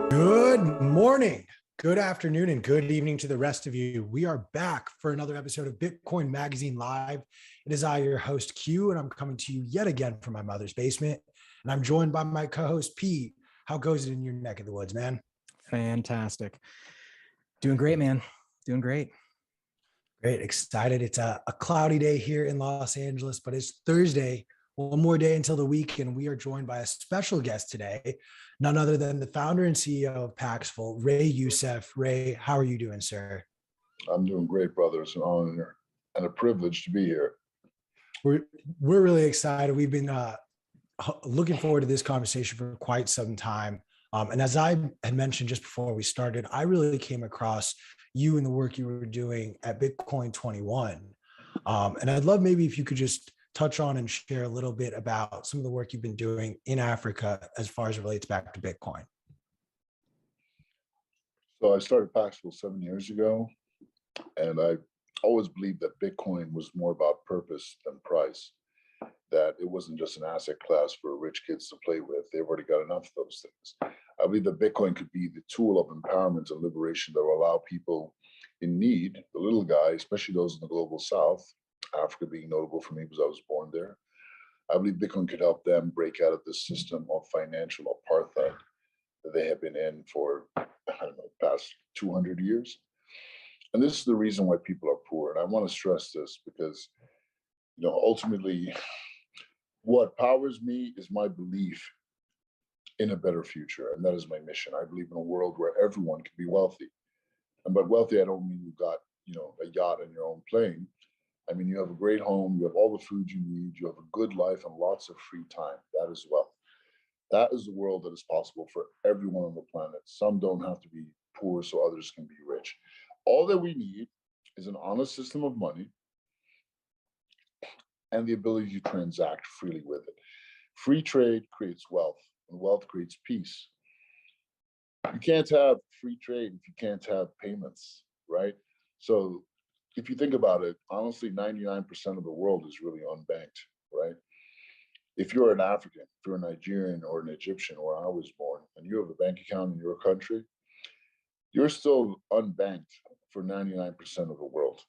Good morning, good afternoon, and good evening to the rest of you. We are back for another episode of Bitcoin Magazine Live. It is I, your host, Q, and I'm coming to you yet again from my mother's basement. And I'm joined by my co-host, Pete. How goes it in your neck of the woods, man? Fantastic. Doing great, man. Doing great. Great. Excited. It's a cloudy day here in Los Angeles, but it's Thursday. One more day until the weekend. We are joined by a special guest today, none other than the founder and CEO of Paxful, Ray Youssef. Ray, how are you doing, sir? I'm doing great, brother. It's an honor and a privilege to be here. We're really excited. We've been looking forward to this conversation for quite some time. And as I had mentioned just before we started, I really came across you and the work you were doing at Bitcoin 21. And I'd love maybe if you could just touch on and share a little bit about some of the work you've been doing in Africa as far as it relates back to Bitcoin. So I started Paxful 7 years ago, and I always believed that Bitcoin was more about purpose than price, that it wasn't just an asset class for rich kids to play with. They've already got enough of those things. I believe that Bitcoin could be the tool of empowerment and liberation that will allow people in need, the little guy, especially those in the global south, Africa being notable for me because I was born there. I believe Bitcoin could help them break out of this system of financial apartheid that they have been in for, past 200 years. And this is the reason why people are poor. And I want to stress this because, ultimately, what powers me is my belief in a better future. And that is my mission. I believe in a world where everyone can be wealthy. And by wealthy, I don't mean you've got, a yacht and your own plane. I mean, you have a great home, you have all the food you need, you have a good life and lots of free time. That is wealth. That is the world that is possible for everyone on the planet. Some don't have to be poor so others can be rich. All that we need is an honest system of money and the ability to transact freely with it. Free trade creates wealth, and wealth creates peace. You can't have free trade if you can't have payments, right? So if you think about it, honestly, 99% of the world is really unbanked, right? If you're an African, if you're a Nigerian or an Egyptian, where I was born, and you have a bank account in your country, you're still unbanked for 99% of the world.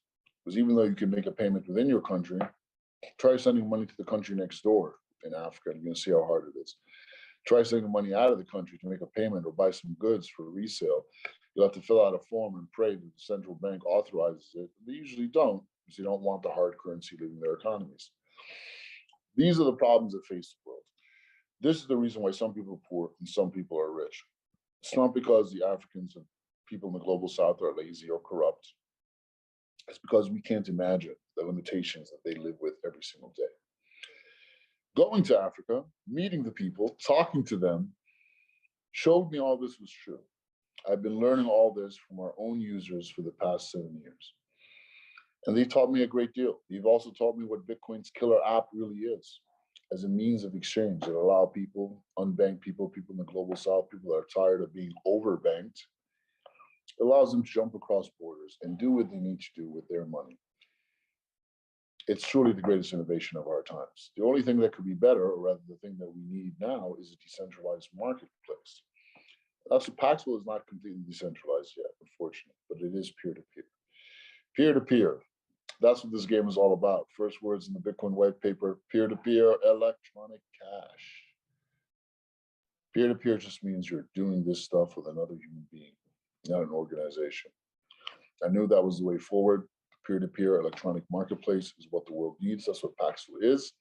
Because even though you can make a payment within your country, try sending money to the country next door in Africa, and you're going to see how hard it is. Try sending money out of the country to make a payment or buy some goods for resale. You'll have to fill out a form and pray that the central bank authorizes it. They usually don't, because they don't want the hard currency leaving their economies. These are the problems that face the world. This is the reason why some people are poor and some people are rich. It's not because the Africans and people in the global south are lazy or corrupt. It's because we can't imagine the limitations that they live with every single day. Going to Africa, meeting the people, talking to them, showed me all this was true. I've been learning all this from our own users for the past 7 years. And they taught me a great deal. They've also taught me what Bitcoin's killer app really is as a means of exchange that allow people, unbanked people, people in the global south, people that are tired of being overbanked, it allows them to jump across borders and do what they need to do with their money. It's truly the greatest innovation of our times. The only thing that could be better, or rather the thing that we need now, is a decentralized marketplace. That's what Paxful is not completely decentralized yet, unfortunately, but it is peer-to-peer. Peer-to-peer, that's what this game is all about. First words in the Bitcoin white paper, peer-to-peer electronic cash. Peer-to-peer just means you're doing this stuff with another human being, not an organization. I knew that was the way forward. Peer-to-peer electronic marketplace is what the world needs. That's what Paxful is.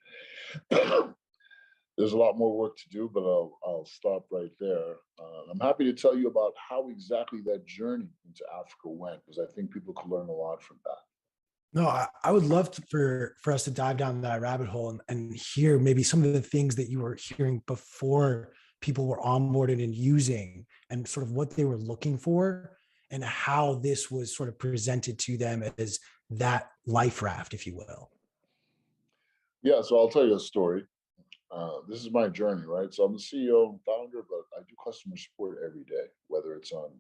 There's a lot more work to do, but I'll stop right there. I'm happy to tell you about how exactly that journey into Africa went, because I think people could learn a lot from that. No, I would love for us to dive down that rabbit hole and hear maybe some of the things that you were hearing before people were onboarded and using, and sort of what they were looking for, and how this was sort of presented to them as that life raft, if you will. Yeah, so I'll tell you a story. This is my journey, right? So I'm the CEO and founder, but I do customer support every day, whether it's on,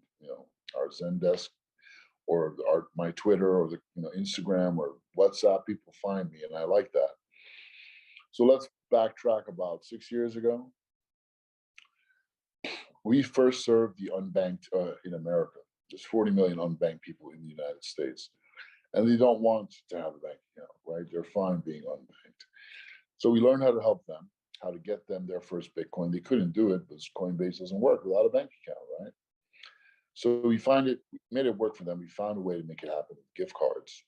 our Zendesk or my Twitter or the Instagram or WhatsApp, people find me, and I like that. So let's backtrack about 6 years ago. We first served the unbanked in America. There's 40 million unbanked people in the United States, and they don't want to have a bank account, right? They're fine being unbanked. So we learned how to help them, how to get them their first Bitcoin. They couldn't do it because Coinbase doesn't work without a bank account, right? So we made it work for them. We found a way to make it happen with gift cards,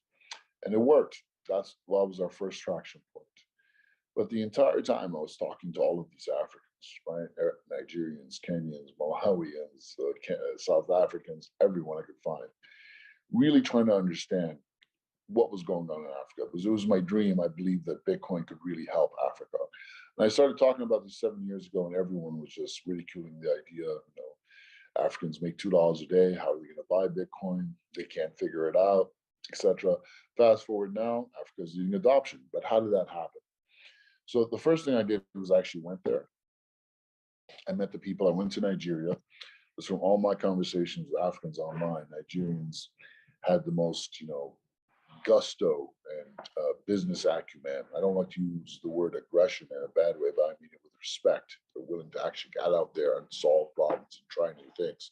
and it worked. That was our first traction point. But the entire time I was talking to all of these Africans, right? Nigerians, Kenyans, Malawians, South Africans, everyone I could find, really trying to understand what was going on in Africa, because it was my dream. I believed that Bitcoin could really help Africa. And I started talking about this 7 years ago, and everyone was just ridiculing the idea. Africans make $2 a day. How are they going to buy Bitcoin? They can't figure it out, etc. Fast forward now, Africa's using adoption. But how did that happen? So the first thing I did was I actually went there. I met the people. I went to Nigeria. Because from all my conversations with Africans online, Nigerians had the most, gusto and business acumen. I don't like to use the word aggression in a bad way, but I mean it with respect. They're willing to actually get out there and solve problems and try new things,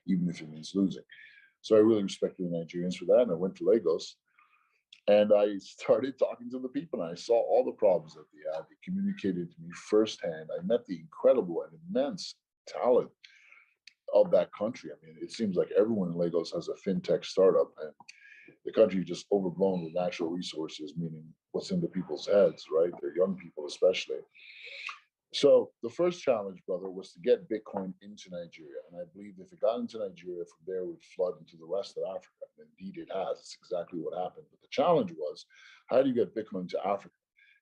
even if it means losing. So I really respected the Nigerians for that. And I went to Lagos and I started talking to the people, and I saw all the problems that they had. They communicated to me firsthand. I met the incredible and immense talent of that country. I mean, it seems like everyone in Lagos has a fintech startup, and the country just overblown with natural resources, meaning what's in the people's heads, right? They're young people especially. So the first challenge, brother, was to get Bitcoin into Nigeria. And I believe if it got into Nigeria, from there it would flood into the rest of Africa. And indeed it has. It's exactly what happened. But the challenge was, how do you get Bitcoin to Africa?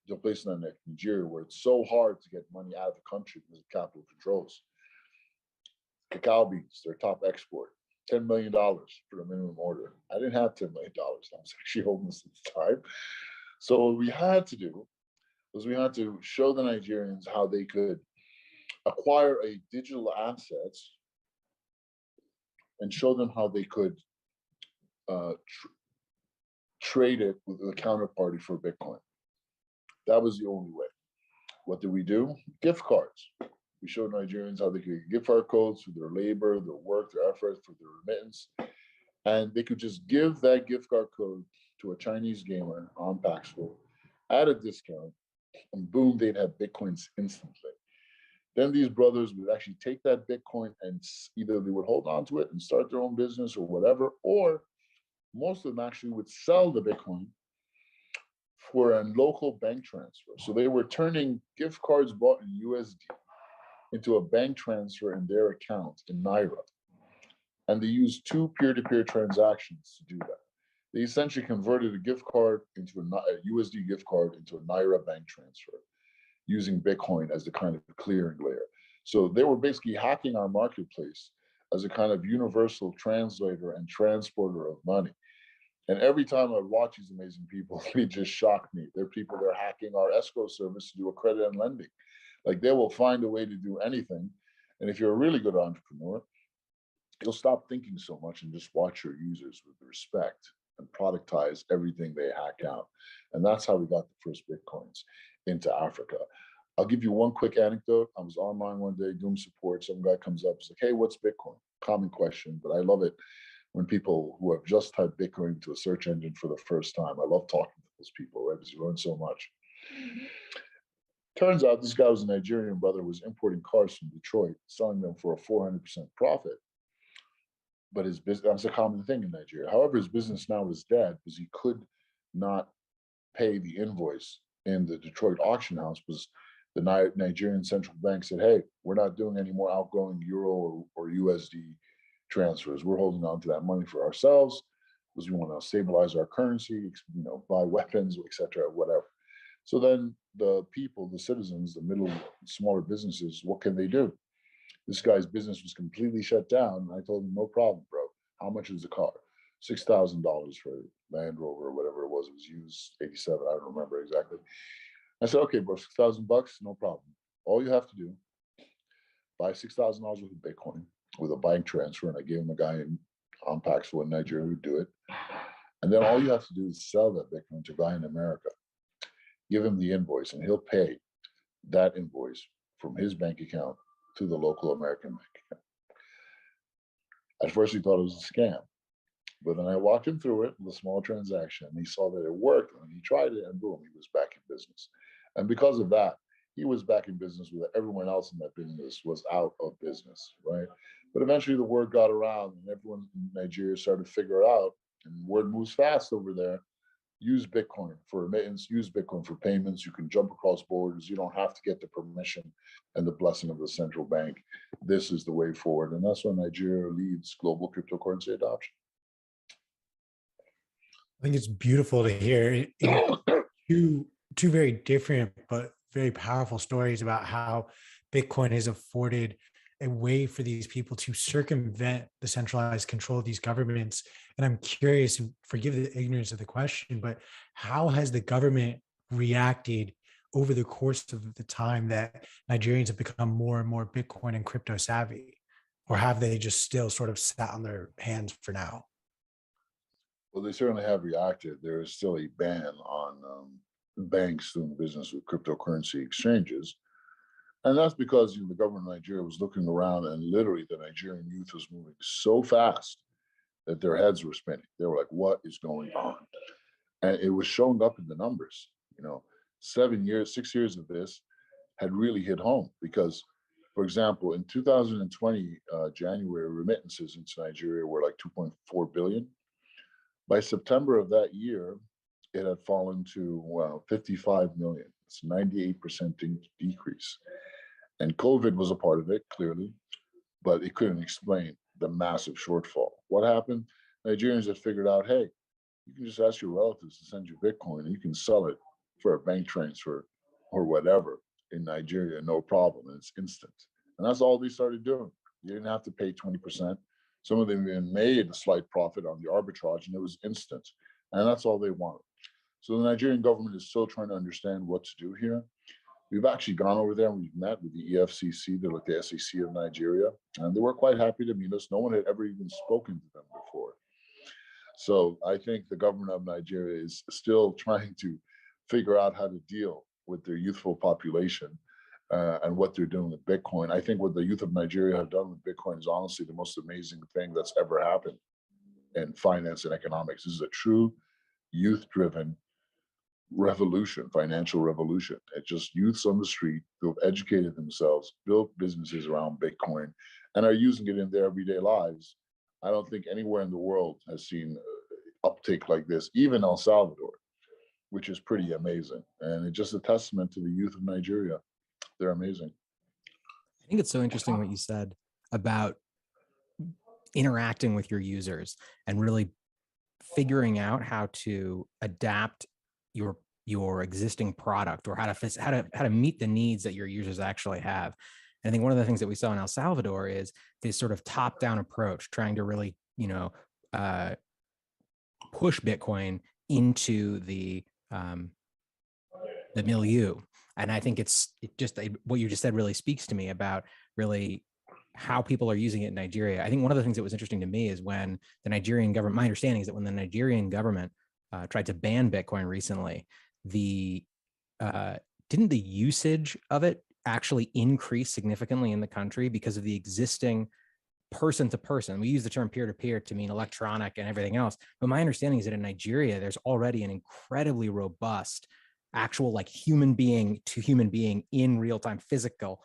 To a place like Nigeria, where it's so hard to get money out of the country because of capital controls. Cacao beans, their top export. $10 million for the minimum order. I didn't have $10 million. I was actually homeless at the time. So what we had to do was we had to show the Nigerians how they could acquire a digital asset and show them how they could trade it with a counterparty for Bitcoin. That was the only way. What did we do? Gift cards. We showed Nigerians how they could get gift card codes for their labor, their work, their effort, for their remittance. And they could just give that gift card code to a Chinese gamer on Paxful at a discount, and boom, they'd have Bitcoins instantly. Then these brothers would actually take that Bitcoin and either they would hold on to it and start their own business or whatever, or most of them actually would sell the Bitcoin for a local bank transfer. So they were turning gift cards bought in USD into a bank transfer in their account in Naira. And they used 2 peer-to-peer transactions to do that. They essentially converted a gift card into a USD gift card into a Naira bank transfer using Bitcoin as the kind of clearing layer. So they were basically hacking our marketplace as a kind of universal translator and transporter of money. And every time I watch these amazing people, they just shock me. They're hacking our escrow service to do a credit and lending. Like, they will find a way to do anything. And if you're a really good entrepreneur, you'll stop thinking so much and just watch your users with respect and productize everything they hack out. And that's how we got the first Bitcoins into Africa. I'll give you one quick anecdote. I was online one day doing support. Some guy comes up, he's like, "Hey, what's Bitcoin?" Common question, but I love it when people who have just typed Bitcoin into a search engine for the first time. I love talking to those people, right? Because you learn so much. Turns out this guy was a Nigerian brother who was importing cars from Detroit, selling them for a 400% profit. But his business, that's a common thing in Nigeria. However, his business now is dead because he could not pay the invoice in the Detroit auction house because the Nigerian central bank said, "Hey, we're not doing any more outgoing euro or USD transfers. We're holding on to that money for ourselves because we want to stabilize our currency, buy weapons, etc., whatever." So then the people, the citizens, the middle, smaller businesses, what can they do? This guy's business was completely shut down. And I told him, "No problem, bro. How much is the car?" $6,000 for Land Rover or whatever it was. It was used 87. I don't remember exactly. I said, "Okay, bro, $6,000, no problem. All you have to do, buy $6,000 worth of Bitcoin with a bank transfer." And I gave him a guy in on Paxful in Nigeria who do it. And then all you have to do is sell that Bitcoin to a guy in America, give him the invoice, and he'll pay that invoice from his bank account to the local American bank account. At first, he thought it was a scam. But then I walked him through it, the small transaction, and he saw that it worked, and he tried it, and boom, he was back in business. And because of that, he was back in business with everyone else in that business was out of business, right? But eventually the word got around and everyone in Nigeria started to figure it out, and word moves fast over there. Use Bitcoin for remittance, use Bitcoin for payments. You can jump across borders. You don't have to get the permission and the blessing of the central bank. This is the way forward. And that's why Nigeria leads global cryptocurrency adoption. I think it's beautiful to hear two very different but very powerful stories about how Bitcoin has afforded a way for these people to circumvent the centralized control of these governments. And I'm curious, and forgive the ignorance of the question, but how has the government reacted over the course of the time that Nigerians have become more and more Bitcoin and crypto savvy? Or have they just still sort of sat on their hands for now? Well, they certainly have reacted. There is still a ban on banks doing business with cryptocurrency exchanges. And that's because the government of Nigeria was looking around, and literally the Nigerian youth was moving so fast that their heads were spinning. They were like, what is going on? And it was showing up in the numbers. 6 years of this had really hit home because, for example, in 2020, January, remittances into Nigeria were like 2.4 billion. By September of that year, it had fallen to 55 million. It's a 98% decrease. And COVID was a part of it, clearly, but it couldn't explain the massive shortfall. What happened? Nigerians had figured out, hey, you can just ask your relatives to send you Bitcoin and you can sell it for a bank transfer or whatever in Nigeria, no problem. And it's instant. And that's all they started doing. You didn't have to pay 20%. Some of them even made a slight profit on the arbitrage, and it was instant. And that's all they wanted. So the Nigerian government is still trying to understand what to do here. We've actually gone over there and we've met with the EFCC, they're like the SEC of Nigeria, and they were quite happy to meet us. No one had ever even spoken to them before. So I think the government of Nigeria is still trying to figure out how to deal with their youthful population and what they're doing with Bitcoin. I think what the youth of Nigeria have done with Bitcoin is honestly the most amazing thing that's ever happened in finance and economics. This is a true youth-driven revolution, financial revolution. It's just youths on the street who have educated themselves, built businesses around Bitcoin, and are using it in their everyday lives. I don't think anywhere in the world has seen uptake like this, even El Salvador, which is pretty amazing. And it's just a testament to the youth of Nigeria. They're amazing. I think it's so interesting what you said about interacting with your users and really figuring out how to adapt your existing product or how to meet the needs that your users actually have. And I think one of the things that we saw in El Salvador is this sort of top-down approach, trying to really, push Bitcoin into the milieu. And I think what you just said really speaks to me about really how people are using it in Nigeria. I think one of the things that was interesting to me is when the Nigerian government, my understanding is that when the Nigerian government tried to ban Bitcoin recently, didn't the usage of it actually increase significantly in the country because of the existing person to person. We use the term peer-to-peer to mean electronic and everything else. But my understanding is that in Nigeria, there's already an incredibly robust actual like human being to human being in real-time physical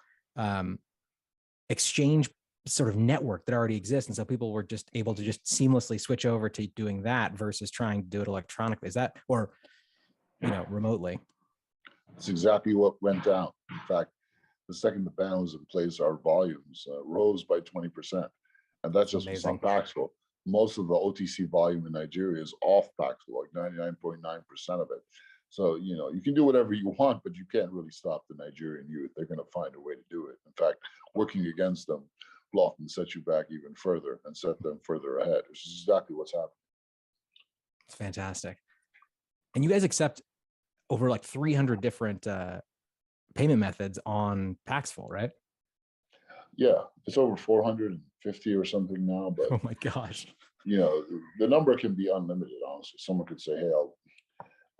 exchange sort of network that already exists. And so people were just able to just seamlessly switch over to doing that versus trying to do it electronically. Is that, or, remotely? That's exactly what went down. In fact, the second the ban was in place, our volumes rose by 20%. And that's just on Paxful. Most of the OTC volume in Nigeria is off Paxful, like 99.9% of it. So, you can do whatever you want, but you can't really stop the Nigerian youth. They're going to find a way to do it. In fact, working against them will often set you back even further and set them further ahead, which is exactly what's happening. It's fantastic. And you guys accept over like 300 different payment methods on Paxful, right? Yeah, it's over 450 or something now. But oh my gosh. you know, the number can be unlimited, honestly. Someone could say, hey,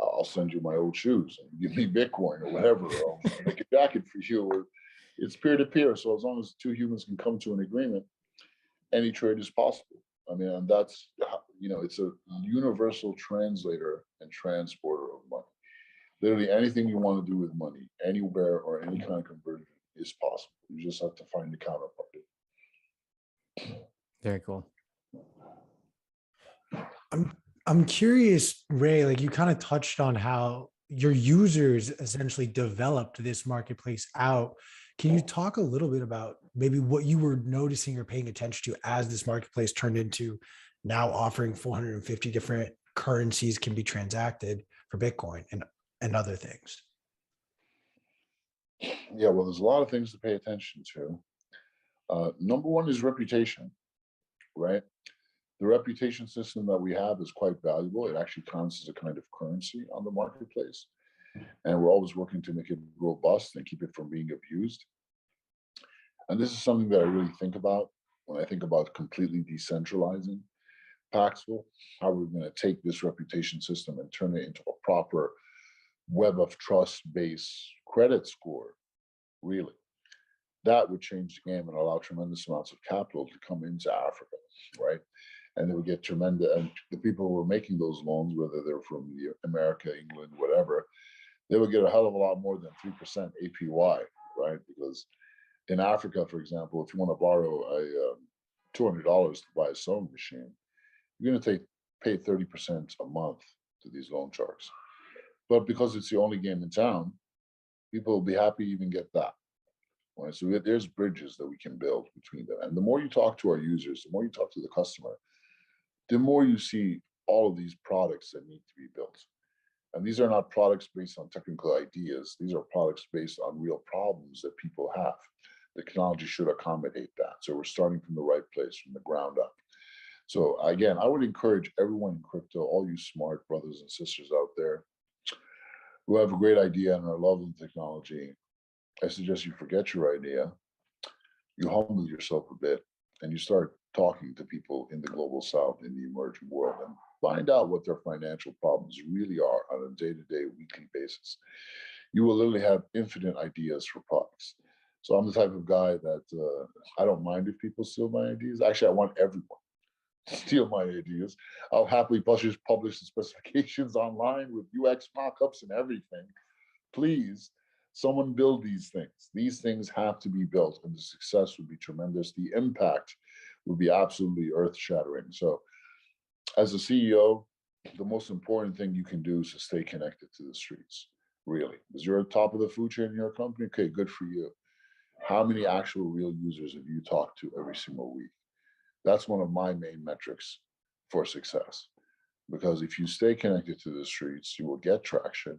I'll send you my old shoes and give me Bitcoin or whatever, or I'll make a jacket for you. Or it's peer to peer. So as long as two humans can come to an agreement, any trade is possible. I mean, and that's, you know, it's a universal translator and transporter of money. Literally anything you want to do with money, anywhere or any kind of conversion is possible. You just have to find the counterparty. Very cool. I'm curious, Ray, like you kind of touched on how your users essentially developed this marketplace out. Can you talk a little bit about maybe what you were noticing or paying attention to as this marketplace turned into now offering 450 different currencies can be transacted for Bitcoin and other things? Yeah, well, there's a lot of things to pay attention to. Number one is reputation, right? The reputation system that we have is quite valuable. It actually counts as a kind of currency on the marketplace. And we're always working to make it robust and keep it from being abused. And this is something that I really think about when I think about completely decentralizing Paxful, how we're going to take this reputation system and turn it into a proper web of trust-based credit score, really. That would change the game and allow tremendous amounts of capital to come into Africa, right? And they would get tremendous, and the people who were making those loans, whether they're from America, England, whatever, they would get a hell of a lot more than 3% APY, right? Because in Africa, for example, if you want to borrow a $200 to buy a sewing machine, you're going to pay 30% a month to these loan sharks. But because it's the only game in town, people will be happy to even get that. Right? So there's bridges that we can build between them. And the more you talk to our users, the more you talk to the customer, the more you see all of these products that need to be built. And these are not products based on technical ideas. These are products based on real problems that people have. The technology should accommodate that. So we're starting from the right place, from the ground up. So again, I would encourage everyone in crypto, all you smart brothers and sisters out there who have a great idea and are loving technology, I suggest you forget your idea, you humble yourself a bit, and you start talking to people in the global south, in the emerging world, and find out what their financial problems really are on a day-to-day, weekly basis. You will literally have infinite ideas for products. So I'm the type of guy that I don't mind if people steal my ideas. Actually, I want everyone to steal my ideas. I'll happily publish the specifications online with UX mockups and everything. Please, someone build these things. These things have to be built, and the success would be tremendous. The impact would be absolutely earth-shattering. So as a CEO, the most important thing you can do is to stay connected to the streets, really. Because you're at the top of the food chain in your company, okay, good for you. How many actual real users have you talked to every single week? That's one of my main metrics for success. Because if you stay connected to the streets, you will get traction,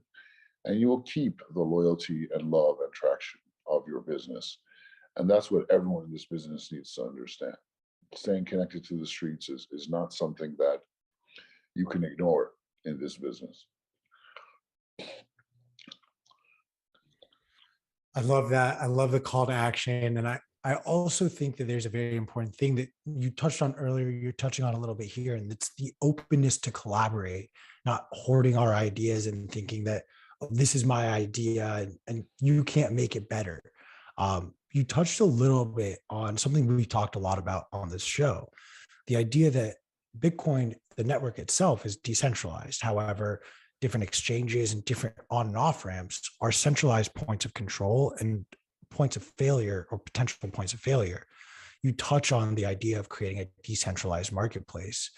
and you will keep the loyalty and love and traction of your business. And that's what everyone in this business needs to understand. Staying connected to the streets is not something that you can ignore in this business. I love that. I love the call to action. And I also think that there's a very important thing that you touched on earlier, you're touching on a little bit here, and it's the openness to collaborate, not hoarding our ideas and thinking that, oh, this is my idea and you can't make it better. You touched a little bit on something we talked a lot about on this show, the idea that Bitcoin, the network itself, is decentralized. However, different exchanges and different on and off ramps are centralized points of control and points of failure or potential points of failure. You touch on the idea of creating a decentralized marketplace.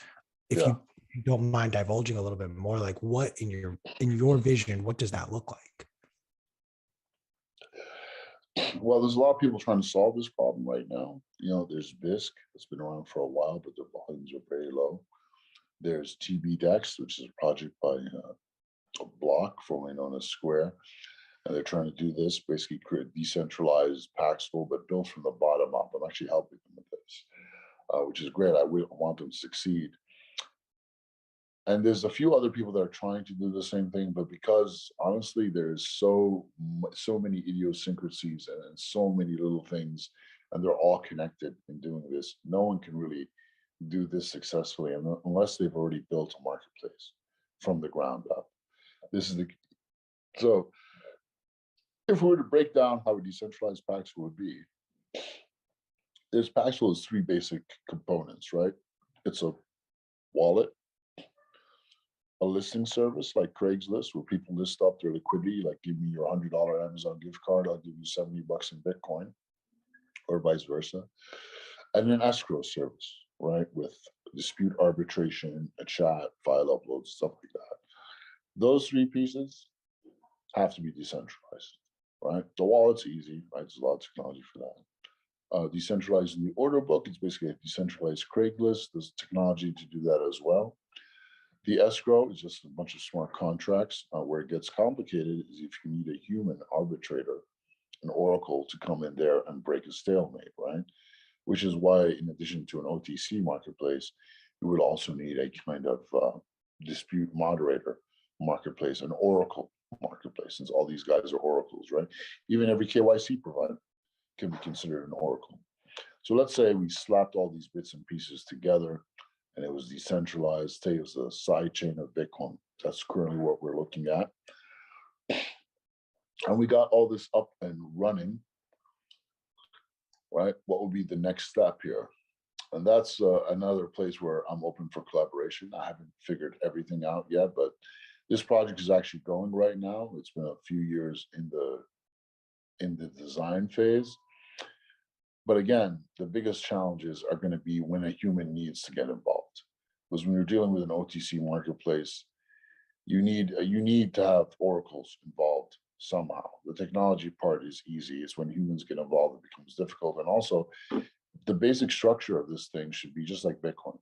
If you don't mind divulging a little bit more, like what in your vision, what does that look like? Well, there's a lot of people trying to solve this problem right now. You know, there's BISC, that's been around for a while, but their volumes are very low. There's TBDEX, which is a project by a Block, formerly known as Square. And they're trying to do this, basically create decentralized Paxful, but built from the bottom up. I'm actually helping them with this, which is great. I want them to succeed. And there's a few other people that are trying to do the same thing, but because honestly, there's so many idiosyncrasies and so many little things, and they're all connected in doing this, no one can really do this successfully unless they've already built a marketplace from the ground up. This is the so if we were to break down how a decentralized Paxful would be, there's Paxful has three basic components, right? It's a wallet, a listing service like Craigslist, where people list up their liquidity, like give me your $100 Amazon gift card, I'll give you $70 in Bitcoin, or vice versa. And an escrow service, right? With dispute arbitration, a chat, file uploads, stuff like that. Those three pieces have to be decentralized, right? The wallet's easy, right? There's a lot of technology for that. Decentralizing the order book, it's basically a decentralized Craigslist. There's technology to do that as well. The escrow is just a bunch of smart contracts. Where it gets complicated is if you need a human arbitrator, an oracle, to come in there and break a stalemate, right? Which is why, in addition to an OTC marketplace, you would also need a kind of dispute moderator marketplace, an oracle marketplace, since all these guys are oracles, right? Even every KYC provider can be considered an oracle. So let's say we slapped all these bits and pieces together and it was decentralized, say it was a side chain of Bitcoin. That's currently what we're looking at. And we got all this up and running, right? What would be the next step here? And that's another place where I'm open for collaboration. I haven't figured everything out yet, but this project is actually going right now. It's been a few years in the design phase. But again, the biggest challenges are going to be when a human needs to get involved. Because when you're dealing with an OTC marketplace, you need to have oracles involved somehow. The technology part is easy. It's when humans get involved, it becomes difficult. And also, the basic structure of this thing should be just like Bitcoin.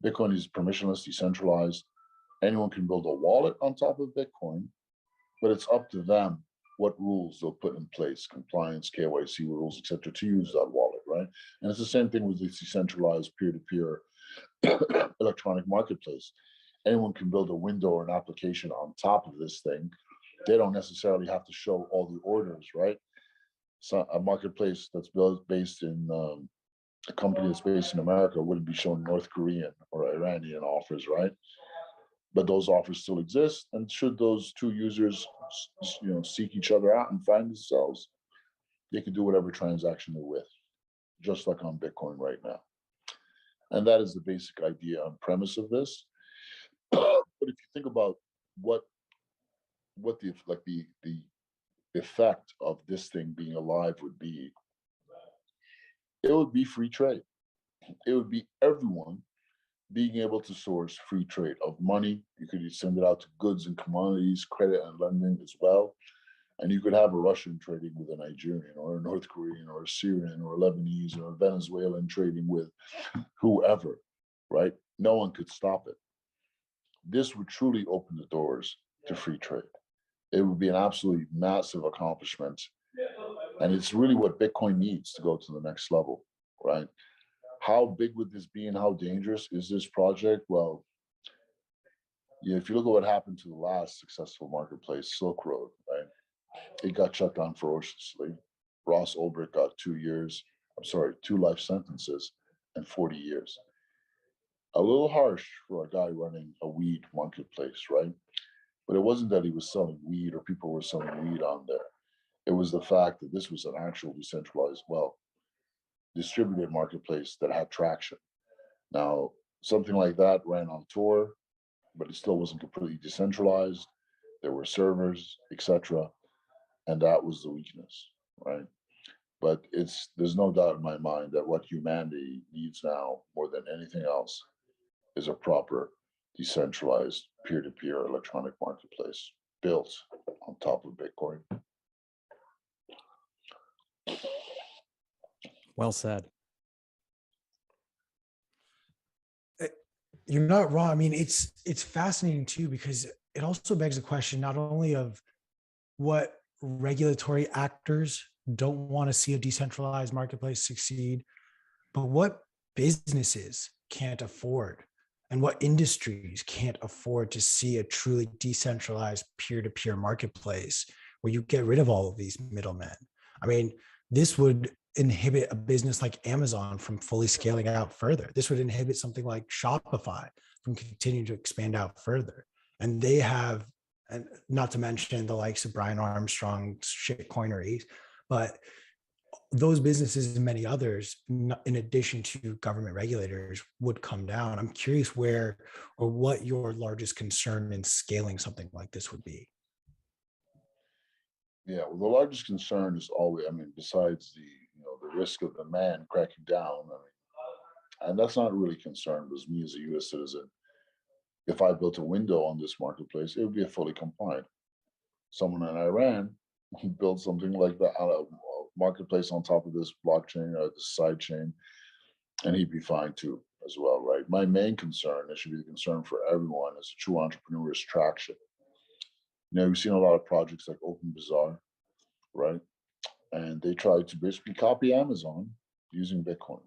Bitcoin is permissionless, decentralized. Anyone can build a wallet on top of Bitcoin, but it's up to them what rules they'll put in place, compliance, KYC rules, et cetera, to use that wallet, right? And it's the same thing with the decentralized peer-to-peer electronic marketplace. Anyone can build a window or an application on top of this thing. They don't necessarily have to show all the orders, right? So a marketplace that's based in a company that's based in America wouldn't be showing North Korean or Iranian offers, right? But those offers still exist, and should those two users, seek each other out and find themselves, they can do whatever transaction they're with, just like on Bitcoin right now. And that is the basic idea and premise of this. But if you think about what the effect of this thing being alive would be, it would be free trade. It would be everyone being able to source free trade of money. You could send it out to goods and commodities, credit and lending as well. And you could have a Russian trading with a Nigerian or a North Korean or a Syrian or a Lebanese or a Venezuelan trading with whoever, right? No one could stop it. This would truly open the doors to free trade. It would be an absolutely massive accomplishment. And it's really what Bitcoin needs to go to the next level, right? How big would this be and how dangerous is this project? Well, if you look at what happened to the last successful marketplace, Silk Road, right? It got shut down ferociously. Ross Ulbricht got 2 life sentences and 40 years. A little harsh for a guy running a weed marketplace, right? But it wasn't that he was selling weed or people were selling weed on there. It was the fact that this was an actual decentralized, distributed marketplace that had traction. Now, something like that ran on Tor, but it still wasn't completely decentralized. There were servers, etc., and that was the weakness, right? But there's no doubt in my mind that what humanity needs now more than anything else is a proper decentralized peer-to-peer electronic marketplace built on top of Bitcoin. Well said. You're not wrong. I mean, it's fascinating too, because it also begs the question not only of what regulatory actors don't want to see a decentralized marketplace succeed, but what businesses can't afford and what industries can't afford to see a truly decentralized peer-to-peer marketplace where you get rid of all of these middlemen. I mean, this would inhibit a business like Amazon from fully scaling out further. This would inhibit something like Shopify from continuing to expand out further. And they have, and not to mention the likes of Brian Armstrong, shitcoineries, but those businesses and many others, in addition to government regulators, would come down. I'm curious where or what your largest concern in scaling something like this would be. Yeah, well, the largest concern is always, I mean, besides the, the risk of the man cracking down, I mean, and that's not really concerned with me as a US citizen. If I built a window on this marketplace, it would be a fully compliant. Someone in Iran built something like that on a marketplace on top of this blockchain or this side chain, and he'd be fine too as well, right? My main concern, it should be the concern for everyone, is true entrepreneurs traction. We've seen a lot of projects like Open Bazaar, right? And they tried to basically copy Amazon using Bitcoin.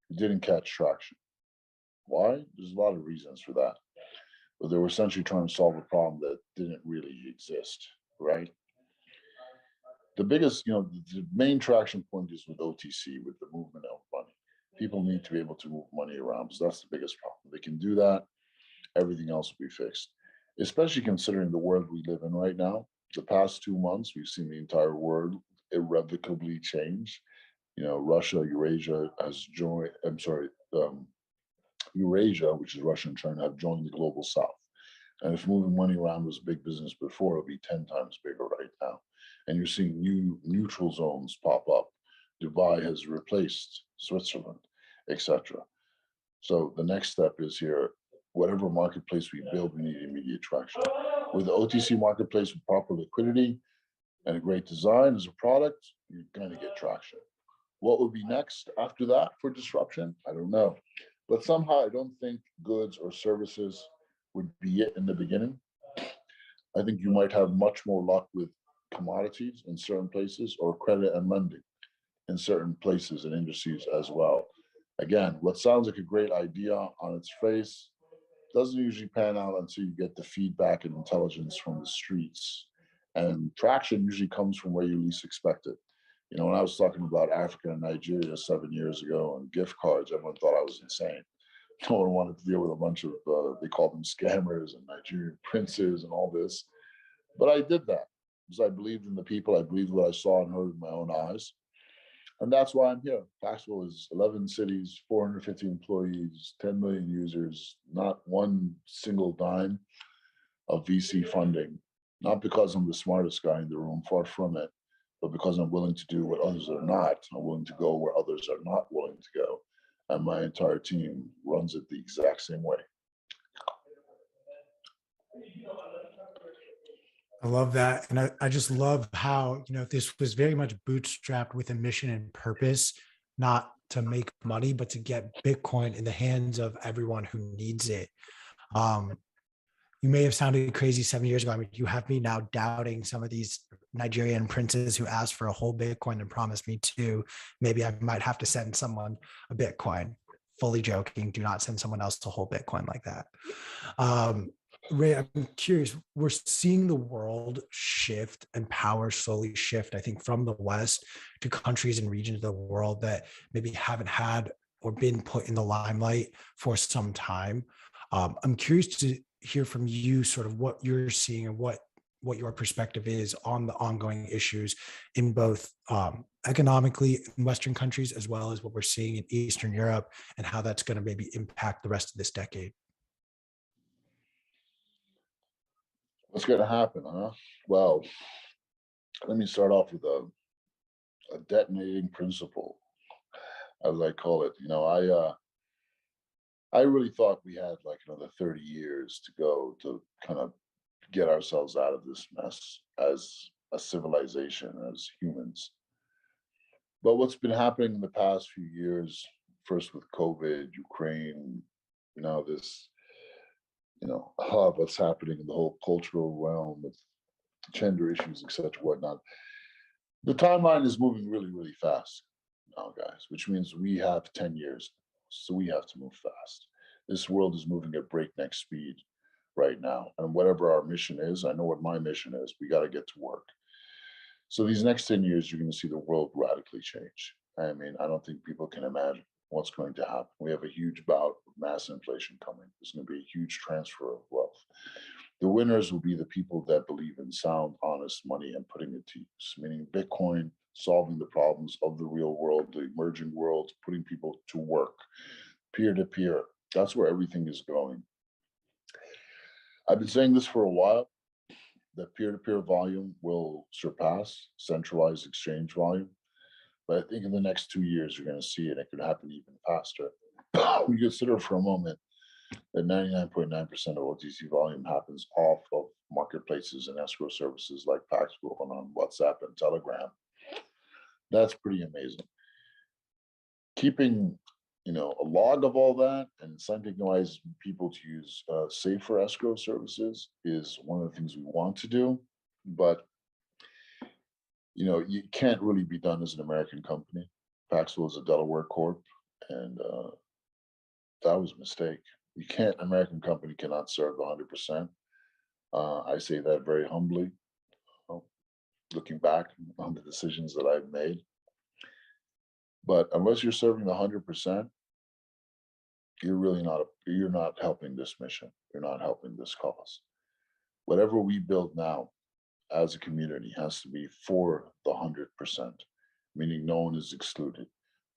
It didn't catch traction. Why? There's a lot of reasons for that. But they were essentially trying to solve a problem that didn't really exist, right? The biggest, the main traction point is with OTC, with the movement of money. People need to be able to move money around, because that's the biggest problem. They can do that, everything else will be fixed. Especially considering the world we live in right now. The past 2 months, we've seen the entire world irrevocably change. Russia, Eurasia has joined, Eurasia, which is Russia and China, have joined the global south. And if moving money around was big business before, it'll be 10 times bigger right now. And you're seeing new neutral zones pop up. Dubai has replaced Switzerland, etc. So the next step is here, whatever marketplace we build, we need immediate traction. With the OTC marketplace with proper liquidity and a great design as a product, you're going to get traction. What would be next after that for disruption? I don't know. But somehow I don't think goods or services would be it in the beginning. I think you might have much more luck with commodities in certain places, or credit and lending in certain places and industries as well. Again, what sounds like a great idea on its face doesn't usually pan out until you get the feedback and intelligence from the streets. And traction usually comes from where you least expect it. When I was talking about Africa and Nigeria 7 years ago and gift cards, everyone thought I was insane. No one wanted to deal with a bunch of, they call them scammers and Nigerian princes and all this. But I did that because I believed in the people. I believed what I saw and heard with my own eyes. And that's why I'm here. Paxful is 11 cities, 450 employees, 10 million users, not one single dime of VC funding. Not because I'm the smartest guy in the room, far from it, but because I'm willing to do what others are not. I'm willing to go where others are not willing to go. And my entire team runs it the exact same way. I love that. And I just love how, this was very much bootstrapped with a mission and purpose, not to make money, but to get Bitcoin in the hands of everyone who needs it. You may have sounded crazy 7 years ago. I mean, you have me now doubting some of these Nigerian princes who asked for a whole Bitcoin and promised me two. Maybe I might have to send someone a Bitcoin. Fully joking. Do not send someone else a whole Bitcoin like that. Ray, I'm curious. We're seeing the world shift and power slowly shift, I think, from the West to countries and regions of the world that maybe haven't had or been put in the limelight for some time. I'm curious to hear from you sort of what you're seeing and what your perspective is on the ongoing issues in both economically in Western countries, as well as what we're seeing in Eastern Europe, and how that's going to maybe impact the rest of this decade. What's going to happen, huh? Well, let me start off with a detonating principle, as I call it. I really thought we had like another 30 years to go to kind of get ourselves out of this mess as a civilization, as humans. But what's been happening in the past few years, first with COVID, Ukraine, this, what's happening in the whole cultural realm with gender issues, etc., whatnot. The timeline is moving really, really fast now, guys, which means we have 10 years. So we have to move fast. This world is moving at breakneck speed right now. And whatever our mission is, I know what my mission is, we got to get to work. So these next 10 years, you're going to see the world radically change. I mean, I don't think people can imagine what's going to happen. We have a huge bout of mass inflation coming. There's going to be a huge transfer of wealth. The winners will be the people that believe in sound, honest money and putting it to use, meaning Bitcoin, solving the problems of the real world, the emerging world, putting people to work, peer to peer. That's where everything is going. I've been saying this for a while, that peer-to-peer volume will surpass centralized exchange volume. But I think in the next 2 years, you're going to see it. It could happen even faster. We consider for a moment that 99.9% of OTC volume happens off of marketplaces and escrow services like Paxful and on WhatsApp and Telegram. That's pretty amazing. Keeping a log of all that and incentivizing people to use safer escrow services is one of the things we want to do. But you can't really be done as an American company. Paxful is a Delaware corp, and that was a mistake. You can't. American company cannot serve 100%. I say that very humbly, looking back on the decisions that I've made. But unless you're serving 100%, you're not helping this mission. You're not helping this cause. Whatever we build now as a community has to be for the 100%, meaning no one is excluded.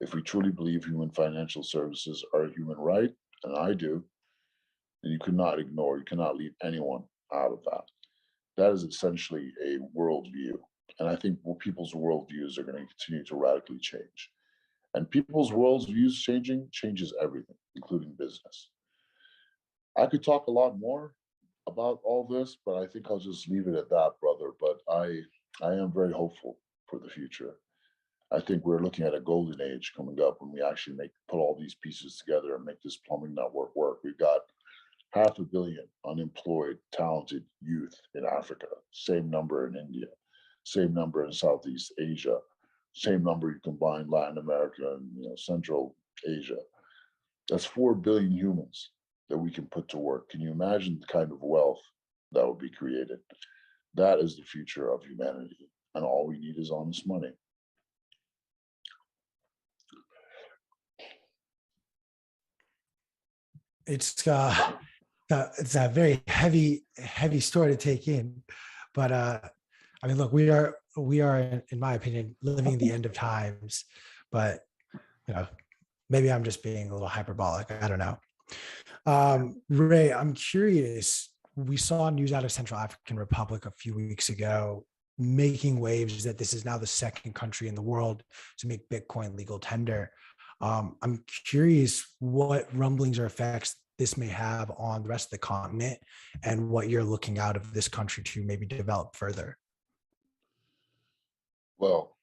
If we truly believe human financial services are a human right, and I do, then you cannot leave anyone out of that. That is essentially a worldview. And I think people's worldviews are going to continue to radically change. And people's worldviews changes everything, including business. I could talk a lot more about all this, but I think I'll just leave it at that, brother. But I am very hopeful for the future. I think we're looking at a golden age coming up when we actually put all these pieces together and make this plumbing network work. We've got 500 million unemployed, talented youth in Africa, same number in India, same number in Southeast Asia, same number you combine Latin America and Central Asia. That's 4 billion humans that we can put to work. Can you imagine the kind of wealth that would be created? That is the future of humanity, and all we need is honest money. It's a very heavy story to take in, but I mean, look, we are, in my opinion, living the end of times, but maybe I'm just being a little hyperbolic. I don't know. Ray, I'm curious. We saw news out of Central African Republic a few weeks ago making waves that this is now the second country in the world to make Bitcoin legal tender. I'm curious what rumblings or effects this may have on the rest of the continent and what you're looking out of this country to maybe develop further. Well,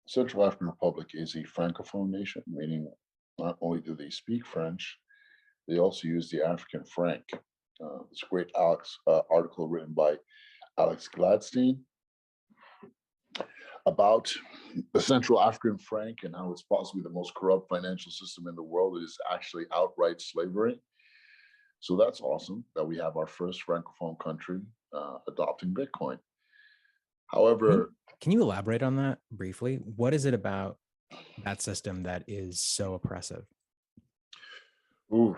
Central African Republic is a francophone nation, meaning not only do they speak French, they also use the African franc. This great article written by Alex Gladstein about the Central African franc and how it's possibly the most corrupt financial system in the world. It is actually outright slavery. So that's awesome that we have our first francophone country adopting Bitcoin. However, can you elaborate on that briefly? What is it about that system that is so oppressive? Well,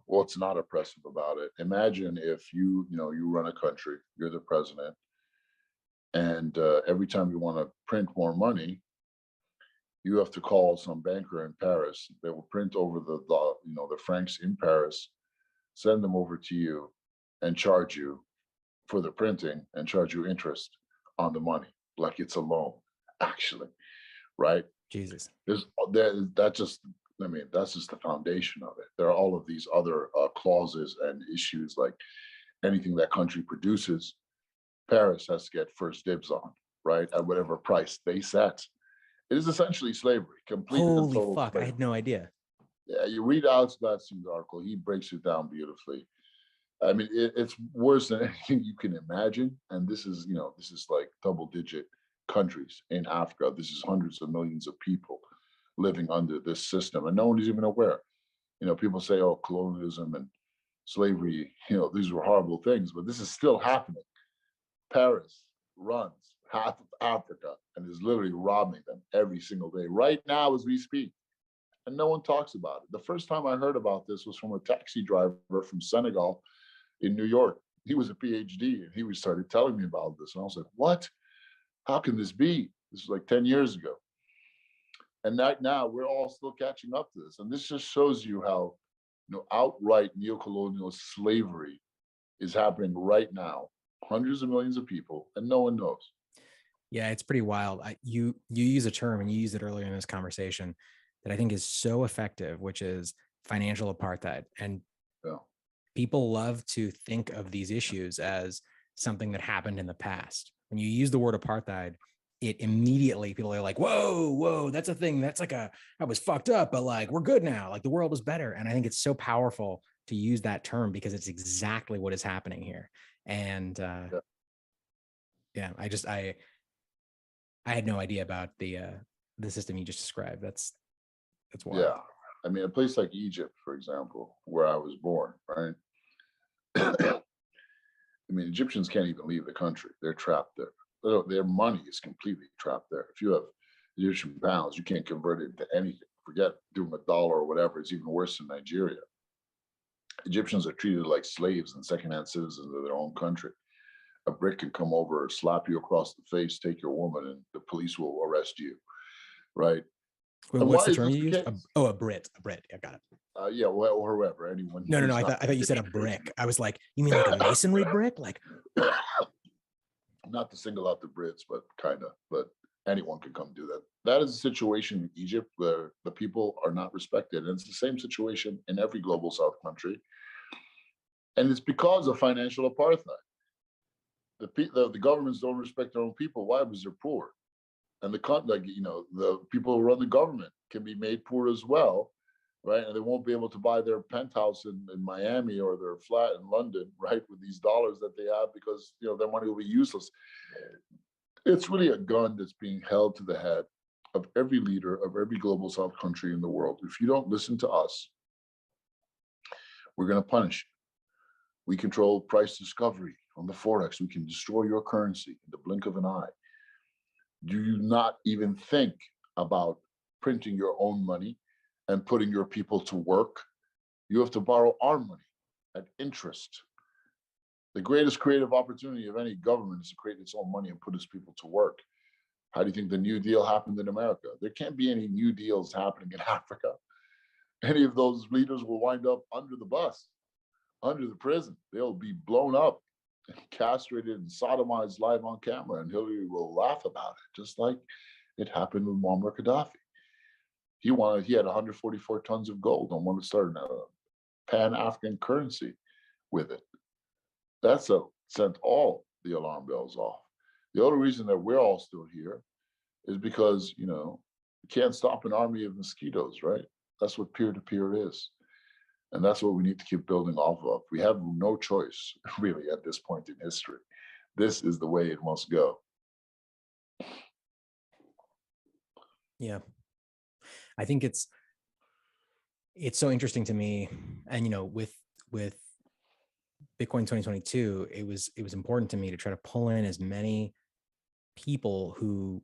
it's not oppressive about it. Imagine if you run a country, you're the president, and every time you want to print more money, you have to call some banker in Paris. They will print over the francs in Paris, send them over to you, and charge you for the printing and charge you interest on the money, like it's a loan, actually, right? Jesus. That's just the foundation of it. There are all of these other clauses and issues, like anything that country produces, Paris has to get first dibs on, right? At whatever price they set. It is essentially slavery, complete and Holy total fuck, slavery. I had no idea. Yeah, you read Alex Gladstein's article, he breaks it down beautifully. I mean, it's worse than anything you can imagine. And this is like double-digit countries in Africa. This is hundreds of millions of people living under this system, and no one is even aware. People say, oh, colonialism and slavery, these were horrible things, but this is still happening. Paris runs half of Africa and is literally robbing them every single day, right now as we speak. And no one talks about it. The first time I heard about this was from a taxi driver from Senegal in New York. He was a PhD and he started telling me about this. And I was like, what? How can this be? This was like 10 years ago. And now we're all still catching up to this. And this just shows you how, outright neocolonial slavery is happening right now. Hundreds of millions of people, and no one knows. Yeah, it's pretty wild. You use a term, and you used it earlier in this conversation, that I think is so effective, which is financial apartheid. And people love to think of these issues as something that happened in the past. When you use the word apartheid, it immediately, people are like, whoa, that's a thing. That's like that was fucked up, but like, we're good now. Like the world is better. And I think it's so powerful to use that term because it's exactly what is happening here. And I had no idea about the system you just described. That's wild. Yeah. I mean, a place like Egypt, for example, where I was born, right? I mean, Egyptians can't even leave the country. They're trapped there. Their money is completely trapped there. If you have Egyptian pounds, you can't convert it into anything. Forget doing $1 or whatever. It's even worse in Nigeria. Egyptians are treated like slaves and secondhand citizens of their own country. A Brit can come over, slap you across the face, take your woman, and the police will arrest you, right? Wait, what's the term you used? A Brit. Yeah, got it. Yeah, well, or whoever, anyone. No. I thought you said a brick. I was like, you mean like a masonry brick? Like, not to single out the Brits, but kind of. But anyone can come do that. That is a situation in Egypt where the people are not respected, and it's the same situation in every global South country. And it's because of financial apartheid. The governments don't respect their own people. Why? Because they're poor. And the people who run the government can be made poor as well, right? And they won't be able to buy their penthouse in Miami or their flat in London, right, with these dollars that they have because their money will be useless. It's really a gun that's being held to the head of every leader of every global South country in the world. If you don't listen to us, we're going to punish you. We control price discovery on the Forex. We can destroy your currency in the blink of an eye. Do you not even think about printing your own money and putting your people to work? You have to borrow our money at interest. The greatest creative opportunity of any government is to create its own money and put its people to work. How do you think the New Deal happened in America? There can't be any New Deals happening in Africa. Any of those leaders will wind up under the bus, under the prison. They'll be blown up, castrated and sodomized live on camera, and Hillary will laugh about it, just like it happened with Muammar Gaddafi. He had 144 tons of gold and wanted to start a Pan-African currency with it. That's sent all the alarm bells off. The only reason that we're all still here is because, you can't stop an army of mosquitoes, right? That's what peer-to-peer is. And that's what we need to keep building off of. We have no choice, really, at this point in history. This is the way it must go. Yeah. I think it's so interesting to me. And, with Bitcoin 2022, it was important to me to try to pull in as many people who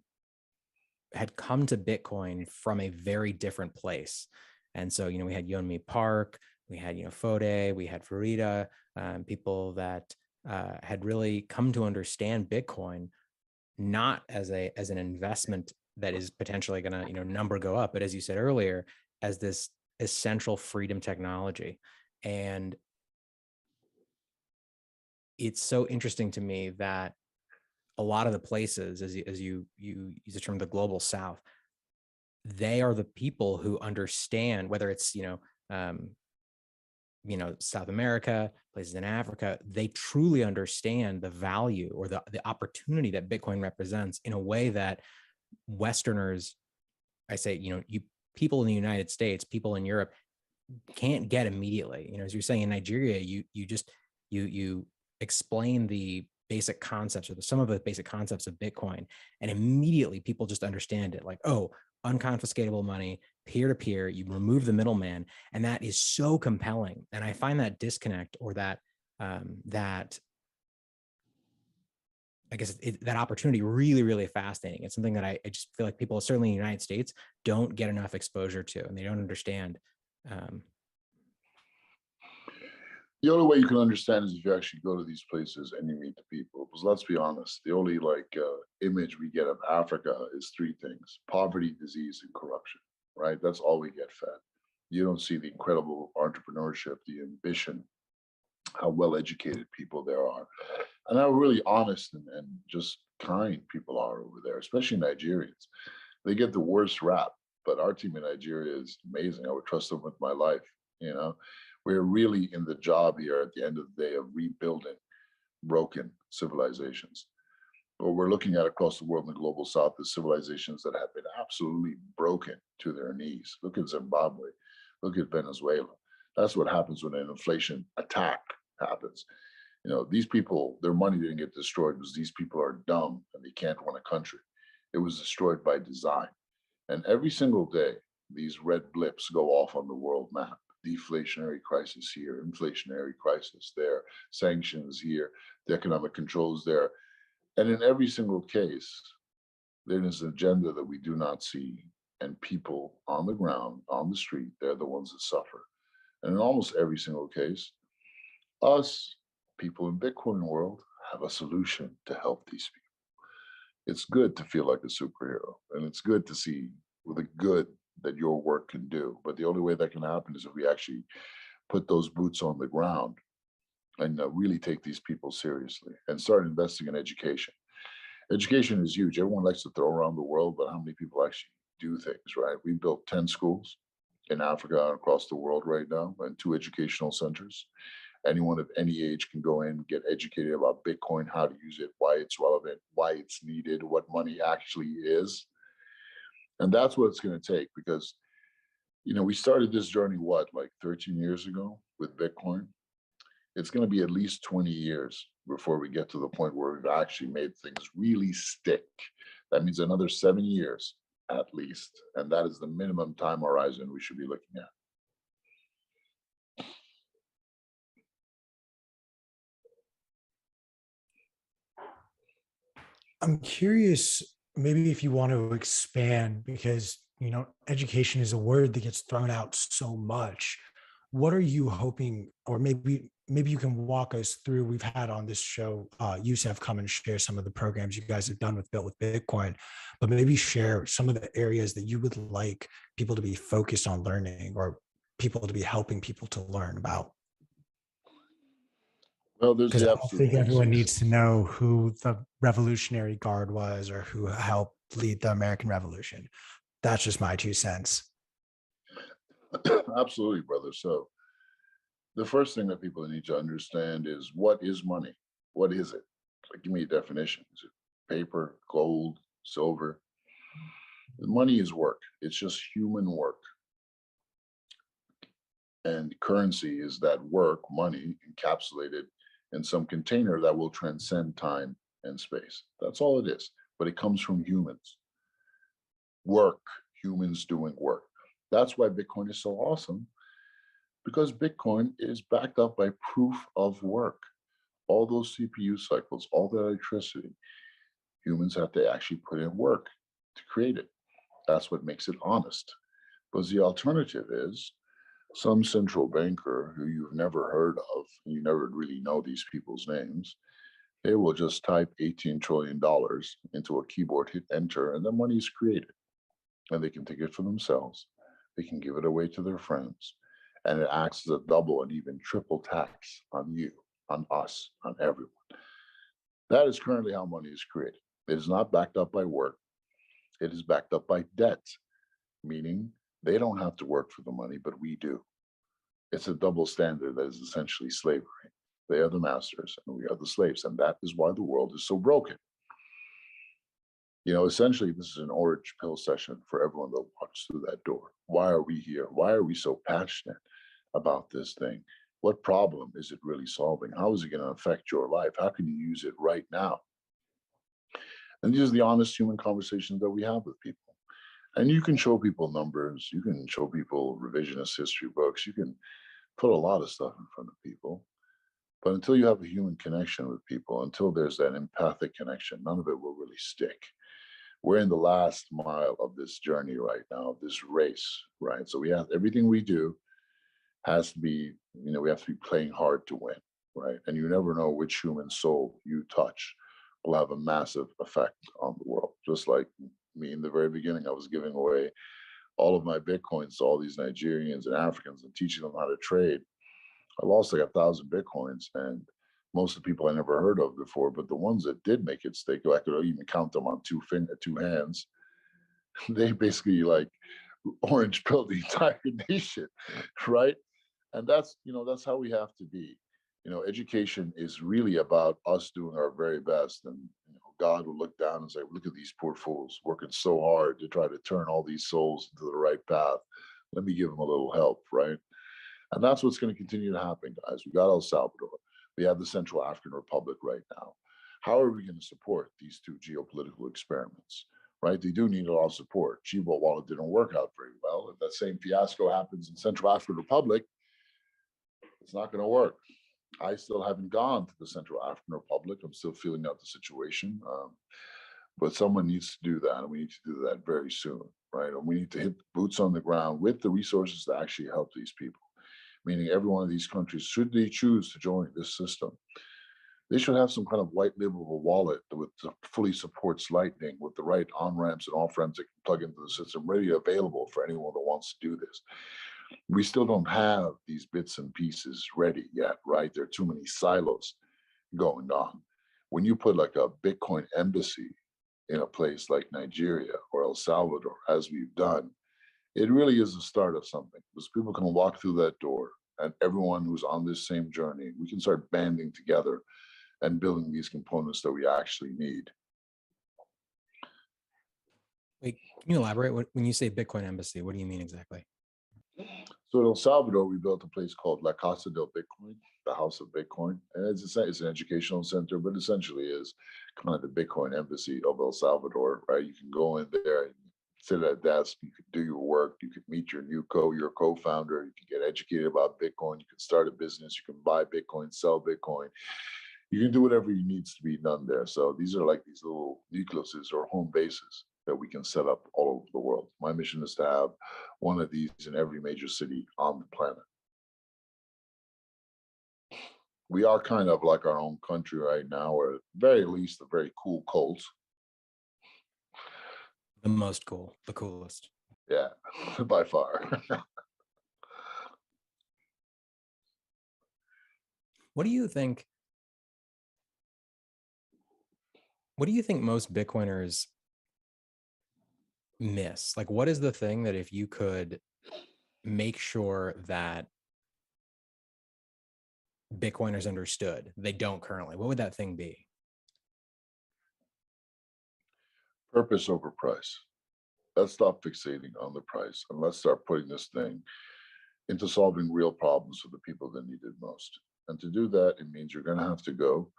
had come to Bitcoin from a very different place. And so, we had Yeonmi Park, we had, Fode, we had Farida, people that had really come to understand Bitcoin, not as an investment that is potentially going to, number go up, but as you said earlier, as this essential freedom technology. And it's so interesting to me that a lot of the places, as you use the term, the global South, they are the people who understand, whether it's South America, places in Africa, they truly understand the value or the opportunity that Bitcoin represents in a way that Westerners, I say, people in the United States, people in Europe can't get immediately. As you're saying in Nigeria, you explain the basic concepts or some of the basic concepts of Bitcoin, and immediately people just understand it. Like, oh, unconfiscatable money, peer-to-peer, you remove the middleman. And that is so compelling. And I find that disconnect or that I guess that opportunity really, really fascinating. It's something that I just feel like people, certainly in the United States, don't get enough exposure to, and they don't understand. Um, The only way you can understand is if you actually go to these places and you meet the people. Because let's be honest, the only image we get of Africa is three things: poverty, disease, and corruption. Right? That's all we get fed. You don't see the incredible entrepreneurship, the ambition, how well educated people there are, and how really honest and just kind people are over there, especially Nigerians. They get the worst rap, but our team in Nigeria is amazing. I would trust them with my life. You know, we're really in the job here at the end of the day of rebuilding broken civilizations. What we're looking at across the world in the global south is civilizations that have been absolutely broken to their knees. Look at Zimbabwe, look at Venezuela. That's what happens when an inflation attack happens. You know, these people, their money didn't get destroyed because these people are dumb and they can't run a country. It was destroyed by design. And every single day, these red blips go off on the world map. Deflationary crisis here, inflationary crisis there, sanctions here, the economic controls there. And in every single case, there is an agenda that we do not see. And people on the ground, on the street, they're the ones that suffer. And in almost every single case, us, people in Bitcoin world, have a solution to help these people. It's good to feel like a superhero, and it's good to see the good that your work can do. But the only way that can happen is if we actually put those boots on the ground and really take these people seriously and start investing in education. Education is huge. Everyone likes to throw around the world, but how many people actually do things, right? We built 10 schools in Africa and across the world right now, and 2 educational centers. Anyone of any age can go in, get educated about Bitcoin, how to use it, why it's relevant, why it's needed, what money actually is. And that's what it's going to take, because, you know, we started this journey, like 13 years ago with Bitcoin. It's going to be at least 20 years before we get to the point where we've actually made things really stick. That means another 7 years at least. And that is the minimum time horizon we should be looking at. I'm curious, maybe if you want to expand, because education is a word that gets thrown out so much. What are you hoping, or maybe you can walk us through? We've had on this show Youssef come and share some of the programs you guys have done with Built with Bitcoin, but maybe share some of the areas that you would like people to be focused on learning, or people to be helping people to learn about. Well, there's Because the I don't absolute think everyone basics. needs to know who the Revolutionary Guard was or who helped lead the American Revolution. That's just my 2 cents. Absolutely, brother. So the first thing that people need to understand is, what is money? What is it? Like, give me a definition. Is it paper, gold, silver? Money is work. It's just human work. And currency is that work, money, encapsulated in some container that will transcend time and space. That's all it is. But it comes from humans. Work, humans doing work. That's why Bitcoin is so awesome, because Bitcoin is backed up by proof of work. All those CPU cycles, all that electricity, humans have to actually put in work to create it. That's what makes it honest. Because the alternative is some central banker who you've never heard of, you never really know these people's names, they will just type $18 trillion into a keyboard, hit enter, and the money is created. And they can take it for themselves. They can give it away to their friends. And it acts as a double and even triple tax on you, on us, on everyone. That is currently how money is created. It is not backed up by work. It is backed up by debt, meaning they don't have to work for the money, but we do. It's a double standard that is essentially slavery. They are the masters and we are the slaves. And that is why the world is so broken. You know, essentially, this is an orange pill session for everyone that walks through that door. Why are we here? Why are we so passionate about this thing? What problem is it really solving? How is it going to affect your life? How can you use it right now? And these are the honest human conversations that we have with people. And you can show people numbers, you can show people revisionist history books, you can put a lot of stuff in front of people. But until you have a human connection with people, until there's that empathic connection, none of it will really stick. We're in the last mile of this journey right now, of this race, right? So we have everything we do has to be, we have to be playing hard to win, right? And you never know which human soul you touch will have a massive effect on the world. Just like me in the very beginning, I was giving away all of my Bitcoins to all these Nigerians and Africans and teaching them how to trade. I lost like 1,000 Bitcoins, and most of the people I never heard of before, but the ones that did make it stick, I could even count them on two hands. They basically like orange pilled the entire nation, right? And that's how we have to be. Education is really about us doing our very best, and God will look down and say, look at these poor fools working so hard to try to turn all these souls into the right path. Let me give them a little help, right? And that's what's going to continue to happen, guys. We got El Salvador. We have the Central African Republic right now. How are we going to support these two geopolitical experiments, right? They do need a lot of support. Gee, but while it didn't work out very well, if that same fiasco happens in Central African Republic, it's not going to work. I still haven't gone to the Central African Republic. I'm still feeling out the situation. But someone needs to do that, and we need to do that very soon, right? And we need to hit boots on the ground with the resources to actually help these people. Meaning every one of these countries, should they choose to join this system, they should have some kind of white labelable wallet that fully supports Lightning with the right on-ramps and off-ramps that can plug into the system, ready available for anyone that wants to do this. We still don't have these bits and pieces ready yet, right? There are too many silos going on. When you put like a Bitcoin embassy in a place like Nigeria or El Salvador, as we've done, it really is the start of something, because people can walk through that door, and everyone who's on this same journey, we can start banding together and building these components that we actually need. Wait, can you elaborate? When you say Bitcoin embassy, what do you mean exactly? So in El Salvador, we built a place called La Casa del Bitcoin, the House of Bitcoin. And it's an educational center, but essentially is kind of the Bitcoin embassy of El Salvador, right? You can go in there and sit at a desk, you can do your work, you can meet your co-founder, you can get educated about Bitcoin, you can start a business, you can buy Bitcoin, sell Bitcoin. You can do whatever needs to be done there. So these are like these little nucleuses or home bases that we can set up all over the world. My mission is to have one of these in every major city on the planet. We are kind of like our own country right now, or at the very least, a very cool cult. The most cool, the coolest. Yeah, by far. What do you think most Bitcoiners miss? Like, what is the thing that if you could make sure that Bitcoiners understood they don't currently, what would that thing be? Purpose over price. Let's stop fixating on the price, and let's start putting this thing into solving real problems for the people that need it most. And to do that, it means you're going to have to go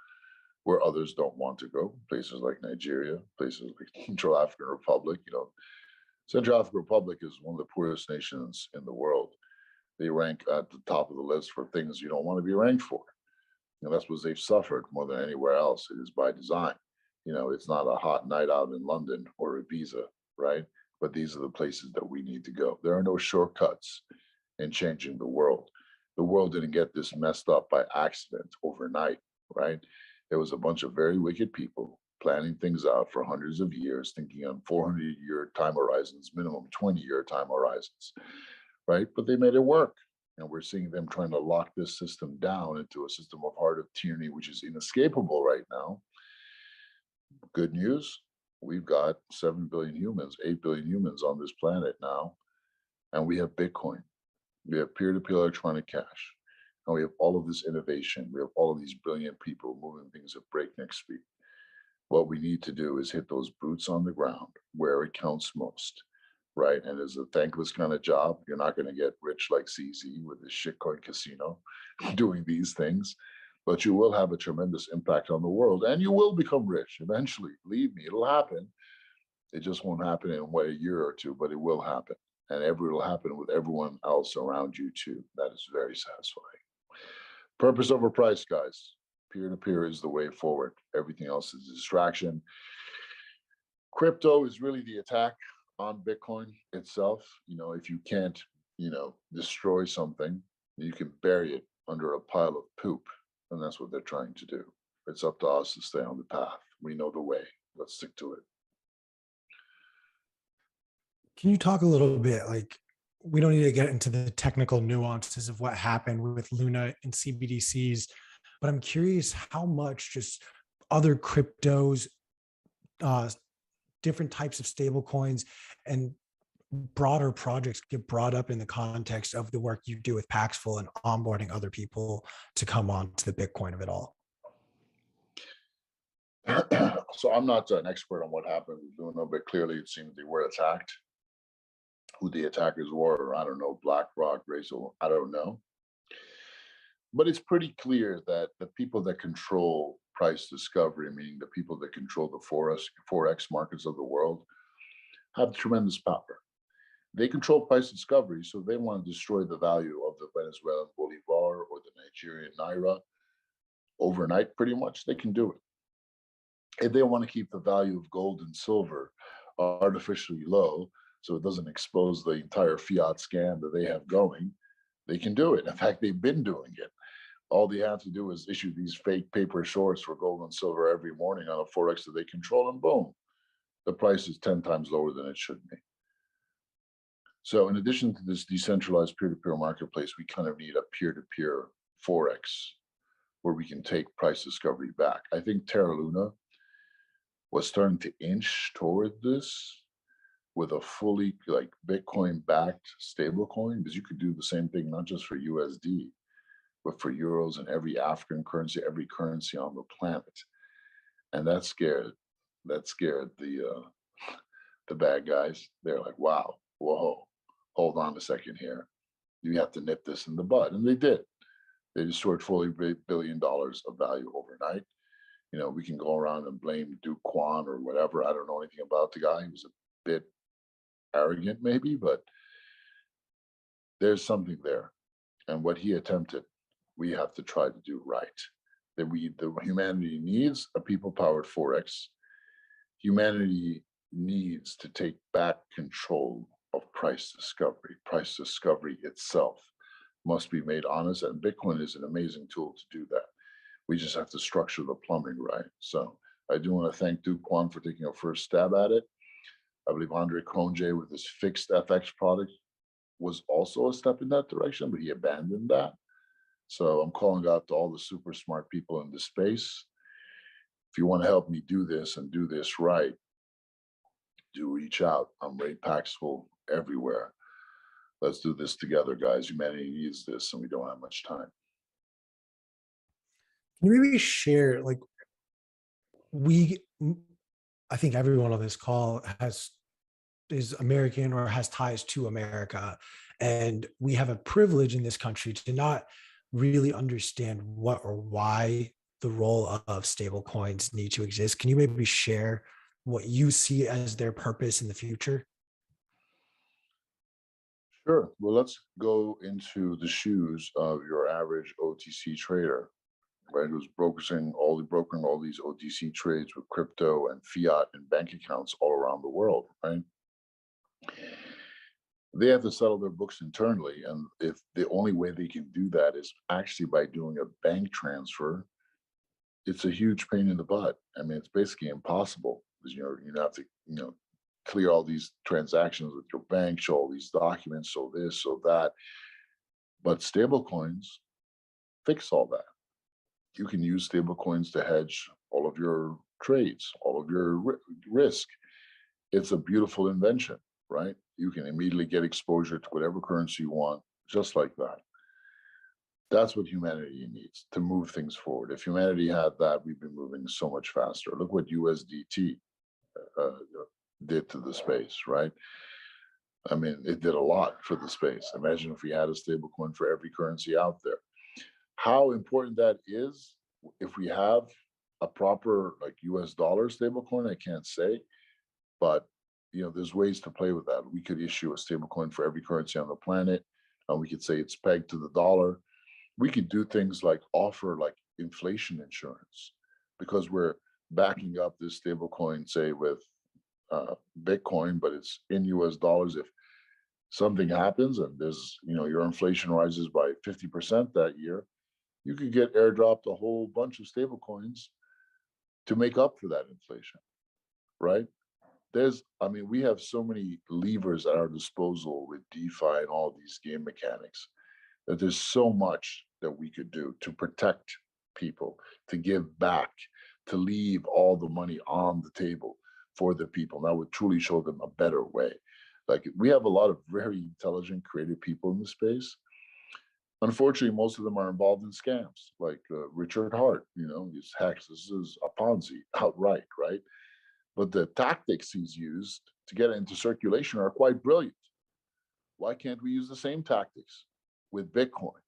where others don't want to go, places like Nigeria, places like Central African Republic. Central African Republic is one of the poorest nations in the world. They rank at the top of the list for things you don't want to be ranked for. And that's what they've suffered more than anywhere else. It is by design. It's not a hot night out in London or Ibiza, right? But these are the places that we need to go. There are no shortcuts in changing the world. The world didn't get this messed up by accident overnight, right? There was a bunch of very wicked people planning things out for hundreds of years, thinking on 400-year time horizons, minimum 20-year time horizons, right? But they made it work. And we're seeing them trying to lock this system down into a system of heart of tyranny, which is inescapable right now. Good news, we've got 7 billion humans, 8 billion humans on this planet now, and we have Bitcoin. We have peer-to-peer electronic cash, and we have all of this innovation. We have all of these brilliant people moving things at breakneck speed. What we need to do is hit those boots on the ground where it counts most, right? And as a thankless kind of job, you're not going to get rich like CZ with his shitcoin casino doing these things, but you will have a tremendous impact on the world, and you will become rich eventually. Believe me, it'll happen. It just won't happen in a year or two, but it will happen. And it'll happen with everyone else around you too. That is very satisfying. Purpose over price, guys. Peer-to-peer is the way forward. Everything else is a distraction. Crypto is really the attack on Bitcoin itself. If you can't, destroy something, you can bury it under a pile of poop. And that's what they're trying to do. It's up to us to stay on the path. We know the way. Let's stick to it. Can you talk a little bit, like, we don't need to get into the technical nuances of what happened with Luna and CBDCs, but I'm curious how much just other cryptos, different types of stable coins and broader projects get brought up in the context of the work you do with Paxful and onboarding other people to come on to the Bitcoin of it all. So I'm not an expert on what happened with Luna, but clearly it seems they were attacked. Who the attackers were, I don't know, BlackRock, Razel, I don't know. But it's pretty clear that the people that control price discovery, meaning the people that control the Forex markets of the world, have tremendous power. They control price discovery, so they want to destroy the value of the Venezuelan Bolivar or the Nigerian Naira overnight, pretty much. They can do it. If they want to keep the value of gold and silver artificially low, so it doesn't expose the entire fiat scam that they have going, they can do it. In fact, they've been doing it. All they have to do is issue these fake paper shorts for gold and silver every morning on a Forex that they control, and boom, the price is 10 times lower than it should be. So in addition to this decentralized peer-to-peer marketplace, we kind of need a peer-to-peer Forex where we can take price discovery back. I think Terra Luna was starting to inch toward this with a fully Bitcoin-backed stablecoin, because you could do the same thing, not just for USD, but for euros and every African currency, every currency on the planet. And that scared the bad guys. They're like, wow, whoa, hold on a second here. You have to nip this in the bud. And they did. They destroyed $40 billion of value overnight. We can go around and blame Duke Kwan or whatever. I don't know anything about the guy. He was a bit arrogant maybe, but there's something there. And what he attempted, we have to try to do right. The humanity needs a people-powered Forex. Humanity needs to take back control of price discovery. Price discovery itself must be made honest, and Bitcoin is an amazing tool to do that. We just have to structure the plumbing right. So I do want to thank Duke Kwan for taking a first stab at it. I believe Andre Cronje with his fixed FX product was also a step in that direction, but he abandoned that. So I'm calling out to all the super smart people in the space. If you want to help me do this and do this right, do reach out. I'm Ray Paxful everywhere. Let's do this together, guys. Humanity needs this, and we don't have much time. Can you maybe share, I think everyone on this call is American or has ties to America, and we have a privilege in this country to not really understand what or why the role of stable coins need to exist. Can you maybe share what you see as their purpose in the future? Sure. Well, let's go into the shoes of your average OTC trader, right? Who's brokering all these OTC trades with crypto and fiat and bank accounts all around the world, right? They have to settle their books internally, and if the only way they can do that is actually by doing a bank transfer, it's a huge pain in the butt. I mean, it's basically impossible, because you have to clear all these transactions with your bank, show all these documents, so this, so that. But stable coins fix all that. You can use stable coins to hedge all of your trades, all of your risk. It's a beautiful invention, right? You can immediately get exposure to whatever currency you want, just like that. That's what humanity needs to move things forward. If humanity had that, we'd be moving so much faster. Look what USDT did to the space, right? I mean, it did a lot for the space. Imagine if we had a stable coin for every currency out there. How important that is, if we have a proper US dollar stable coin, I can't say, but there's ways to play with that. We could issue a stable coin for every currency on the planet, and we could say it's pegged to the dollar. We could do things like offer like inflation insurance, because we're backing up this stable coin, say with Bitcoin, but it's in US dollars. If something happens and there's, your inflation rises by 50% that year, you could get airdropped a whole bunch of stable coins to make up for that inflation, right? We have so many levers at our disposal with DeFi and all these game mechanics, that there's so much that we could do to protect people, to give back, to leave all the money on the table for the people. That would truly show them a better way. Like, we have a lot of very intelligent, creative people in the space. Unfortunately, most of them are involved in scams, like Richard Hart, he's hacks. This is a Ponzi outright, right? But the tactics he's used to get it into circulation are quite brilliant. Why can't we use the same tactics with Bitcoin,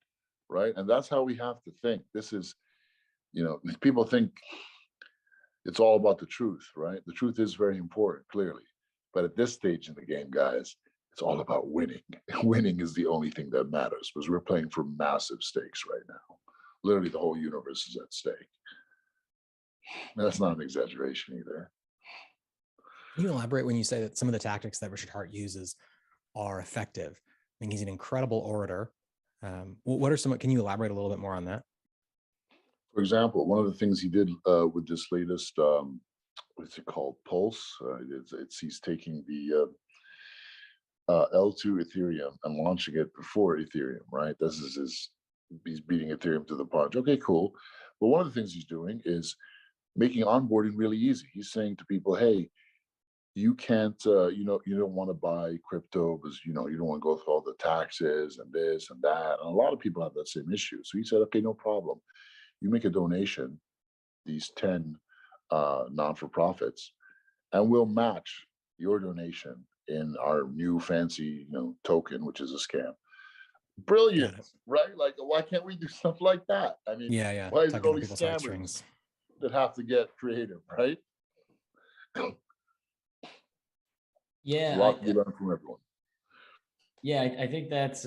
right? And that's how we have to think. This is, people think it's all about the truth, right? The truth is very important, clearly. But at this stage in the game, guys, it's all about winning. Winning is the only thing that matters, because we're playing for massive stakes right now. Literally, the whole universe is at stake. And that's not an exaggeration either. Can you elaborate when you say that some of the tactics that Richard Hart uses are effective? I mean, he's an incredible orator. Can you elaborate a little bit more on that? For example, one of the things he did with this latest, what's it called, Pulse? He's taking the L2 Ethereum and launching it before Ethereum, right? He's beating Ethereum to the punch. Okay, cool. But one of the things he's doing is making onboarding really easy. He's saying to people, hey, you can't, you don't want to buy crypto because, you don't want to go through all the taxes and this and that. And a lot of people have that same issue. So he said, okay, no problem. You make a donation, these 10 non-for-profits, and we'll match your donation in our new fancy, token, which is a scam. Brilliant, right? Like, why can't we do stuff like that? I mean, yeah. Why is it only scammers that have to get creative, right? Yeah, a lot to be learned from everyone. Yeah, I think that's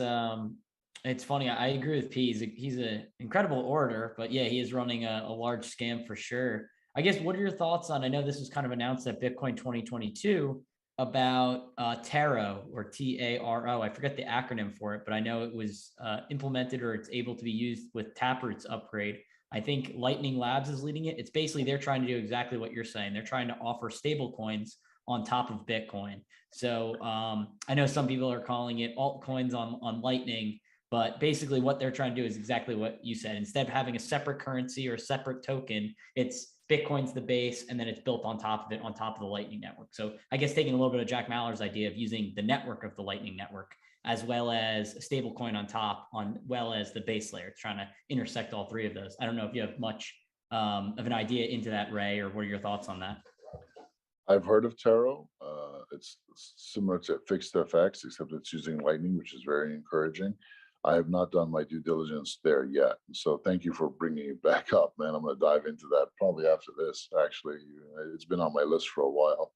it's funny. I agree with P. He's an incredible orator, but yeah, he is running a large scam for sure. I guess, what are your thoughts on, I know this was kind of announced at Bitcoin 2022 about Taro, or TARO. I forget the acronym for it, but I know it was implemented, or it's able to be used with Taproot's upgrade. I think Lightning Labs is leading it. It's basically, they're trying to do exactly what you're saying. They're trying to offer stable coins on top of Bitcoin. So I know some people are calling it altcoins on Lightning, but basically what they're trying to do is exactly what you said. Instead of having a separate currency or a separate token, it's Bitcoin's the base, and then it's built on top of it, on top of the Lightning Network. So I guess taking a little bit of Jack Maller's idea of using the network of the Lightning Network, as well as a stable coin on top, well as the base layer, trying to intersect all three of those. I don't know if you have much of an idea into that, Ray, or what are your thoughts on that? I've heard of Taro. It's similar to Fixed FX, except it's using Lightning, which is very encouraging. I have not done my due diligence there yet. So thank you for bringing it back up, man. I'm going to dive into that probably after this. Actually, it's been on my list for a while.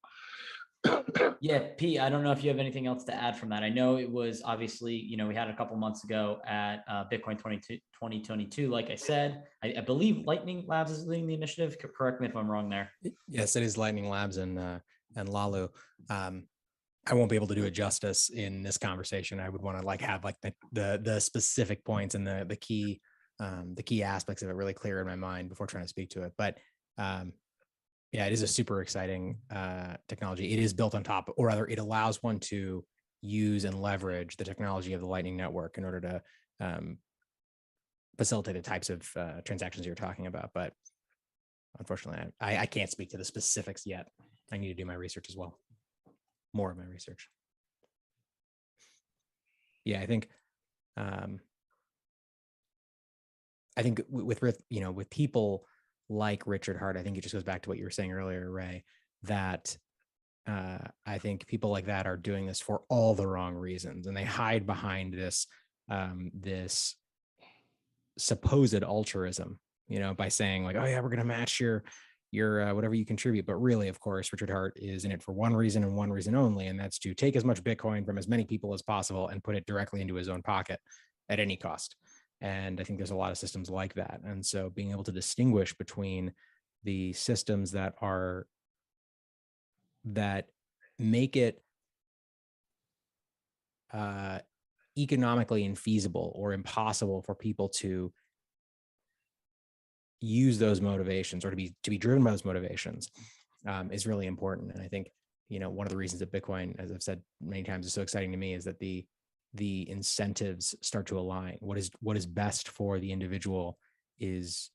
Yeah, P, I don't know if you have anything else to add from that. I know it was obviously, we had a couple months ago at Bitcoin 2022. Like I said, I believe Lightning Labs is leading the initiative. Correct me if I'm wrong there. Yes, it is Lightning Labs and Lalu. I won't be able to do it justice in this conversation. I would want to have the specific points and the key aspects of it really clear in my mind before trying to speak to it. But yeah, it is a super exciting technology. It is built on top, or rather, it allows one to use and leverage the technology of the Lightning Network in order to facilitate the types of transactions you're talking about. But unfortunately, I can't speak to the specifics yet. I need to do my research as well. More of my research. Yeah, I think with people like Richard Hart, I think it just goes back to what you were saying earlier, Ray, that I think people like that are doing this for all the wrong reasons, and they hide behind this this supposed altruism, by saying like, oh yeah, we're going to match your whatever you contribute. But really, of course, Richard Hart is in it for one reason and one reason only, and that's to take as much Bitcoin from as many people as possible and put it directly into his own pocket at any cost. And I think there's a lot of systems like that. And so being able to distinguish between the systems that make it economically infeasible or impossible for people to use those motivations or to be driven by those motivations is really important. And I think, one of the reasons that Bitcoin, as I've said many times, is so exciting to me is that the incentives start to align. What is best for the individual is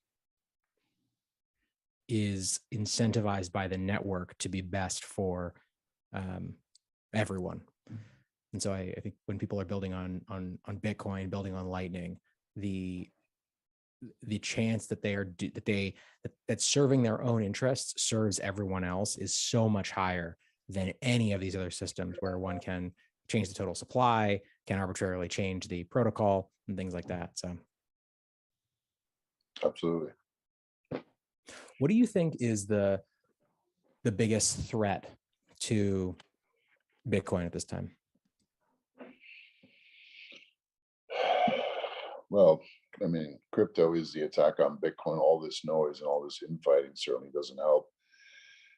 incentivized by the network to be best for everyone. And so I think when people are building on Bitcoin, building on Lightning, the chance that that serving their own interests serves everyone else is so much higher than any of these other systems where one can change the total supply, can arbitrarily change the protocol and things like that. So Absolutely. what do you think is the biggest threat to Bitcoin at this time? Well, I mean, crypto is the attack on Bitcoin. All this noise and all this infighting certainly doesn't help.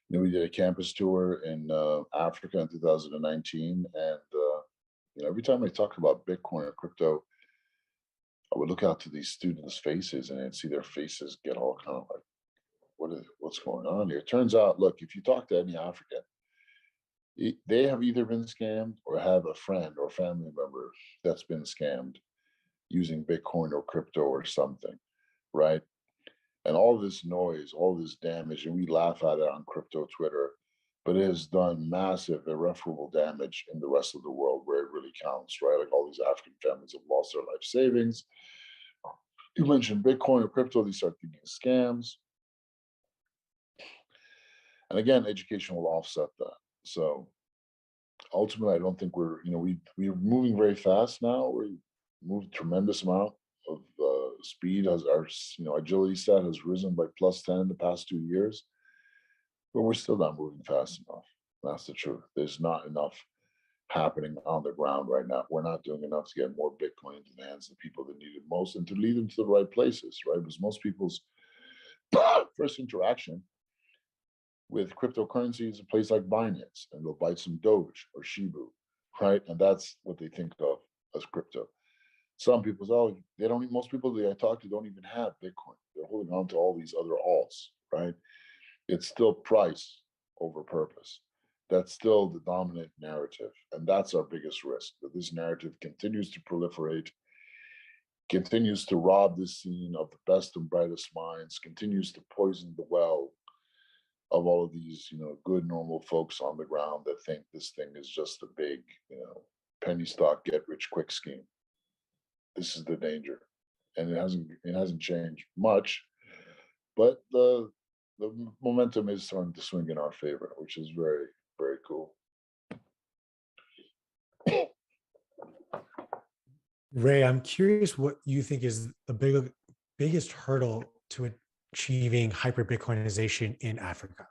We did a campus tour in Africa in 2019, and every time I talk about Bitcoin or crypto, I would look out to these students' faces and I'd see their faces get all kind of like, what's going on here? It turns out, look, if you talk to any African, they have either been scammed or have a friend or family member that's been scammed using Bitcoin or crypto or something, right? And all this noise, all this damage, and we laugh at it on crypto Twitter, but it has done massive, irreparable damage in the rest of the world where it really counts, right? Like all these African families have lost their life savings. You mentioned Bitcoin or crypto, they start thinking scams. And again, education will offset that. So ultimately, I don't think we're moving very fast now. We moved a tremendous amount of speed as our agility stat has risen by +10 in the past 2 years, but we're still not moving fast enough. That's the truth. There's not enough happening on the ground right now. We're not doing enough to get more Bitcoin into the hands of the people that need it most and to lead them to the right places, right? Because most people's first interaction with cryptocurrency is a place like Binance, and they'll buy some Doge or Shibu, right? And that's what they think of as crypto. Some people say, most people that I talk to don't even have Bitcoin. They're holding on to all these other alts, right? It's still price over purpose. That's still the dominant narrative. And that's our biggest risk, that this narrative continues to proliferate, continues to rob the scene of the best and brightest minds, continues to poison the well of all of these, good, normal folks on the ground that think this thing is just a big, penny stock, get rich quick scheme. This is the danger, and it hasn't changed much, but the momentum is starting to swing in our favor, which is very, very cool. Ray, I'm curious what you think is the biggest hurdle to achieving hyper-Bitcoinization in Africa.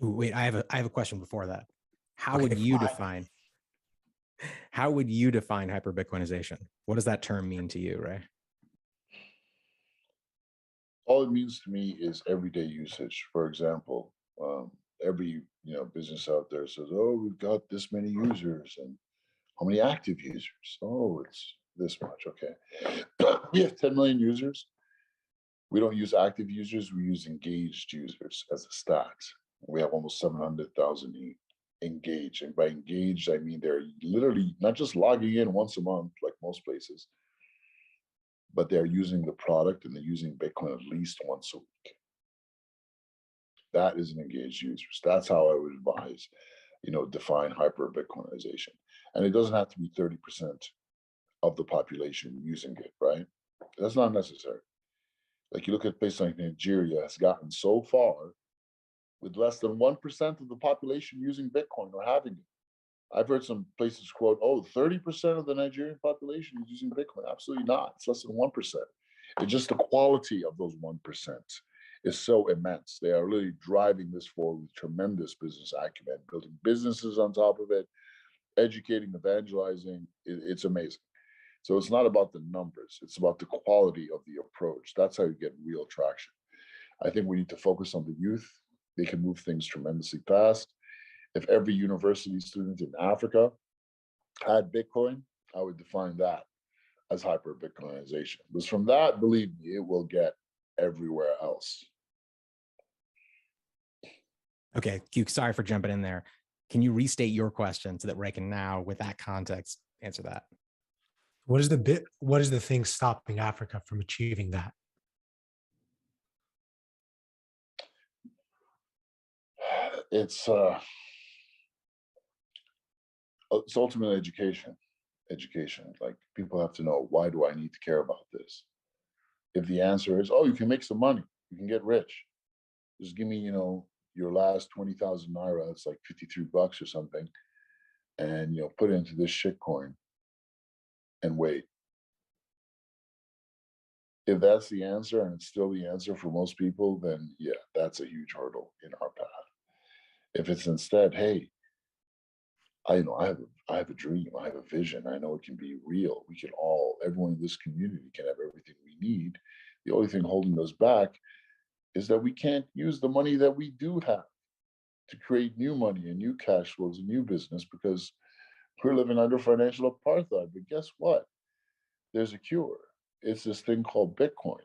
Ooh, wait, I have a question before that. How Okay, would you fine. define hyper-Bitcoinization? What does that term mean to you, Ray? All it means to me is everyday usage. For example, every business out there says, "Oh, we've got this many users, and how many active users? Oh, it's this much." Okay, we have 10 million users. We don't use active users. We use engaged users as a stat. We have almost 700,000 engaged. And by engaged, I mean they're literally not just logging in once a month, like most places, but they're using the product and they're using Bitcoin at least once a week. That is an engaged user. That's how I would advise, define hyper-Bitcoinization. And it doesn't have to be 30% of the population using it, right? That's not necessary. Like you look at places like Nigeria has gotten so far with less than 1% of the population using Bitcoin or having it. I've heard some places quote, 30% of the Nigerian population is using Bitcoin. Absolutely not. It's less than 1%. It's just the quality of those 1% is so immense. They are really driving this forward with tremendous business acumen, building businesses on top of it, educating, evangelizing. It's amazing. So it's not about the numbers, it's about the quality of the approach. That's how you get real traction. I think we need to focus on the youth. They can move things tremendously fast. If every university student in Africa had Bitcoin, I would define that as hyper-Bitcoinization. Because from that, believe me, it will get everywhere else. Okay, Q, sorry for jumping in there. Can you restate your question so that Ray can now, with that context, answer that? What is the thing stopping Africa from achieving that? It's ultimately education. Like, people have to know, why do I need to care about this? If the answer is, oh, you can make some money, you can get rich, just give me, your last 20,000 naira, it's like 53 bucks or something, and put it into this shit coin and wait. If that's the answer and it's still the answer for most people, then yeah, that's a huge hurdle in our path. If it's instead, hey, I have a dream, I have a vision, I know it can be real. We can everyone in this community can have everything we need. The only thing holding us back is that we can't use the money that we do have to create new money and new cash flows and new business, because we're living under financial apartheid. But guess what? There's a cure. It's this thing called Bitcoin.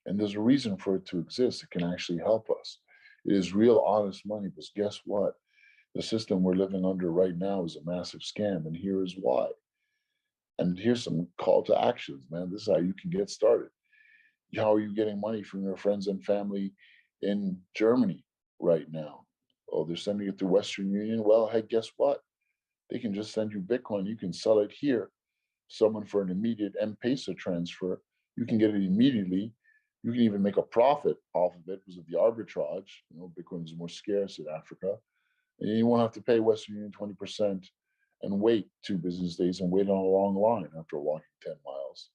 And there's a reason for it to exist. It can actually help us. It is real honest money, but guess what? The system we're living under right now is a massive scam, and here is why. And here's some call to actions, man. This is how you can get started. How are you getting money from your friends and family in Germany right now? Oh, they're sending it through Western Union. Well, hey, guess what? They can just send you Bitcoin. You can sell it here. Someone for an immediate M-Pesa transfer. You can get it immediately. You can even make a profit off of it because of the arbitrage. Bitcoin is more scarce in Africa. And you won't have to pay Western Union 20% and wait 2 business days and wait on a long line after walking 10 miles.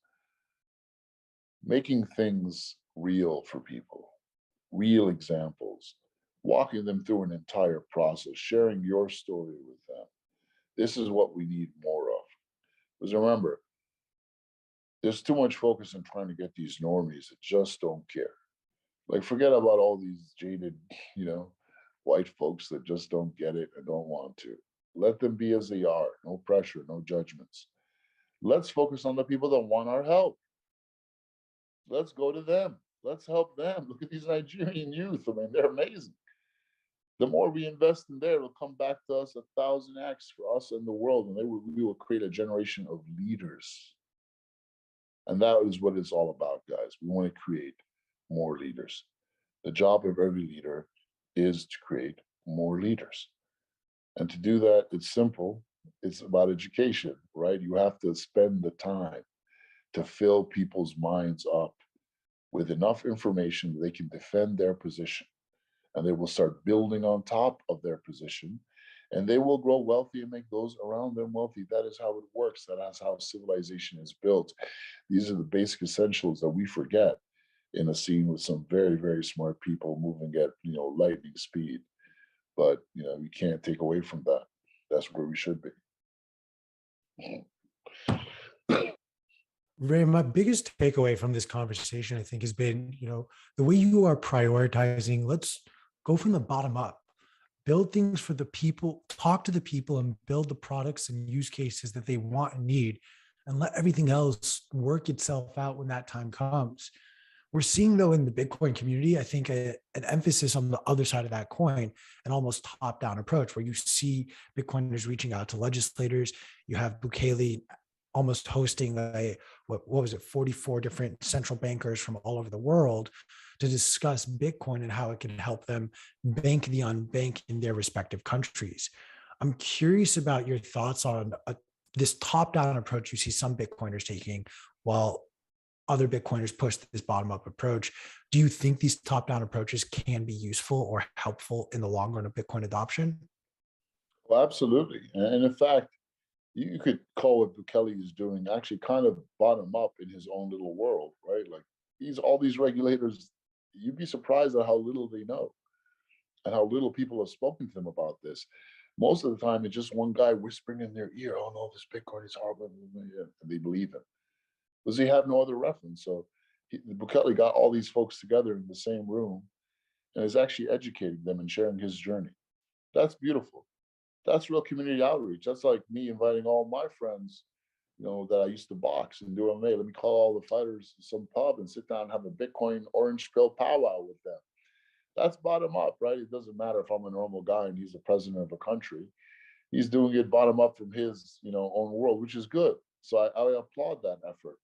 Making things real for people, real examples, walking them through an entire process, sharing your story with them. This is what we need more of. Because remember, there's too much focus on trying to get these normies that just don't care. Like, forget about all these jaded, white folks that just don't get it and don't want to. Let them be as they are. No pressure, no judgments. Let's focus on the people that want our help. Let's go to them. Let's help them. Look at these Nigerian youth. I mean, they're amazing. The more we invest in there, it'll come back to us 1,000x for us and the world, and we will create a generation of leaders. And that is what it's all about, guys. We want to create more leaders. The job of every leader is to create more leaders. And to do that, it's simple. It's about education, right? You have to spend the time to fill people's minds up with enough information that they can defend their position. And they will start building on top of their position, and they will grow wealthy and make those around them wealthy. That is how it works. That is how civilization is built. These are the basic essentials that we forget in a scene with some very, very smart people moving at lightning speed. But you can't take away from that. That's where we should be. Ray, my biggest takeaway from this conversation, I think, has been, the way you are prioritizing. Let's go from the bottom up, build things for the people, talk to the people, and build the products and use cases that they want and need, and let everything else work itself out when that time comes. We're seeing, though, in the Bitcoin community, I think an emphasis on the other side of that coin, an almost top-down approach, where you see Bitcoiners reaching out to legislators. You have Bukele almost hosting what was it, 44 different central bankers from all over the world to discuss Bitcoin and how it can help them bank the unbanked in their respective countries. I'm curious about your thoughts on this top-down approach you see some Bitcoiners taking, while other Bitcoiners push this bottom-up approach. Do you think these top-down approaches can be useful or helpful in the long run of Bitcoin adoption? Well, absolutely. And in fact, you could call what Bukele is doing actually kind of bottom up in his own little world, right? Like, all these regulators, you'd be surprised at how little they know and how little people have spoken to them about this. Most of the time, it's just one guy whispering in their ear, "Oh no, this Bitcoin is horrible," and they believe him because they have no other reference. So Bukele got all these folks together in the same room and is actually educating them and sharing his journey. That's beautiful. That's real community outreach. That's like me inviting all my friends, that I used to box and do MMA. Let me call all the fighters to some pub and sit down and have a Bitcoin orange pill powwow with them. That's bottom up, right? It doesn't matter if I'm a normal guy and he's the president of a country. He's doing it bottom up from his, own world, which is good. So I applaud that effort.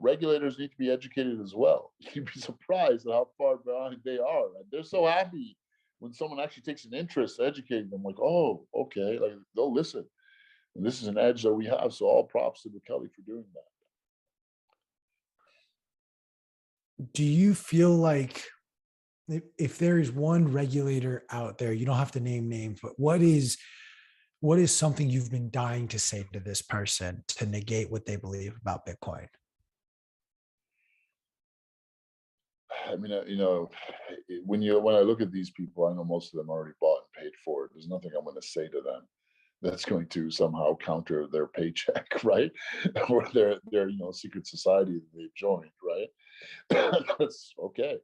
Regulators need to be educated as well. You'd be surprised at how far behind they are. Right? They're so happy when someone actually takes an interest educating them, like, oh, okay, like they'll listen. And this is an edge that we have. So all props to Kelly for doing that. Do you feel like if there is one regulator out there, you don't have to name names, but what is something you've been dying to say to this person to negate what they believe about Bitcoin? I mean, when I look at these people, I know most of them already bought and paid for it. There's nothing I'm going to say to them that's going to somehow counter their paycheck, right? Or their secret society that they've joined, right? That's okay.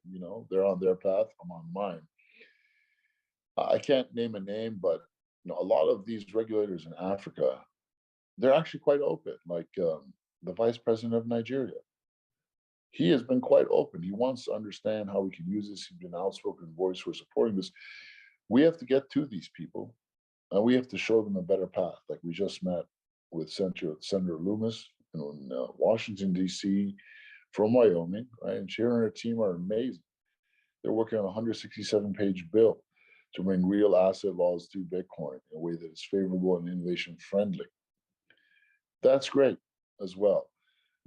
They're on their path. I'm on mine. I can't name a name, but a lot of these regulators in Africa, they're actually quite open. Like the vice president of Nigeria, he has been quite open. He wants to understand how we can use this. He's been an outspoken voice for supporting this. We have to get to these people, and we have to show them a better path. Like we just met with Senator Loomis in Washington, D.C., from Wyoming, right? And she and her team are amazing. They're working on a 167-page bill to bring real asset laws to Bitcoin in a way that is favorable and innovation friendly. That's great as well.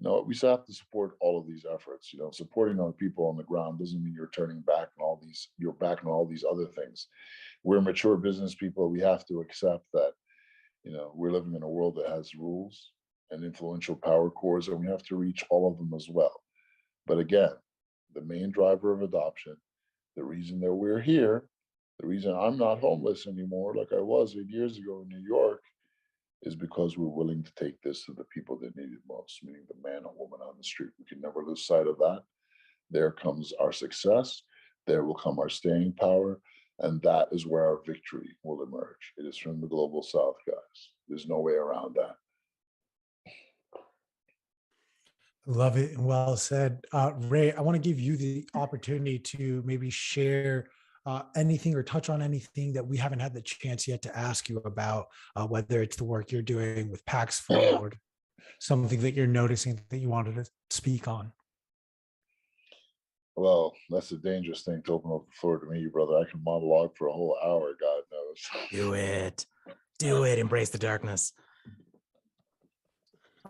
We still have to support all of these efforts. Supporting our people on the ground doesn't mean you're turning back on all these. You're back on all these other things. We're mature business people. We have to accept that, we're living in a world that has rules and influential power cores, and we have to reach all of them as well. But again, the main driver of adoption, the reason that we're here, the reason I'm not homeless anymore like I was 8 years ago in New York, is because we're willing to take this to the people that need it most, meaning the man or woman on the street. We can never lose sight of that. There comes our success. There will come our staying power. And that is where our victory will emerge. It is from the global south, guys. There's no way around that. Love it and well said. Ray, I want to give you the opportunity to maybe share anything or touch on anything that we haven't had the chance yet to ask you about, whether it's the work you're doing with Paxful or something that you're noticing that you wanted to speak on. Well, that's a dangerous thing to open up the floor to me, brother. I can monologue for a whole hour, God knows. Do it. Do it. Embrace the darkness.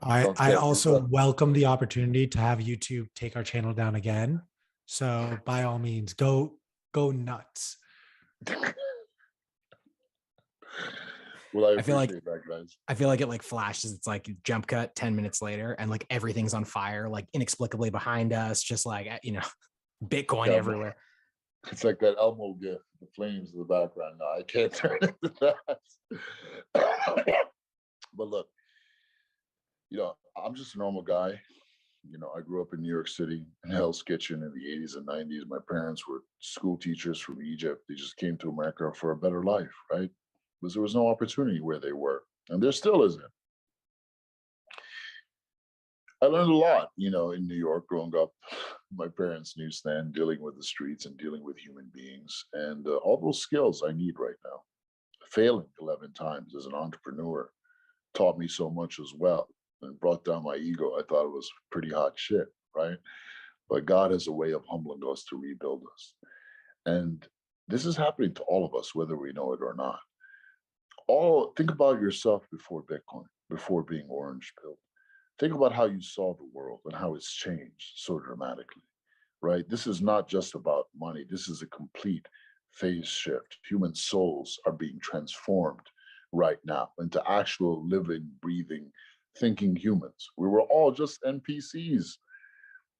I also welcome the opportunity to have YouTube take our channel down again. So by all means, go nuts. Well, I feel like that, guys. I feel like it like flashes. It's like jump cut 10 minutes later, and like everything's on fire, like inexplicably behind us, just like Bitcoin everywhere. It's like that Elmo gif, the flames in the background. No, I can't turn into that. But look, I'm just a normal guy. I grew up in New York City in Hell's Kitchen in the 80s and 90s. My parents were school teachers from Egypt. They just came to America for a better life, right? Because there was no opportunity where they were, and there still isn't. I learned a lot, in New York growing up, my parents' newsstand, dealing with the streets and dealing with human beings, and all those skills I need right now. Failing 11 times as an entrepreneur taught me so much as well and brought down my ego. I thought it was pretty hot shit, right? But God has a way of humbling us to rebuild us. And this is happening to all of us, whether we know it or not. Think about yourself before Bitcoin, before being orange pilled. Think about how you saw the world and how it's changed so dramatically, right? This is not just about money. This is a complete phase shift. Human souls are being transformed right now into actual living, breathing, thinking humans. We were all just NPCs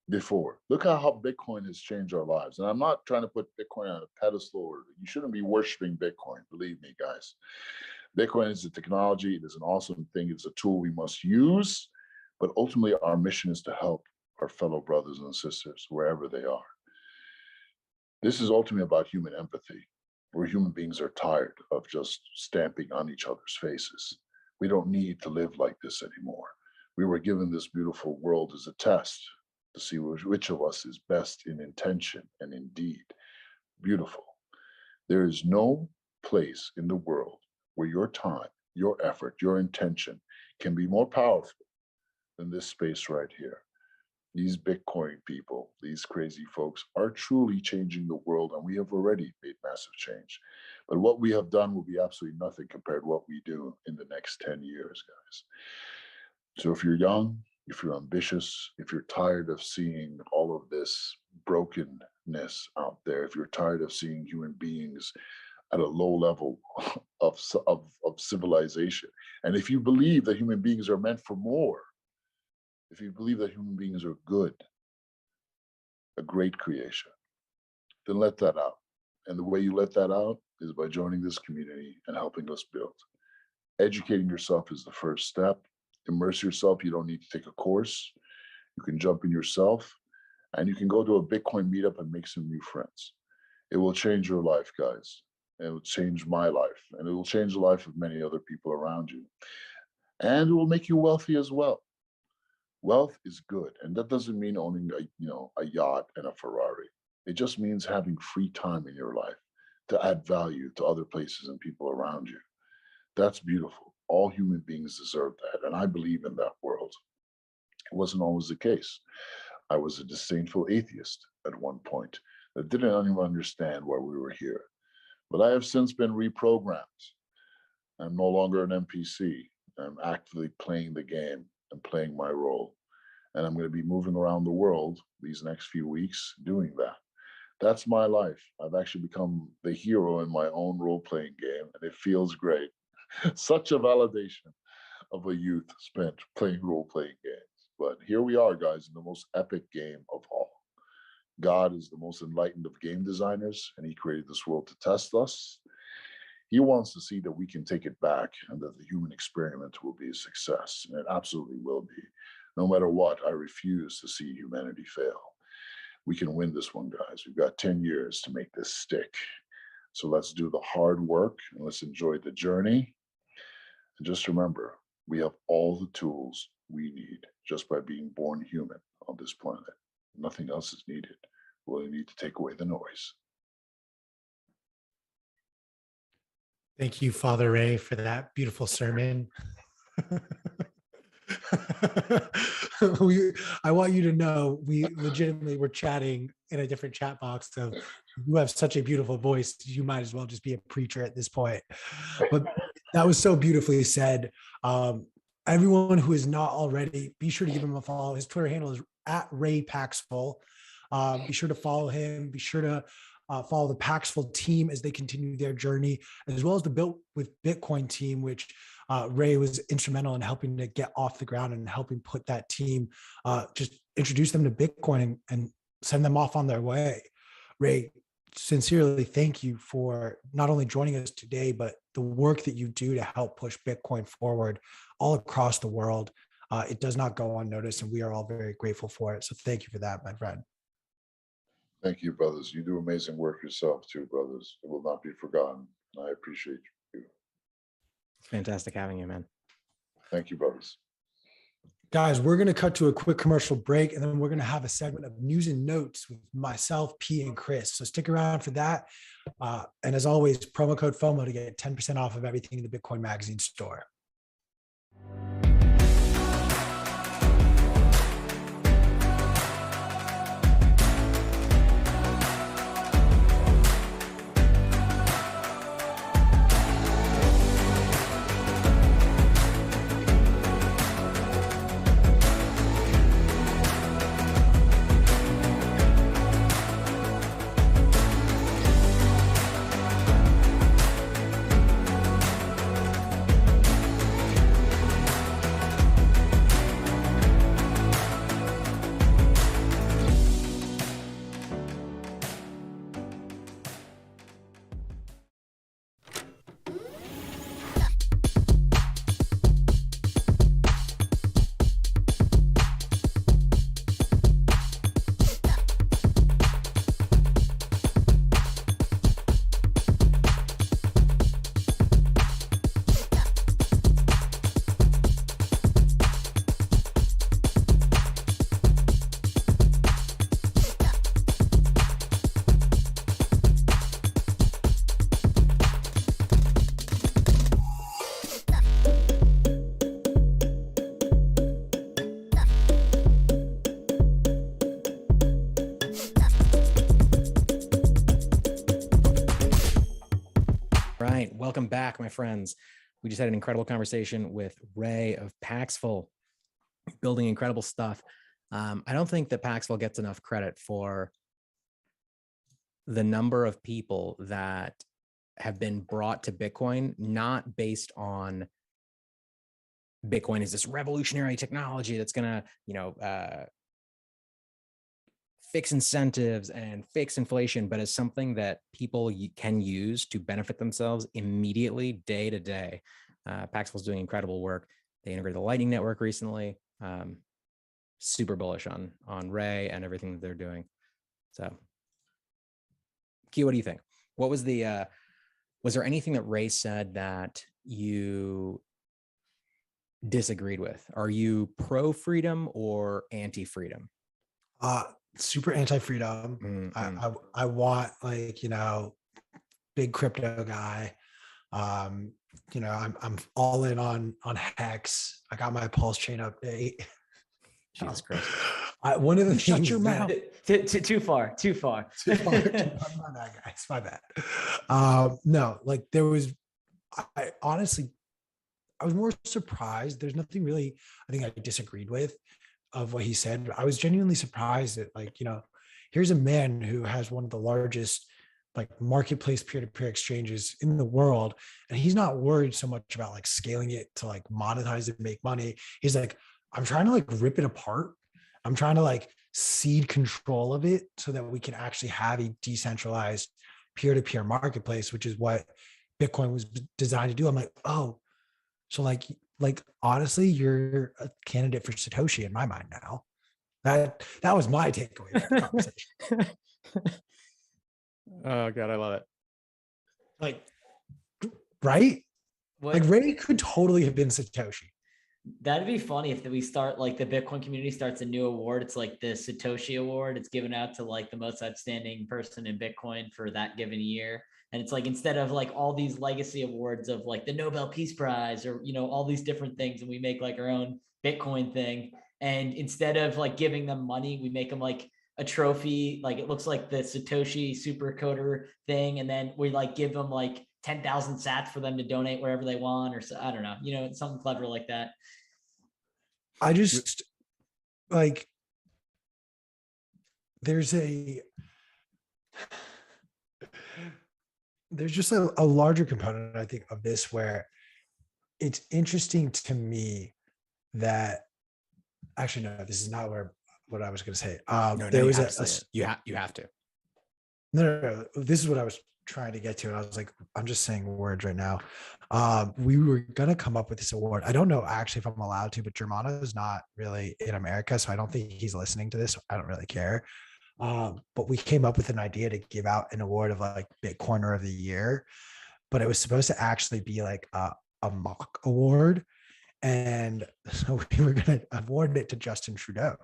before. Look at how Bitcoin has changed our lives. And I'm not trying to put Bitcoin on a pedestal, or you shouldn't be worshiping Bitcoin. Believe me, guys. Bitcoin is a technology. It is an awesome thing. It's a tool we must use. But ultimately, our mission is to help our fellow brothers and sisters wherever they are. This is ultimately about human empathy, where human beings are tired of just stamping on each other's faces. We don't need to live like this anymore. We were given this beautiful world as a test to see which of us is best in intention and in deed. Beautiful. There is no place in the world where your time, your effort, your intention can be more powerful than this space right here. These Bitcoin people, these crazy folks, are truly changing the world, and we have already made massive change. But what we have done will be absolutely nothing compared to what we do in the next 10 years, guys. So if you're young, if you're ambitious, if you're tired of seeing all of this brokenness out there, if you're tired of seeing human beings at a low level of civilization, and if you believe that human beings are meant for more, if you believe that human beings are good, a great creation, then let that out. And the way you let that out is by joining this community and helping us build. Educating yourself is the first step. Immerse yourself. You don't need to take a course. You can jump in yourself, and you can go to a Bitcoin meetup and make some new friends. It will change your life, guys. It will change my life, and it will change the life of many other people around you. And it will make you wealthy as well. Wealth is good, and that doesn't mean owning a yacht and a Ferrari. It just means having free time in your life to add value to other places and people around you. That's beautiful. All human beings deserve that, and I believe in that world. It wasn't always the case. I was a disdainful atheist at one point that didn't even understand why we were here. But I have since been reprogrammed. I'm no longer an NPC. I'm actively playing the game and playing my role. And I'm going to be moving around the world these next few weeks doing that. That's my life. I've actually become the hero in my own role-playing game, and it feels great. Such a validation of a youth spent playing role-playing games. But here we are, guys, in the most epic game of all. God is the most enlightened of game designers, and he created this world to test us. He wants to see that we can take it back and that the human experiment will be a success, and it absolutely will be. No matter what, I refuse to see humanity fail. We can win this one, guys. We've got 10 years to make this stick. So let's do the hard work and let's enjoy the journey. And just remember, we have all the tools we need just by being born human on this planet. Nothing else is needed. We only need to take away the noise. Thank you, Father Ray, for that beautiful sermon. I want you to know we legitimately were chatting in a different chat box of, you have such a beautiful voice, you might as well just be a preacher at this point. But that was so beautifully said. Everyone who is not already, be sure to give him a follow. His Twitter handle is @RayPaxful. Be sure to follow him. Be sure to follow the Paxful team as they continue their journey, as well as the Built with Bitcoin team, which Ray was instrumental in helping to get off the ground and helping put that team, just introduce them to Bitcoin and send them off on their way. Ray, sincerely, thank you for not only joining us today, but the work that you do to help push Bitcoin forward all across the world. It does not go unnoticed, and we are all very grateful for it. So thank you for that, my friend. Thank you, brothers. You do amazing work yourself too, brothers. It will not be forgotten. I appreciate you. It's fantastic having you, man. Thank you, brothers. Guys, we're going to cut to a quick commercial break, and then we're going to have a segment of news and notes with myself, P, and Chris. So stick around for that. And as always, promo code FOMO to get 10% off of everything in the Bitcoin Magazine store. Welcome back, my friends. We just had an incredible conversation with Ray of Paxful, building incredible stuff. I don't think that Paxful gets enough credit for the number of people that have been brought to Bitcoin, not based on Bitcoin is this revolutionary technology that's going to, fix incentives and fix inflation, but as something that people can use to benefit themselves immediately, day to day. Paxful is doing incredible work. They integrated the Lightning Network recently. Super bullish on Ray and everything that they're doing. So, Q, what do you think? What was the? Was there anything that Ray said that you disagreed with? Are you pro freedom or anti freedom? Super anti-freedom. I want, like, big crypto guy. I'm all in on Hex. I got my Pulse chain update. Jesus Christ. One of the things. Shut your mouth. Too far. Too far. My bad, guys. My bad. No, like there was. I honestly, I was more surprised. There's nothing really I think I disagreed with of what he said. I was genuinely surprised that, like, here's a man who has one of the largest like marketplace peer-to-peer exchanges in the world, and he's not worried so much about like scaling it to like monetize it, make money. He's like, I'm trying to like rip it apart. I'm trying to like cede control of it so that we can actually have a decentralized peer-to-peer marketplace, which is what Bitcoin was designed to do. I'm like, oh, so like honestly, you're a candidate for Satoshi in my mind now. That was my takeaway from the conversation. Oh God, I love it. Like, right? What, Like Ray could totally have been Satoshi. that'd be funny if we start, like, the Bitcoin community starts a new award. It's like the Satoshi Award. It's given out to like the most outstanding person in Bitcoin for that given year. And it's like, instead of like all these legacy awards of like the Nobel Peace Prize or, all these different things, and we make like our own Bitcoin thing. And instead of like giving them money, we make them like a trophy. Like it looks like the Satoshi super coder thing. And then we like give them like 10,000 sats for them to donate wherever they want, or so, I don't know, something clever like that. I just like, there's just a larger component, I think, of this where it's interesting to me that actually, no, this is not what I was going to say. There was you have to. No. This is what I was trying to get to. And I was like, I'm just saying words right now. We were going to come up with this award. I don't know actually if I'm allowed to, but Germano is not really in America. So I don't think he's listening to this. I don't really care. But we came up with an idea to give out an award of like Bitcoiner of the Year, but it was supposed to actually be like a mock award. And so we were going to award it to Justin Trudeau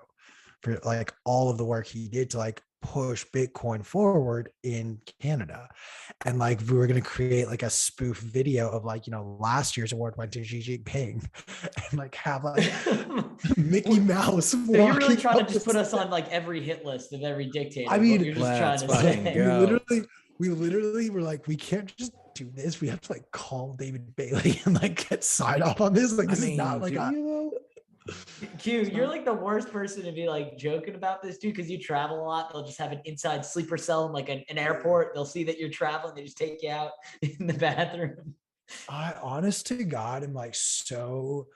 for like all of the work he did to like push Bitcoin forward in Canada. And like, we were going to create like a spoof video of like, last year's award went to Xi Jinping, and like have like Mickey Mouse. So you're really trying to just put us on like every hit list of every dictator. I mean, you're just trying to say. We literally were like, we can't just do this. We have to like call David Bailey and like get signed off on this. Like, this is not like Q, you're like the worst person to be like joking about this, dude, because you travel a lot. They'll just have an inside sleeper cell in like an airport. They'll see that you're traveling. They just take you out in the bathroom. I, honest to God, am like, so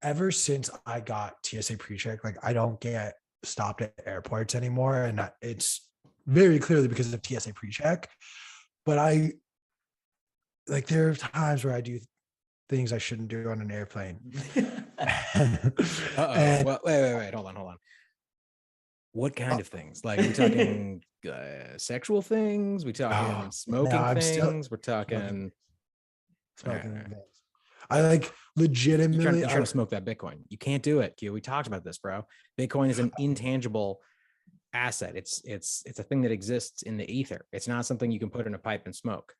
ever since I got TSA pre-check, like I don't get stopped at airports anymore. And it's very clearly because of TSA pre-check. But like, there are times where I do things I shouldn't do on an airplane. Well, wait, hold on. What kind of things? Like, we're talking sexual things? We talking smoking things? We're talking smoking things. I like legitimately you're trying to smoke that Bitcoin. You can't do it, Q. We talked about this, bro. Bitcoin is an intangible asset. It's a thing that exists in the ether. It's not something you can put in a pipe and smoke.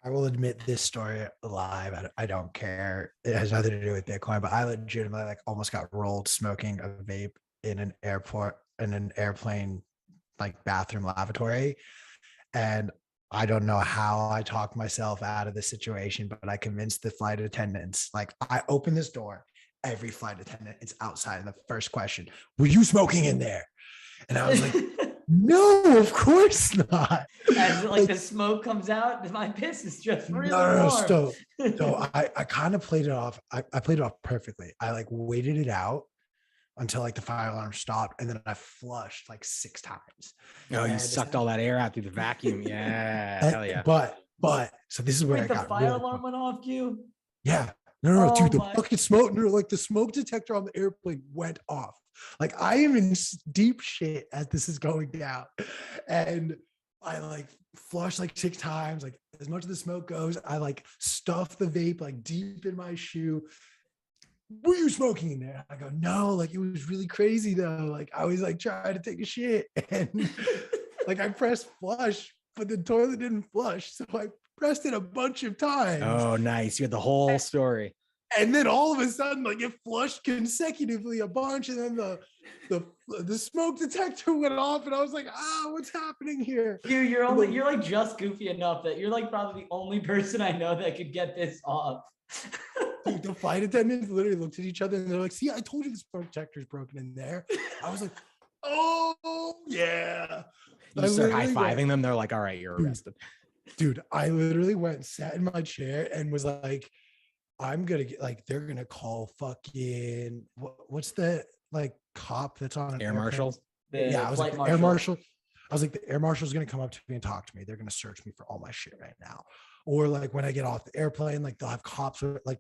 I will admit this story live. I don't care. It has nothing to do with Bitcoin, but I legitimately like almost got rolled smoking a vape in an airplane, like bathroom lavatory. And I don't know how I talked myself out of the situation, but I convinced the flight attendants. Like, I opened this door, every flight attendant is outside. And the first question, were you smoking in there? And I was like, no, of course not. As like the smoke comes out, my piss is just really warm. So I kind of played it off. I played it off perfectly. I like waited it out until like the fire alarm stopped, and then I flushed like 6 times. Oh, you sucked all that air out through the vacuum. Yeah, hell yeah. But so this is where Wait, I the got fire really alarm went off, Q? Yeah. No, Oh dude, the my- fucking smoke, no, like the smoke detector on the airplane went off. Like, I am in deep shit as this is going down. And I like flush like 6 times, like as much of the smoke goes, I like stuff the vape like deep in my shoe. Were you smoking in there? I go, no, like it was really crazy though. Like I was like trying to take a shit and like I pressed flush, but the toilet didn't flush. So I pressed it a bunch of times. Oh, nice. You had the whole story. And then all of a sudden, like it flushed consecutively a bunch, and then the smoke detector went off, and I was like, what's happening here? Dude, you're like just goofy enough that you're like probably the only person I know that could get this off. Dude, the flight attendants literally looked at each other and they're like, see, I told you the smoke detector is broken in there. I was like, oh yeah. You start high-fiving them. They're like, all right, you're arrested. Dude, I literally went and sat in my chair and was like, I'm gonna get like, they're gonna call fucking what's the like cop that's on an Air airplane? marshal. Yeah, I was like, the air marshal. I was like, the air marshal's gonna come up to me and talk to me. They're gonna search me for all my shit right now. Or like when I get off the airplane, like they'll have cops. Like,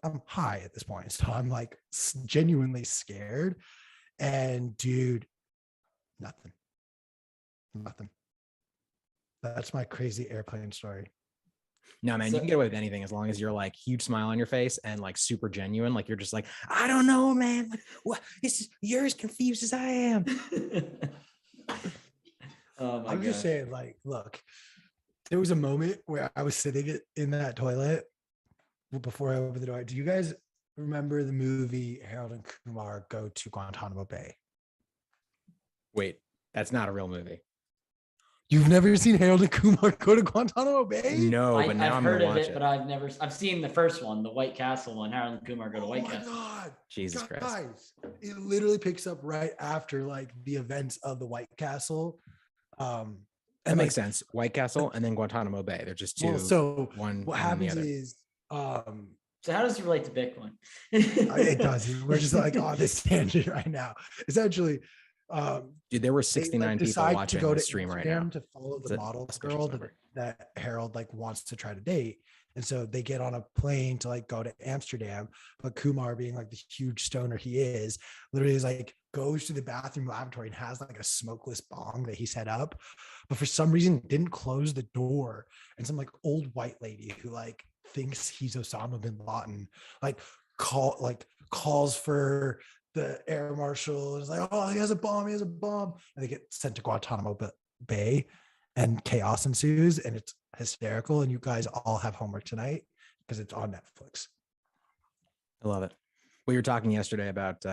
I'm high at this point, so I'm like genuinely scared. And dude, nothing. That's my crazy airplane story. No, man, you can get away with anything as long as you're like huge smile on your face and like super genuine. Like you're just like, I don't know, man. Like, what? You're as confused as I am. Oh my I'm just saying, like, look, there was a moment where I was sitting in that toilet before I opened the door. Do you guys remember the movie Harold and Kumar Go to Guantanamo Bay? Wait, that's not a real movie. You've never seen Harold and Kumar Go to Guantanamo Bay? No, but now I've I'm heard gonna of watch it, but I've seen the first one, the White Castle one. Harold and Kumar Go to White Castle. God. Jesus Christ. Guys, it literally picks up right after like the events of the White Castle. That makes sense. White Castle and then Guantanamo Bay. They're just two. Well, so one. what happens is, So how does it relate to Bitcoin? it does. We're just like on this tangent right now. Essentially, dude, there were 69 people watching the stream right now to follow the model girl that Harold like wants to try to date. And so they get on a plane to like go to Amsterdam, but Kumar, being like the huge stoner he is, literally is like goes to the bathroom lavatory and has like a smokeless bong that he set up, but for some reason didn't close the door. And some like old white lady who like thinks he's Osama bin Laden like calls for the air marshal and is like, oh, he has a bomb, and they get sent to Guantanamo Bay, and chaos ensues, and it's hysterical. And you guys all have homework tonight because it's on Netflix. I love it. We were talking yesterday about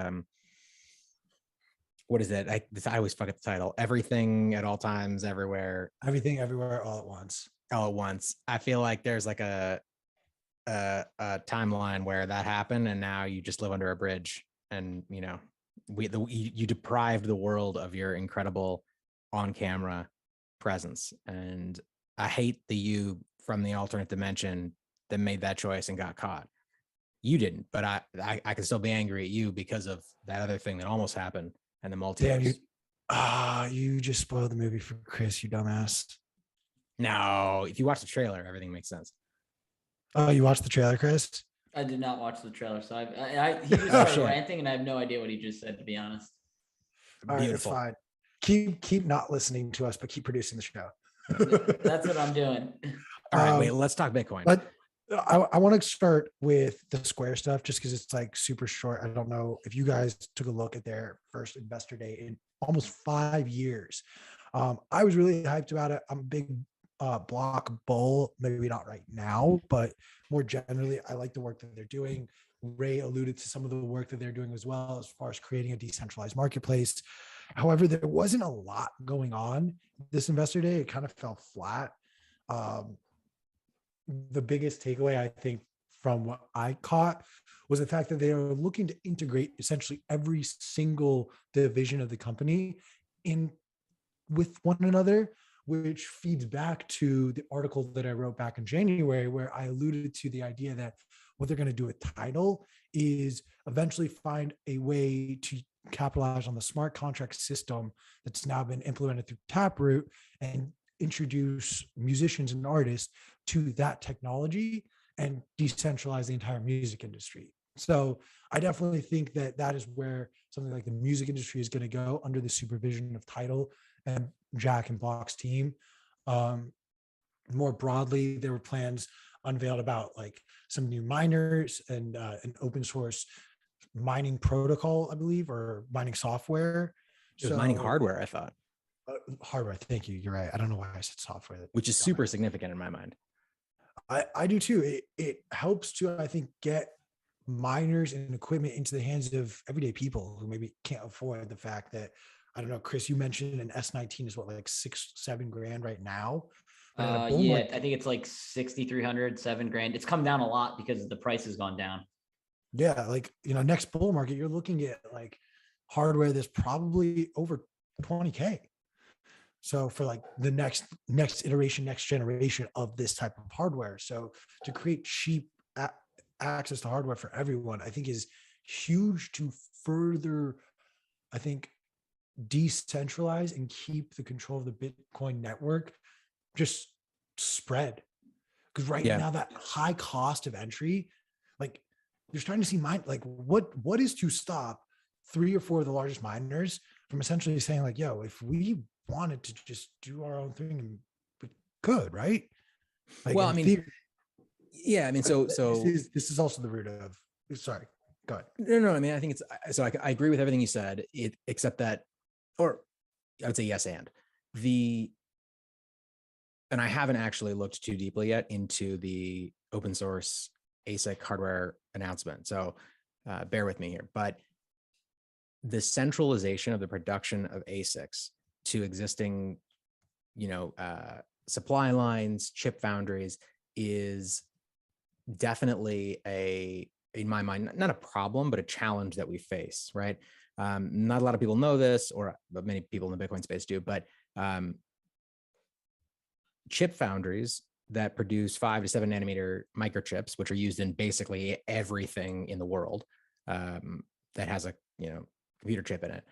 what is it? I always fuck up the title. Everything at all times, everywhere. Everything, everywhere, all at once. All at once. I feel like there's like a timeline where that happened, and now you just live under a bridge. And you know, you deprived the world of your incredible on-camera presence. And I hate the you from the alternate dimension that made that choice and got caught. You didn't, but I can still be angry at you because of that other thing that almost happened and the multiverse. Damn, you just spoiled the movie for Chris, you dumbass. No, if you watch the trailer, everything makes sense. Oh, you watched the trailer, Chris? I did not watch the trailer, so he just started ranting, and I have no idea what he just said, to be honest. Beautiful. All right, fine. Keep not listening to us, but keep producing the show. That's what I'm doing. All right, wait, let's talk Bitcoin. But I want to start with the Square stuff just because it's like super short. I don't know if you guys took a look at their first investor day in almost 5 years. I was really hyped about it. I'm a big block bull, maybe not right now, but more generally, I like the work that they're doing. Ray alluded to some of the work that they're doing as well, as far as creating a decentralized marketplace. However, there wasn't a lot going on this investor day. It kind of fell flat. the biggest takeaway I think from what I caught was the fact that they are looking to integrate essentially every single division of the company in with one another, which feeds back to the article that I wrote back in January, where I alluded to the idea that what they're going to do with Tidal is eventually find a way to capitalize on the smart contract system that's now been implemented through Taproot and introduce musicians and artists to that technology and decentralize the entire music industry. So I definitely think that that is where something like the music industry is going to go under the supervision of Tidal and Jack and Block's team. More broadly, there were plans unveiled about like some new miners and an open source mining protocol, I believe, or mining software. It was mining hardware, I thought. Hardware. Thank you. You're right. I don't know why I said software. Which is super significant in my mind. I do too. It helps to, I think, get miners and equipment into the hands of everyday people who maybe can't afford the fact that, I don't know, Chris, you mentioned an S19 is what, like $6-7 grand right now? Yeah, I think it's like 6,300, $7 grand. It's come down a lot because the price has gone down. Yeah, like, next bull market, you're looking at like hardware that's probably over 20K. So for like the next iteration, next generation of this type of hardware. So to create cheap access to hardware for everyone, I think is huge to further, I think, decentralize and keep the control of the Bitcoin network just spread. Because now that high cost of entry, like you're starting to see what is to stop 3 or 4 of the largest miners from essentially saying like, yo, if we wanted to just do our own thing, and we could, right? Like, well, I mean, so this is also the root of, sorry, go ahead. No, I mean, I think it's, so I agree with everything you said, except that, or I would say yes, and I haven't actually looked too deeply yet into the open source ASIC hardware announcement. So bear with me here, but the centralization of the production of ASICs to existing, supply lines, chip foundries is definitely in my mind, not a problem, but a challenge that we face, right? Not a lot of people know this, but many people in the Bitcoin space do, but chip foundries that produce 5 to 7 nanometer microchips, which are used in basically everything in the world that has a computer chip in it,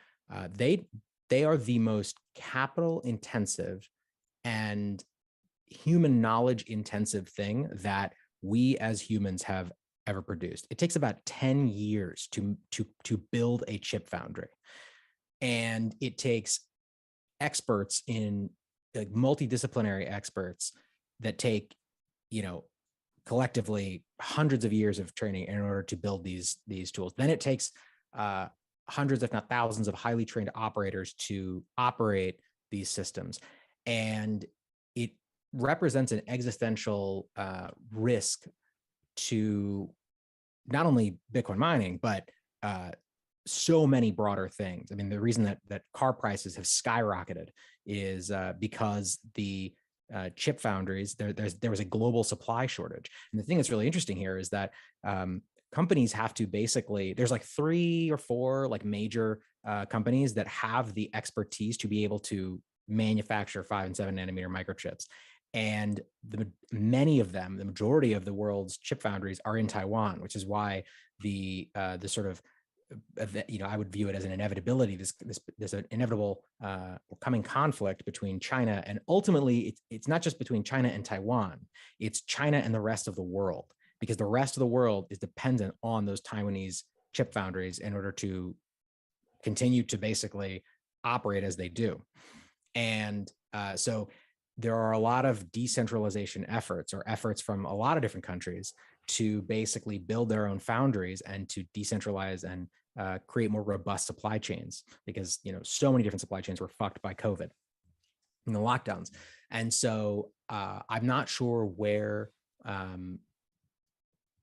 they are the most capital intensive and human knowledge intensive thing that we as humans have ever produced. It takes about 10 years to build a chip foundry, and it takes experts in like multidisciplinary experts that take collectively hundreds of years of training in order to build these tools. Then it takes hundreds, if not thousands, of highly trained operators to operate these systems, and it represents an existential risk to not only Bitcoin mining, but so many broader things. I mean, the reason that car prices have skyrocketed is because the chip foundries, there was a global supply shortage. And the thing that's really interesting here is that companies have to basically, there's like 3 or 4 like major companies that have the expertise to be able to manufacture 5 and 7 nanometer microchips. And many of them, the majority of the world's chip foundries are in Taiwan, which is why the sort of, I would view it as an inevitability, this inevitable coming conflict between China, and ultimately it's not just between China and Taiwan, it's China and the rest of the world, because the rest of the world is dependent on those Taiwanese chip foundries in order to continue to basically operate as they do. And so there are a lot of decentralization efforts from a lot of different countries to basically build their own foundries and to decentralize and create more robust supply chains, because so many different supply chains were fucked by COVID and the lockdowns. And so I'm not sure where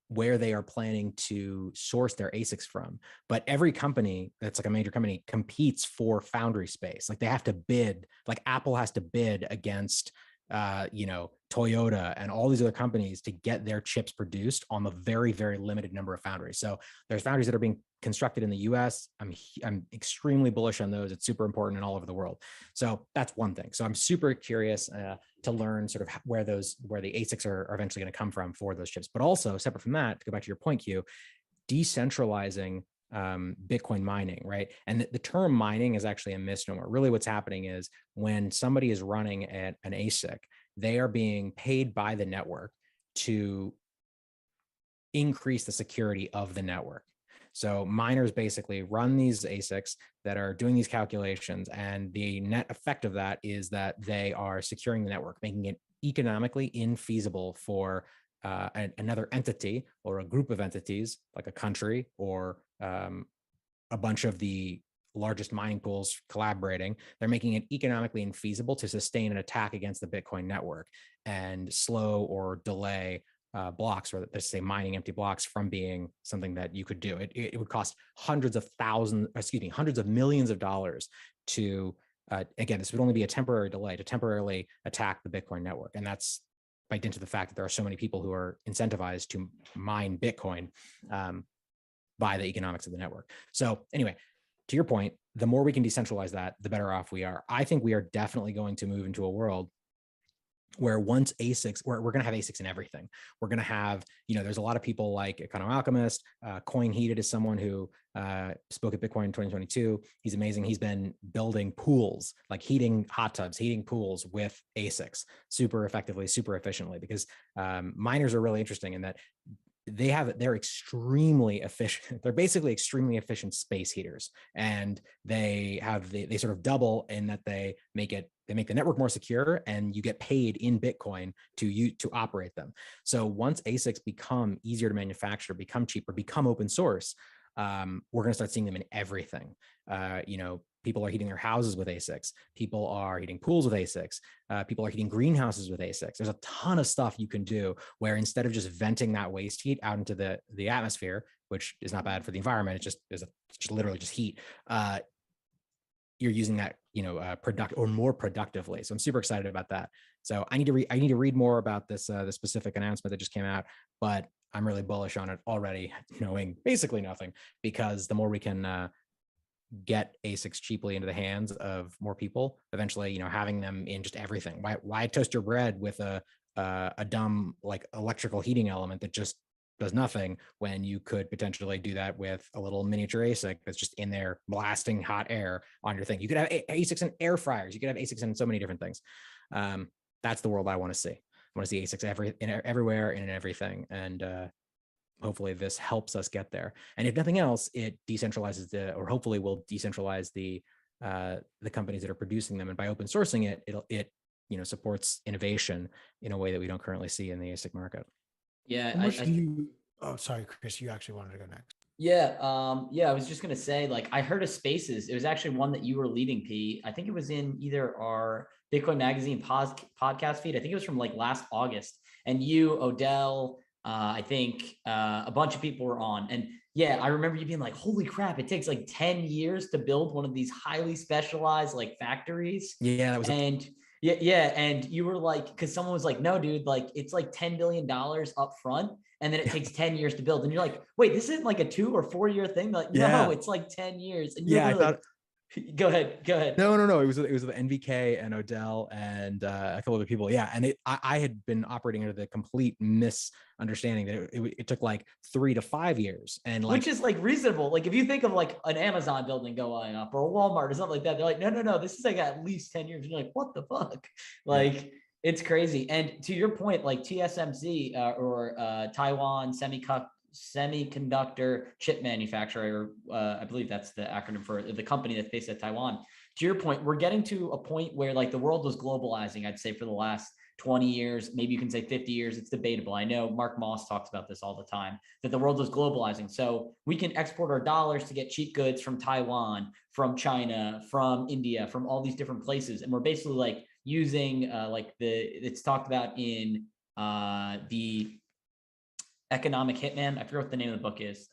they are planning to source their ASICs from, but every company that's like a major company competes for foundry space. Like they have to bid, like Apple has to bid against Toyota and all these other companies to get their chips produced on the very, very limited number of foundries. So there's foundries that are being constructed in the US. I'm extremely bullish on those. It's super important in all over the world. So that's one thing. So I'm super curious to learn sort of where the ASICs are eventually going to come from for those chips. But also separate from that, to go back to your point, Q, decentralizing Bitcoin mining, right? And the term mining is actually a misnomer. Really what's happening is when somebody is running an ASIC, they are being paid by the network to increase the security of the network. So miners basically run these ASICs that are doing these calculations, and the net effect of that is that they are securing the network, making it economically infeasible for another entity or a group of entities, like a country or a bunch of the largest mining pools collaborating. They're making it economically infeasible to sustain an attack against the Bitcoin network and slow or delay blocks, or let's say mining empty blocks, from being something that you could do. It would cost hundreds of millions of dollars to, again, this would only be a temporary delay to temporarily attack the Bitcoin network. And that's by dint of the fact that there are so many people who are incentivized to mine Bitcoin by the economics of the network. So anyway, to your point, the more we can decentralize that, the better off we are. I think we are definitely going to move into a world where once ASICs, we're going to have ASICs in everything. We're going to have, there's a lot of people like Alchemist. Coin Heated is someone who spoke at Bitcoin in 2022. He's amazing. He's been building pools, like heating hot tubs, heating pools with ASICs super effectively, super efficiently, because miners are really interesting in that they're extremely efficient. They're basically extremely efficient space heaters, and they sort of double in that they make the network more secure, and you get paid in Bitcoin to operate them. So once ASICs become easier to manufacture, become cheaper, become open source, we're going to start seeing them in everything. People are heating their houses with ASICs. People are heating pools with ASICs. People are heating greenhouses with ASICs. There's a ton of stuff you can do where instead of just venting that waste heat out into the atmosphere, which is not bad for the environment, it's just literally just heat. You're using that, more productively. So I'm super excited about that. So I need to read more about this the specific announcement that just came out, but I'm really bullish on it already, knowing basically nothing, because the more we can get ASICs cheaply into the hands of more people, eventually, having them in just everything. Why toast your bread with a dumb like electrical heating element that just does nothing, when you could potentially do that with a little miniature ASIC that's just in there blasting hot air on your thing? You could have ASICs in air fryers. You could have ASICs in so many different things. That's the world I want to see. I want to see ASICs everywhere and in everything. And hopefully this helps us get there. And if nothing else, it decentralizes or hopefully will decentralize the companies that are producing them. And by open sourcing it supports innovation in a way that we don't currently see in the ASIC market. Yeah. Oh, sorry, Chris, you actually wanted to go next. Yeah. I was just going to say, like, I heard of Spaces. It was actually one that you were leading, P. I think it was in either our Bitcoin Magazine podcast feed. I think it was from like last August. And you, Odell, I think a bunch of people were on. And yeah, I remember you being like, holy crap, it takes like 10 years to build one of these highly specialized like factories. Yeah, that was Yeah. And you were like, because someone was like, no, dude, like it's like $10 billion up front. And then it takes 10 years to build. And you're like, wait, this isn't like a 2 or 4 year thing. Like, no, it's like 10 years. And I thought, go ahead. No. It was with NVK and Odell and a couple other people. Yeah. And I had been operating under the complete misunderstanding that it took like 3 to 5 years. And like, which is like reasonable. Like if you think of like an Amazon building going up or a Walmart or something like that, they're like, no, this is like at least 10 years. You're like, what the fuck? Like, it's crazy. And to your point, like TSMC or Taiwan semiconductor chip manufacturer, I believe that's the acronym for the company that's based at Taiwan. To your point, we're getting to a point where like the world was globalizing, I'd say for the last 20 years, maybe you can say 50 years, it's debatable. I know Mark Moss talks about this all the time, that the world was globalizing. So we can export our dollars to get cheap goods from Taiwan, from China, from India, from all these different places. And we're basically like using it's talked about in the Economic Hitman. I forget what the name of the book is.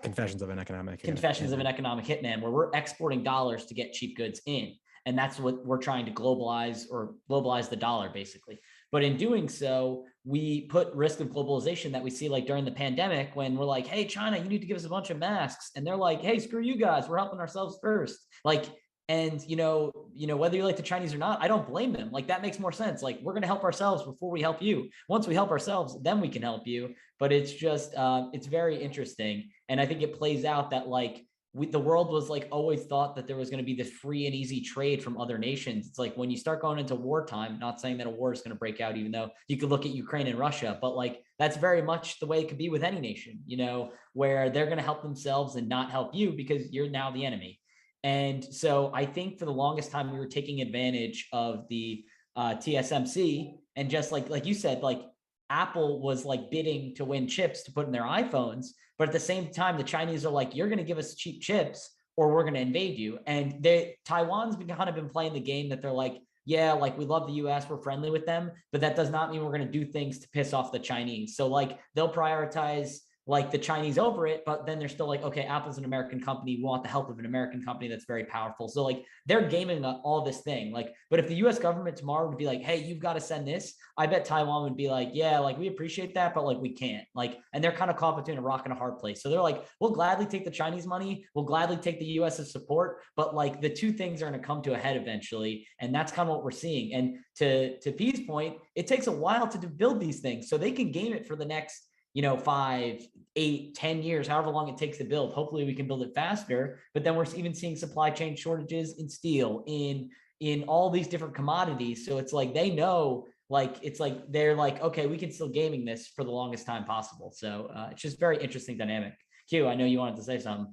Confessions of an Economic Hitman, where we're exporting dollars to get cheap goods in. And that's what we're trying to globalize the dollar, basically. But in doing so, we put risk of globalization that we see like during the pandemic, when we're like, hey, China, you need to give us a bunch of masks. And they're like, hey, screw you guys, we're helping ourselves first. Like, and whether you like the Chinese or not, I don't blame them. Like, that makes more sense. Like, we're going to help ourselves before we help you. Once we help ourselves, then we can help you. But it's just, it's very interesting. And I think it plays out that like, the world was like always thought that there was going to be this free and easy trade from other nations. It's like when you start going into wartime, not saying that a war is going to break out, even though you could look at Ukraine and Russia, but like that's very much the way it could be with any nation, where they're going to help themselves and not help you because you're now the enemy. And so I think for the longest time, we were taking advantage of the TSMC, and just like you said, like Apple was like bidding to win chips to put in their iPhones. But at the same time, the Chinese are like, you're going to give us cheap chips or we're going to invade you. And Taiwan's kind of been playing the game that they're like, yeah, like we love the US, we're friendly with them, but that does not mean we're going to do things to piss off the Chinese. So like they'll prioritize like the Chinese over it, but then they're still like, okay, Apple's an American company. We want the help of an American company that's very powerful. So like they're gaming all this thing. Like, but if the US government tomorrow would be like, hey, you've got to send this, I bet Taiwan would be like, yeah, like we appreciate that, but like we can't. Like, and they're kind of caught between a rock and a hard place. So they're like, we'll gladly take the Chinese money, we'll gladly take the US's support, but like the two things are going to come to a head eventually. And that's kind of what we're seeing. And to P's point, it takes a while to build these things. So they can game it for the next 5, 8, 10 years, however long it takes to build. Hopefully we can build it faster, but then we're even seeing supply chain shortages in steel, in all these different commodities. So it's like, they know, like, it's like, they're like, okay, we can still gaming this for the longest time possible. So it's just very interesting dynamic. Q, I know you wanted to say something.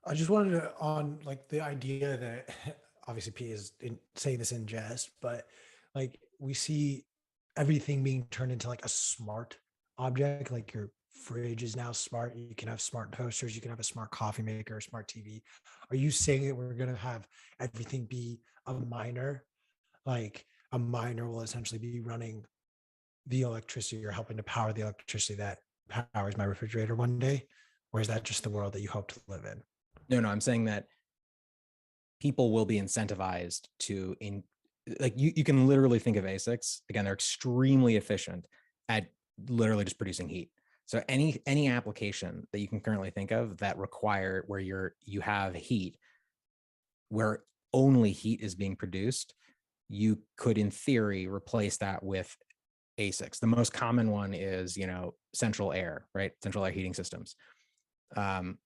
I just wanted to, on like the idea that obviously P is saying this in jest, but like we see everything being turned into like a smart object. Like your fridge is now smart. You can have smart toasters. You can have a smart coffee maker, a smart TV. Are you saying that we're going to have everything be a miner? Like a miner will essentially be running the electricity or helping to power the electricity that powers my refrigerator one day? Or is that just the world that you hope to live in? No, I'm saying that people will be incentivized to like you can literally think of ASICs. Again, they're extremely efficient at literally just producing heat. So any application that you can currently think of that require where you have heat, where only heat is being produced, you could in theory replace that with ASICs. The most common one is central air, right? Central air heating systems.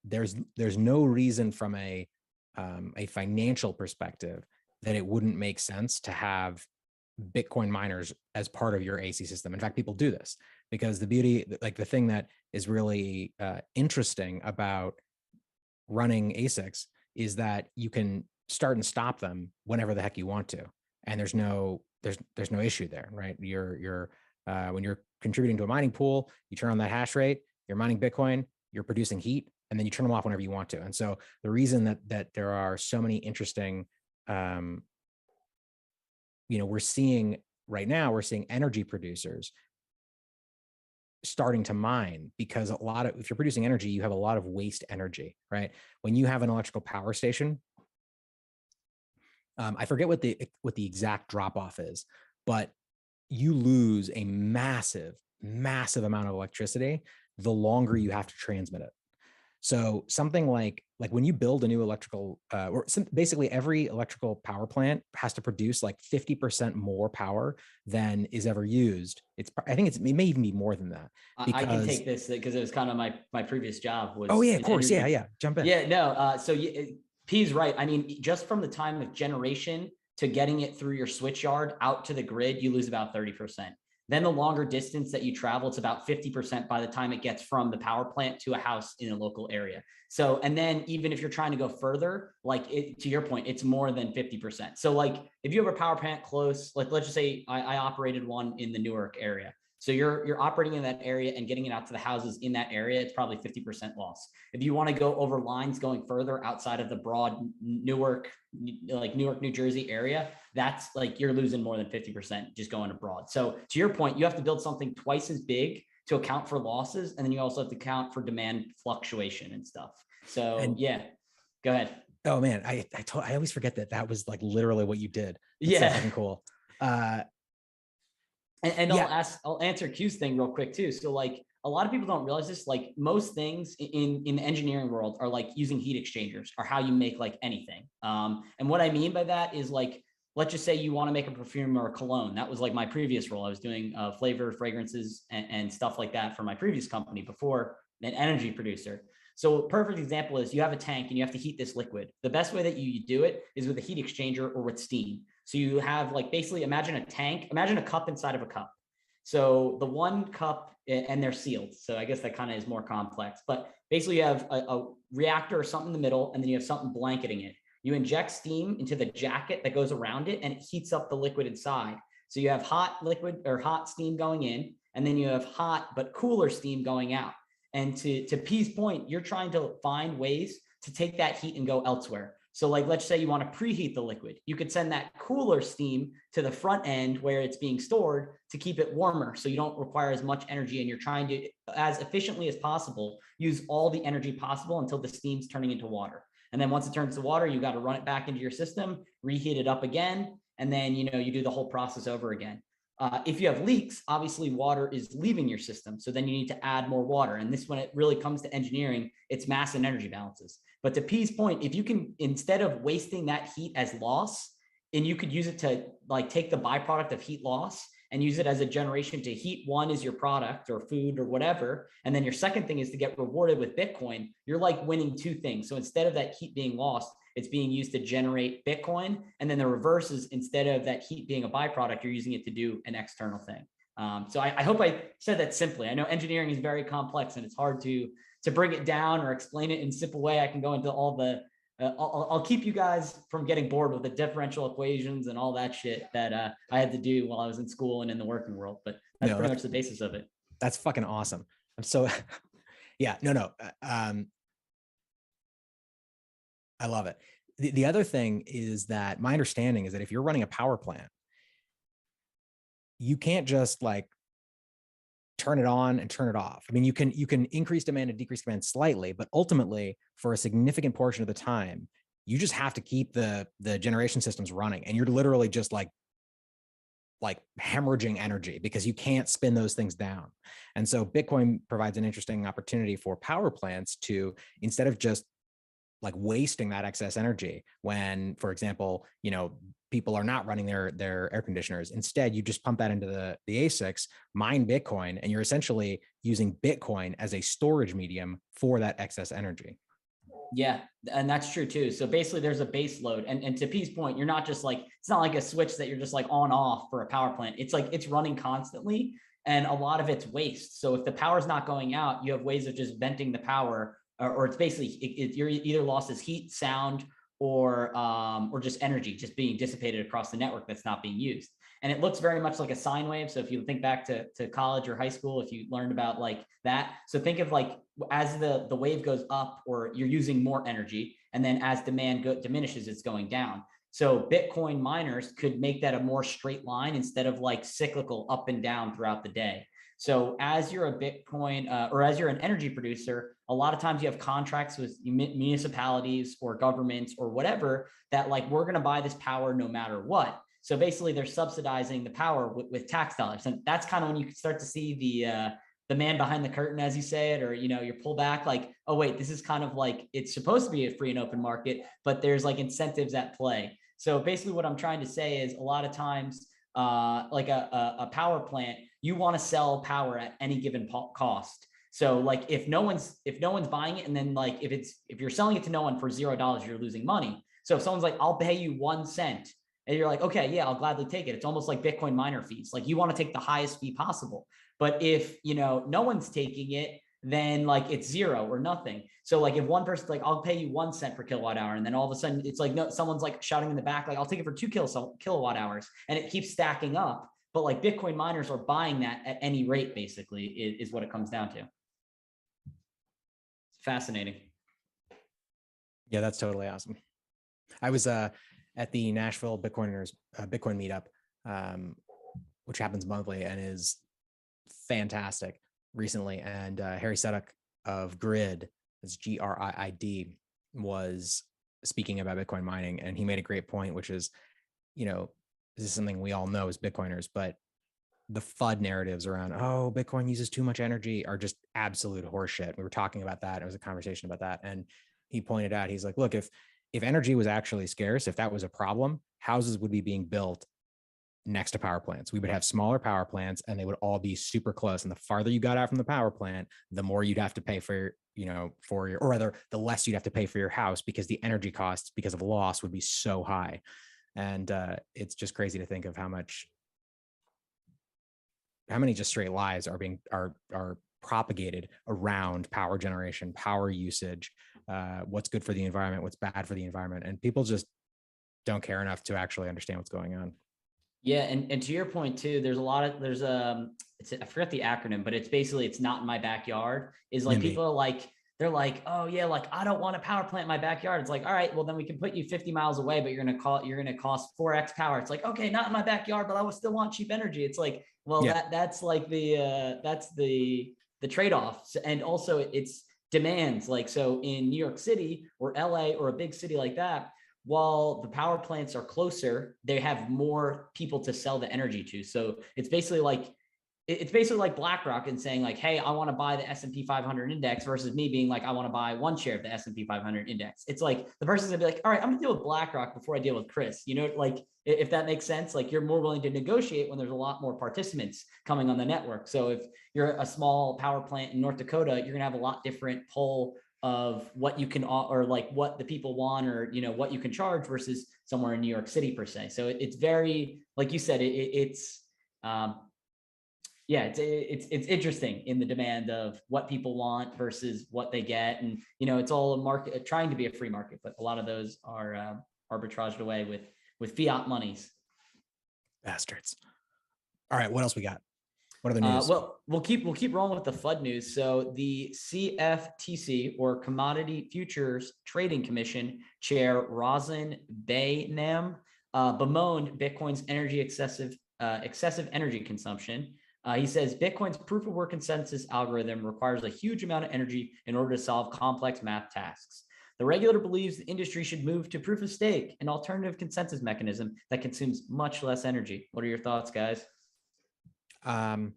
There's no reason from a financial perspective that it wouldn't make sense to have Bitcoin miners as part of your AC system. In fact, people do this because the beauty, like the thing that is really interesting about running ASICs is that you can start and stop them whenever the heck you want to. And there's no issue there, right? You're when you're contributing to a mining pool, you turn on that hash rate, you're mining Bitcoin, you're producing heat, and then you turn them off whenever you want to. And so the reason that there are so many interesting, we're seeing energy producers starting to mine, because if you're producing energy, you have a lot of waste energy, right? When you have an electrical power station, I forget what the exact drop off is, but you lose a massive amount of electricity the longer you have to transmit it. So something like when you build a new electrical, basically every electrical power plant has to produce like 50% more power than is ever used. I think it may even be more than that. I can take this because it was kind of my previous job was. Oh yeah, of course. Energy. Yeah. Jump in. Yeah, no. So P's right. I mean, just from the time of generation to getting it through your switch yard out to the grid, you lose about 30%. Then the longer distance that you travel, it's about 50% by the time it gets from the power plant to a house in a local area. So, and then even if you're trying to go further, to your point, it's more than 50%. So like if you have a power plant close, like let's just say I operated one in the Newark area. So you're operating in that area and getting it out to the houses in that area, it's probably 50% loss. If you want to go over lines going further outside of the broad Newark, New Jersey area, that's like you're losing more than 50% just going abroad. So to your point, you have to build something twice as big to account for losses. And then you also have to account for demand fluctuation and stuff. So yeah, go ahead. Oh man, I always forget that was like literally what you did. That's so Yeah. fucking cool. And Yeah. I'll answer Q's thing real quick too. So like a lot of people don't realize this, like most things in the engineering world are like using heat exchangers or how you make like anything. And what I mean by that is like, let's just say you want to make a perfume or a cologne. That was like my previous role. I was doing flavor, fragrances, and stuff like that for my previous company before an energy producer. So a perfect example is you have a tank and you have to heat this liquid. The best way that you do it is with a heat exchanger or with steam. So you have like basically imagine a tank, imagine a cup inside of a cup. So the one cup and they're sealed. So I guess that kind of is more complex, but basically you have a reactor or something in the middle, and then you have something blanketing it. You inject steam into the jacket that goes around it and it heats up the liquid inside. So you have hot liquid or hot steam going in, and then you have hot but cooler steam going out. And to P's point, you're trying to find ways to take that heat and go elsewhere. So like, let's say you want to preheat the liquid. You could send that cooler steam to the front end where it's being stored to keep it warmer. So you don't require as much energy, and you're trying to, as efficiently as possible, use all the energy possible until the steam's turning into water. And then once it turns to water, you got to run it back into your system, reheat it up again. And then, you know, you do the whole process over again. If you have leaks, obviously water is leaving your system. So then you need to add more water. And this, when it really comes to engineering, it's mass and energy balances. But to P's point, if you can, instead of wasting that heat as loss, and you could use it to like take the byproduct of heat loss and use it as a generation to heat one is your product or food or whatever. And then your second thing is to get rewarded with Bitcoin. You're like winning two things. So instead of that heat being lost, it's being used to generate Bitcoin. And then the reverse is, instead of that heat being a byproduct, you're using it to do an external thing. So I hope I said that simply. I know engineering is very complex and it's hard to bring it down or explain it in a simple way. I can go into all the, I'll keep you guys from getting bored with the differential equations and all that shit that I had to do while I was in school and in the working world. But that's pretty much the basis of it. That's fucking awesome. I'm so, yeah, no. I love it. The other thing is that my understanding is that if you're running a power plant, you can't just like turn it on and turn it off. I mean, you can increase demand and decrease demand slightly, but ultimately for a significant portion of the time, you just have to keep the generation systems running. And you're literally just like hemorrhaging energy because you can't spin those things down. And so Bitcoin provides an interesting opportunity for power plants to, instead of just like wasting that excess energy when, for example, you know, people are not running their air conditioners. Instead, you just pump that into the ASICs, mine Bitcoin, and you're essentially using Bitcoin as a storage medium for that excess energy. Yeah, and that's true too. So basically there's a base load. And to P's point, you're not just like, it's not like a switch that you're just like on off for a power plant. It's like it's running constantly, and a lot of it's waste. So if the power's not going out, you have ways of just venting the power, or it's basically you're either lost as heat, sound, or just energy just being dissipated across the network that's not being used. And it looks very much like a sine wave. So if you think back to college or high school, if you learned about like that, so think of like as the wave goes up, or you're using more energy, and then as demand diminishes, it's going down. So Bitcoin miners could make that a more straight line instead of like cyclical up and down throughout the day. So as you're a Bitcoin or as you're an energy producer, a lot of times you have contracts with municipalities or governments or whatever that like, we're going to buy this power no matter what. So basically they're subsidizing the power with tax dollars. And that's kind of when you can start to see the man behind the curtain, as you say it, or, you know, you pull back like, oh, wait, this is kind of like, it's supposed to be a free and open market, but there's like incentives at play. So basically what I'm trying to say is a lot of times like a power plant, you want to sell power at any given cost. So like if no one's buying it, and then like if you're selling it to no one for $0, you're losing money. So if someone's like, I'll pay you 1 cent, and you're like, okay, yeah, I'll gladly take it. It's almost like Bitcoin miner fees. Like you want to take the highest fee possible. But if, you know, no one's taking it, then like it's 0 or nothing. So like if one person's like, I'll pay you 1 cent per kilowatt hour, and then all of a sudden it's like, no, someone's like shouting in the back, like I'll take it for 2 kilowatt hours, and it keeps stacking up. But like Bitcoin miners are buying that at any rate, basically, is what it comes down to. It's fascinating. Yeah, that's totally awesome. I was at the Nashville Bitcoiners Bitcoin meetup, which happens monthly and is fantastic recently. And Harry Sedok of Grid, that's GRIID, was speaking about Bitcoin mining, and he made a great point, which is, this is something we all know as Bitcoiners, but the FUD narratives around, oh, Bitcoin uses too much energy are just absolute horseshit. We were talking about that. It was a conversation about that. And he pointed out, he's like, look, if energy was actually scarce, if that was a problem, houses would be being built next to power plants. We would have smaller power plants and they would all be super close. And the farther you got out from the power plant, the more you'd have to pay for or rather, the less you'd have to pay for your house, because the energy costs because of loss would be so high. And it's just crazy to think of how many just straight lies are propagated around power generation, power usage, what's good for the environment, what's bad for the environment. And people just don't care enough to actually understand what's going on. Yeah. And to your point too, I forget the acronym, but it's basically, it's not in my backyard, is like, NIMBY. people are like, they're like, oh yeah, like I don't want a power plant in my backyard. It's like, all right, well then we can put you 50 miles away, but you're going to cost 4x power. It's like, okay, not in my backyard, but I would still want cheap energy. It's like, well, Yeah. that's like that's the trade-off. And also it's demands. Like, so in New York City or LA or a big city like that, while the power plants are closer, they have more people to sell the energy to. So it's basically like BlackRock and saying like, hey, I want to buy the S&P 500 index, versus me being like, I want to buy one share of the S&P 500 index. It's like the person's gonna be like, all right, I'm gonna deal with BlackRock before I deal with Chris. Like, if that makes sense, like you're more willing to negotiate when there's a lot more participants coming on the network. So if you're a small power plant in North Dakota, you're gonna have a lot different pull of what you can, or like what the people want, or what you can charge, versus somewhere in New York City per se. So it's very, like you said, it's interesting in the demand of what people want versus what they get. And, it's all a market, trying to be a free market, but a lot of those are arbitraged away with fiat monies. Bastards. All right. What else we got? What are the news? Well, we'll keep rolling with the FUD news. So the CFTC, or Commodity Futures Trading Commission Chair Rosin Baynam bemoaned Bitcoin's excessive energy consumption. He says Bitcoin's proof of work consensus algorithm requires a huge amount of energy in order to solve complex math tasks. The regulator believes the industry should move to proof of stake, an alternative consensus mechanism that consumes much less energy. What are your thoughts, guys? My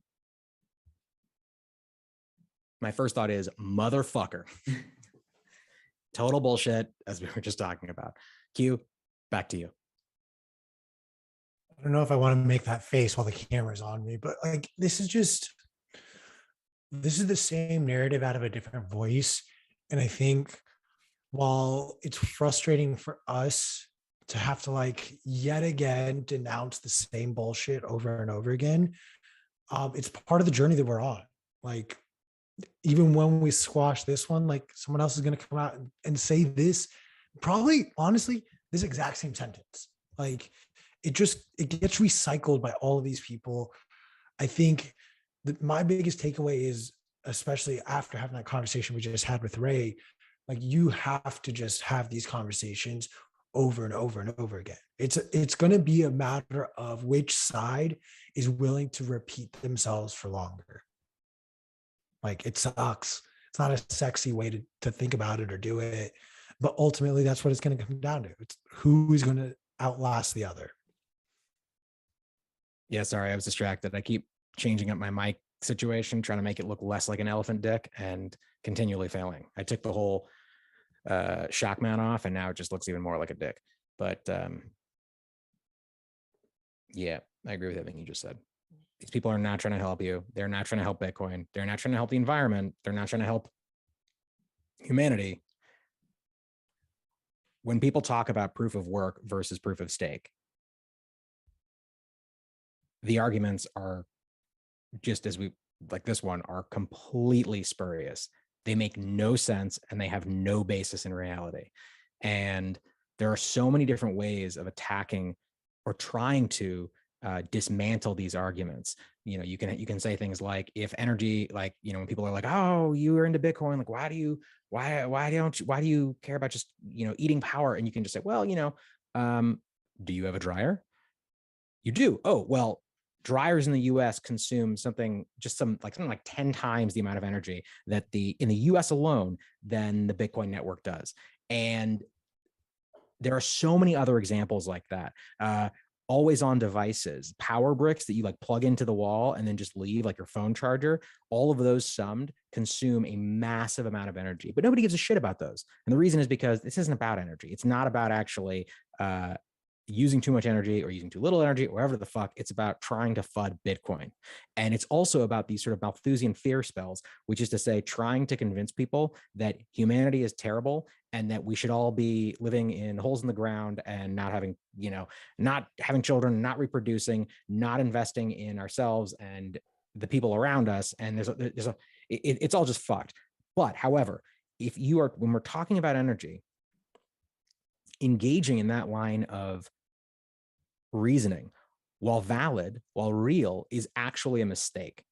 first thought is motherfucker. Total bullshit, as we were just talking about. Q, back to you. I don't know if I want to make that face while the camera's on me, but like, this is the same narrative out of a different voice. And I think while it's frustrating for us to have to like yet again denounce the same bullshit over and over again, it's part of the journey that we're on. Like, even when we squash this one, like someone else is going to come out and say this, probably honestly, this exact same sentence. Like, it gets recycled by all of these people. I think that my biggest takeaway is, especially after having that conversation we just had with Ray, like, you have to just have these conversations over and over and over again. It's going to be a matter of which side is willing to repeat themselves for longer. Like, it sucks. It's not a sexy way to think about it or do it, but ultimately that's what it's going to come down to. It's who's going to outlast the other. Yeah, sorry, I was distracted. I keep changing up my mic situation, trying to make it look less like an elephant dick, and continually failing. I took the whole shock mount off, and now it just looks even more like a dick. But yeah, I agree with everything you just said. These people are not trying to help you. They're not trying to help Bitcoin. They're not trying to help the environment. They're not trying to help humanity. When people talk about proof of work versus proof of stake, the arguments are just like this one, are completely spurious. They make no sense and they have no basis in reality. And there are so many different ways of attacking or trying to dismantle these arguments. You can say things like, if energy, like, when people are like, oh, you are into Bitcoin, like, why do you care about just, eating power? And you can just say, well, do you have a dryer? You do. Oh, well, dryers in the US consume something like 10 times the amount of energy that in the US alone than the Bitcoin network does. And there are so many other examples like that. Always on devices, power bricks that you like plug into the wall and then just leave, like your phone charger. All of those summed consume a massive amount of energy, but nobody gives a shit about those. And the reason is because this isn't about energy. It's not about actually using too much energy or using too little energy or whatever the fuck. It's about trying to FUD Bitcoin. And it's also about these sort of Malthusian fear spells, which is to say, trying to convince people that humanity is terrible and that we should all be living in holes in the ground and not having, not having children, not reproducing, not investing in ourselves and the people around us. And it's all just fucked. But however, when we're talking about energy, engaging in that line of reasoning, while valid, while real, is actually a mistake,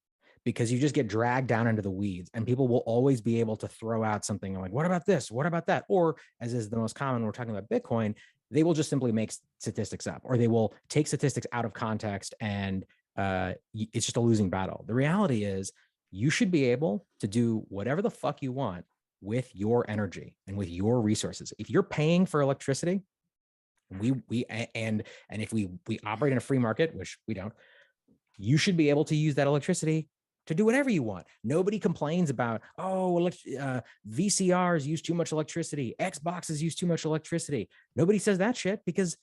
because you just get dragged down into the weeds, and people will always be able to throw out something like, what about this? What about that? Or, as is the most common, we're talking about Bitcoin, they will just simply make statistics up, or they will take statistics out of context, and it's just a losing battle. The reality is you should be able to do whatever the fuck you want with your energy and with your resources. If you're paying for electricity, and if we operate in a free market, which we don't, you should be able to use that electricity to do whatever you want. Nobody complains about, VCRs use too much electricity, Xboxes use too much electricity. Nobody says that shit because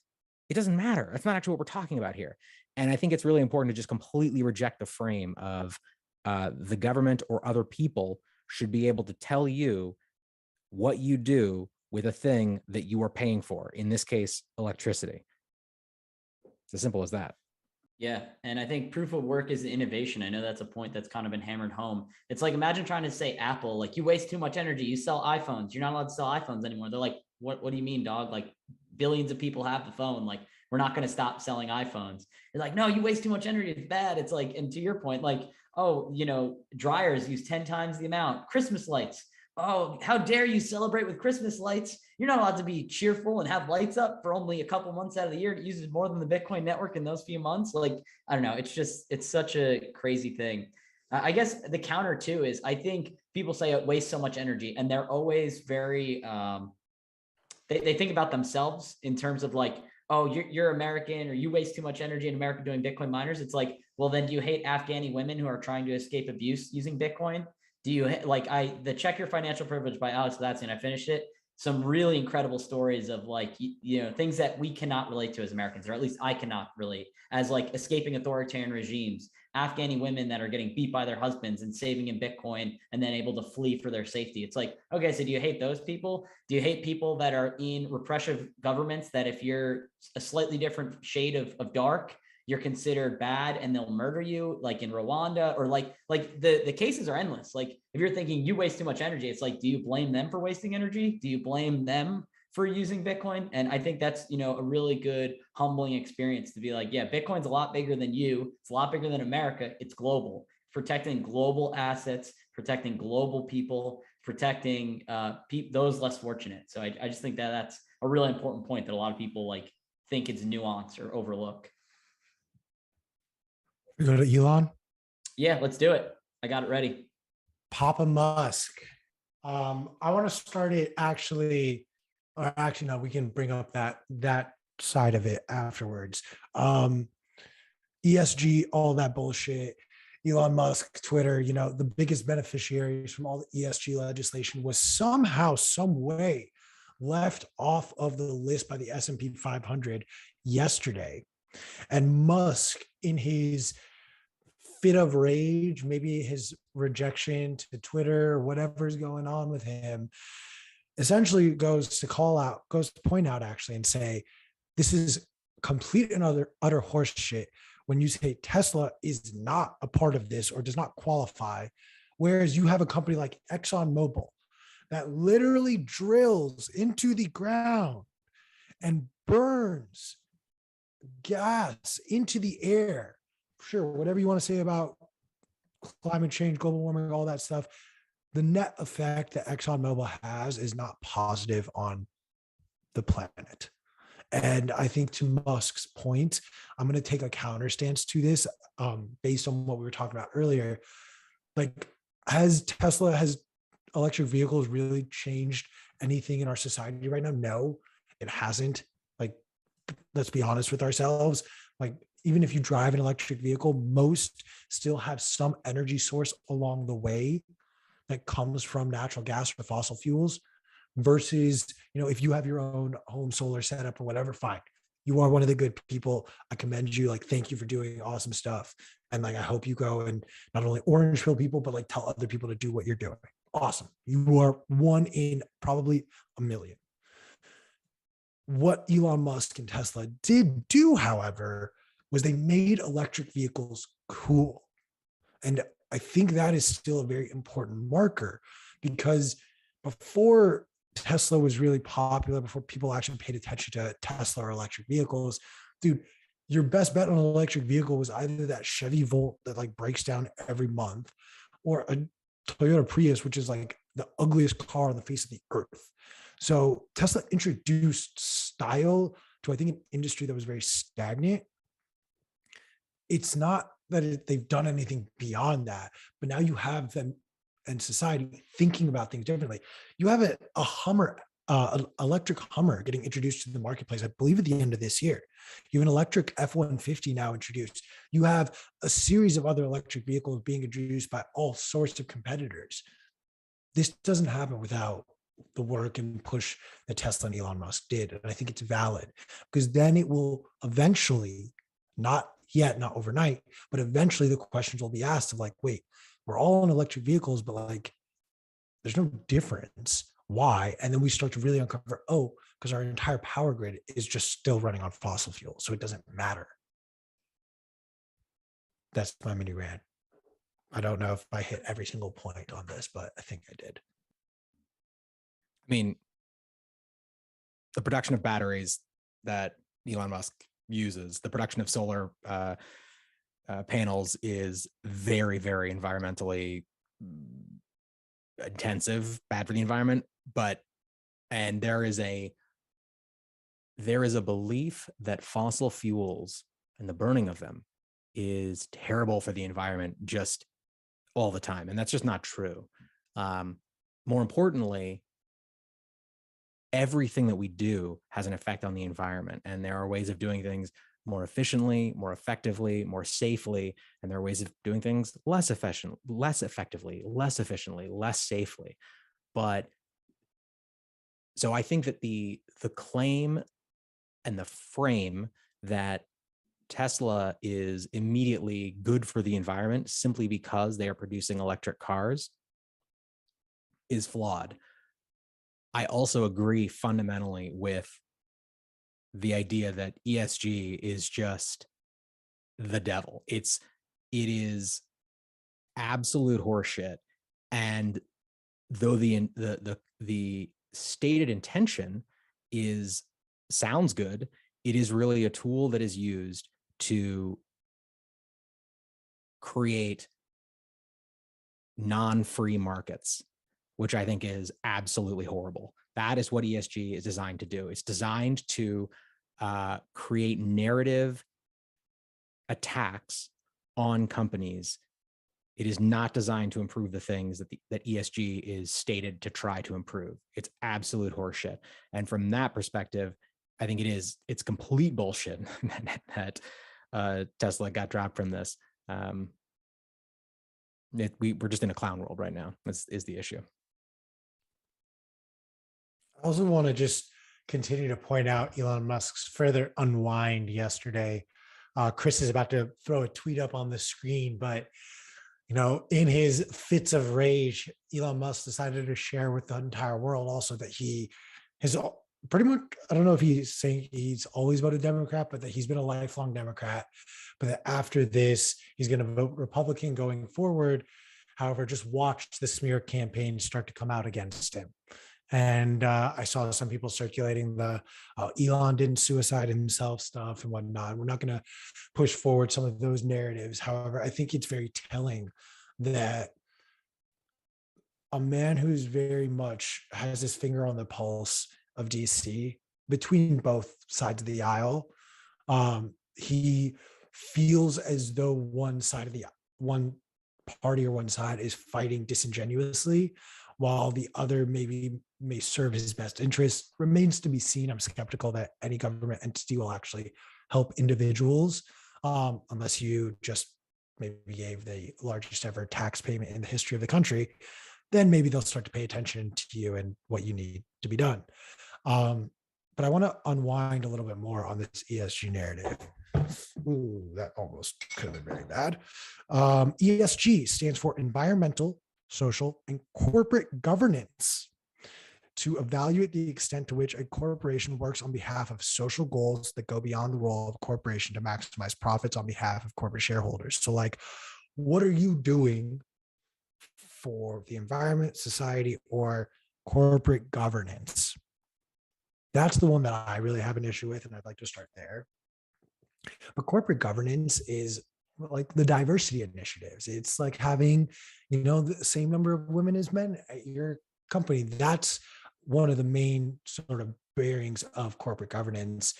it doesn't matter. That's not actually what we're talking about here. And I think it's really important to just completely reject the frame of the government or other people should be able to tell you what you do with a thing that you are paying for, in this case, electricity. It's as simple as that. Yeah. And I think proof of work is innovation. I know that's a point that's kind of been hammered home. It's like, imagine trying to say Apple, like, you waste too much energy. You sell iPhones. You're not allowed to sell iPhones anymore. They're like, what do you mean, dog? Like, billions of people have the phone. Like, we're not going to stop selling iPhones. You're like, no, you waste too much energy. It's bad. It's like, and to your point, like, dryers use 10 times the amount. Christmas lights. Oh, how dare you celebrate with Christmas lights? You're not allowed to be cheerful and have lights up for only a couple months out of the year. It uses more than the Bitcoin network in those few months. Like, I don't know. It's such a crazy thing. I guess the counter too is, I think people say it wastes so much energy, and they're always very, they think about themselves in terms of like, oh, you're American, or you waste too much energy in America doing Bitcoin miners. It's like, well, then do you hate Afghani women who are trying to escape abuse using Bitcoin? Do you the Check Your Financial Privilege by Alex Latzian, I finished it. Some really incredible stories of like, things that we cannot relate to as Americans, or at least I cannot relate, as like escaping authoritarian regimes, Afghani women that are getting beat by their husbands and saving in Bitcoin and then able to flee for their safety. It's like, okay, so do you hate those people? Do you hate people that are in repressive governments that if you're a slightly different shade of dark, you're considered bad and they'll murder you, like in Rwanda? Or like the cases are endless. Like, if you're thinking you waste too much energy, it's like, do you blame them for wasting energy? Do you blame them for using Bitcoin? And I think that's, a really good humbling experience to be like, yeah, Bitcoin's a lot bigger than you. It's a lot bigger than America. It's global. Protecting global assets, protecting global people, protecting those less fortunate. So I just think that that's a really important point that a lot of people like think it's nuance or overlook. We go to Elon. Yeah, let's do it. I got it ready. Papa Musk. I want to start it no, we can bring up that side of it afterwards. ESG, all that bullshit. Elon Musk, Twitter, the biggest beneficiaries from all the ESG legislation was somehow, some way left off of the list by the S&P 500 yesterday. And Musk, in his fit of rage, maybe his rejection to Twitter or whatever's going on with him, essentially goes to point out actually and say, this is complete and utter horse shit when you say Tesla is not a part of this or does not qualify, whereas you have a company like ExxonMobil that literally drills into the ground and burns gas into the air. Sure, whatever you want to say about climate change, global warming, all that stuff, the net effect that ExxonMobil has is not positive on the planet. And I think, to Musk's point, I'm going to take a counter stance to this based on what we were talking about earlier. Like, has electric vehicles really changed anything in our society right now? No. it hasn't. Like, let's be honest with ourselves. Like, even if you drive an electric vehicle, most still have some energy source along the way that comes from natural gas or fossil fuels, versus, if you have your own home solar setup or whatever, fine. You are one of the good people. I commend you. Like, thank you for doing awesome stuff. And like, I hope you go and not only orange pill people, but like tell other people to do what you're doing. Awesome. You are one in probably a million. What Elon Musk and Tesla did do, however, was they made electric vehicles cool. And I think that is still a very important marker, because before Tesla was really popular, before people actually paid attention to Tesla or electric vehicles, dude, your best bet on an electric vehicle was either that Chevy Volt that like breaks down every month, or a Toyota Prius, which is like the ugliest car on the face of the earth. So Tesla introduced style to, I think, an industry that was very stagnant. It's not that they've done anything beyond that, but now you have them and society thinking about things differently. You have a Hummer, an electric Hummer getting introduced to the marketplace, I believe at the end of this year. You have an electric F-150 now introduced. You have a series of other electric vehicles being introduced by all sorts of competitors. This doesn't happen without the work and push that Tesla and Elon Musk did. And I think it's valid, because then it will eventually, not yet, not overnight, but eventually the questions will be asked of like, wait, we're all on electric vehicles, but like, there's no difference. Why? And then we start to really uncover, oh, because our entire power grid is just still running on fossil fuel. So it doesn't matter. That's my mini rant. I don't know if I hit every single point on this, but I think I did. I mean, the production of batteries that Elon Musk uses, the production of solar panels is very, very environmentally intensive, bad for the environment. And there is a belief that fossil fuels and the burning of them is terrible for the environment just all the time. And that's just not true. More importantly, everything that we do has an effect on the environment, and there are ways of doing things more efficiently, more effectively, more safely, and there are ways of doing things less effectively, less efficiently, less safely. But so I think that the claim and the frame that Tesla is immediately good for the environment simply because they are producing electric cars is flawed. I also agree fundamentally with the idea that ESG is just the devil. It is absolute horseshit. And though the stated intention sounds good, it is really a tool that is used to create non-free markets, which I think is absolutely horrible. That is what ESG is designed to do. It's designed to create narrative attacks on companies. It is not designed to improve the things that ESG is stated to try to improve. It's absolute horseshit. And from that perspective, I think it's complete bullshit that Tesla got dropped from this. We're just in a clown world right now, is the issue. I also want to just continue to point out Elon Musk's further unwind yesterday. Chris is about to throw a tweet up on the screen, but in his fits of rage, Elon Musk decided to share with the entire world also that he has pretty much, I don't know if he's saying he's always voted Democrat, but that he's been a lifelong Democrat, but that after this, he's going to vote Republican going forward. However, just watch the smear campaign start to come out against him. And I saw some people circulating the Elon didn't suicide himself stuff and whatnot. We're not going to push forward some of those narratives. However, I think it's very telling that a man who's very much has his finger on the pulse of DC between both sides of the aisle, he feels as though one party or one side is fighting disingenuously, while the other maybe may serve his best interest. Remains to be seen. I'm skeptical that any government entity will actually help individuals, unless you just maybe gave the largest ever tax payment in the history of the country. Then maybe they'll start to pay attention to you and what you need to be done. But I want to unwind a little bit more on this ESG narrative. Ooh, that almost could have been very bad. ESG stands for environmental, social, and corporate governance, to evaluate the extent to which a corporation works on behalf of social goals that go beyond the role of a corporation to maximize profits on behalf of corporate shareholders. So like, what are you doing for the environment, society, or corporate governance? That's the one that I really have an issue with, and I'd like to start there. But corporate governance is like the diversity initiatives. It's like having, the same number of women as men at your company. That's one of the main sort of bearings of corporate governance.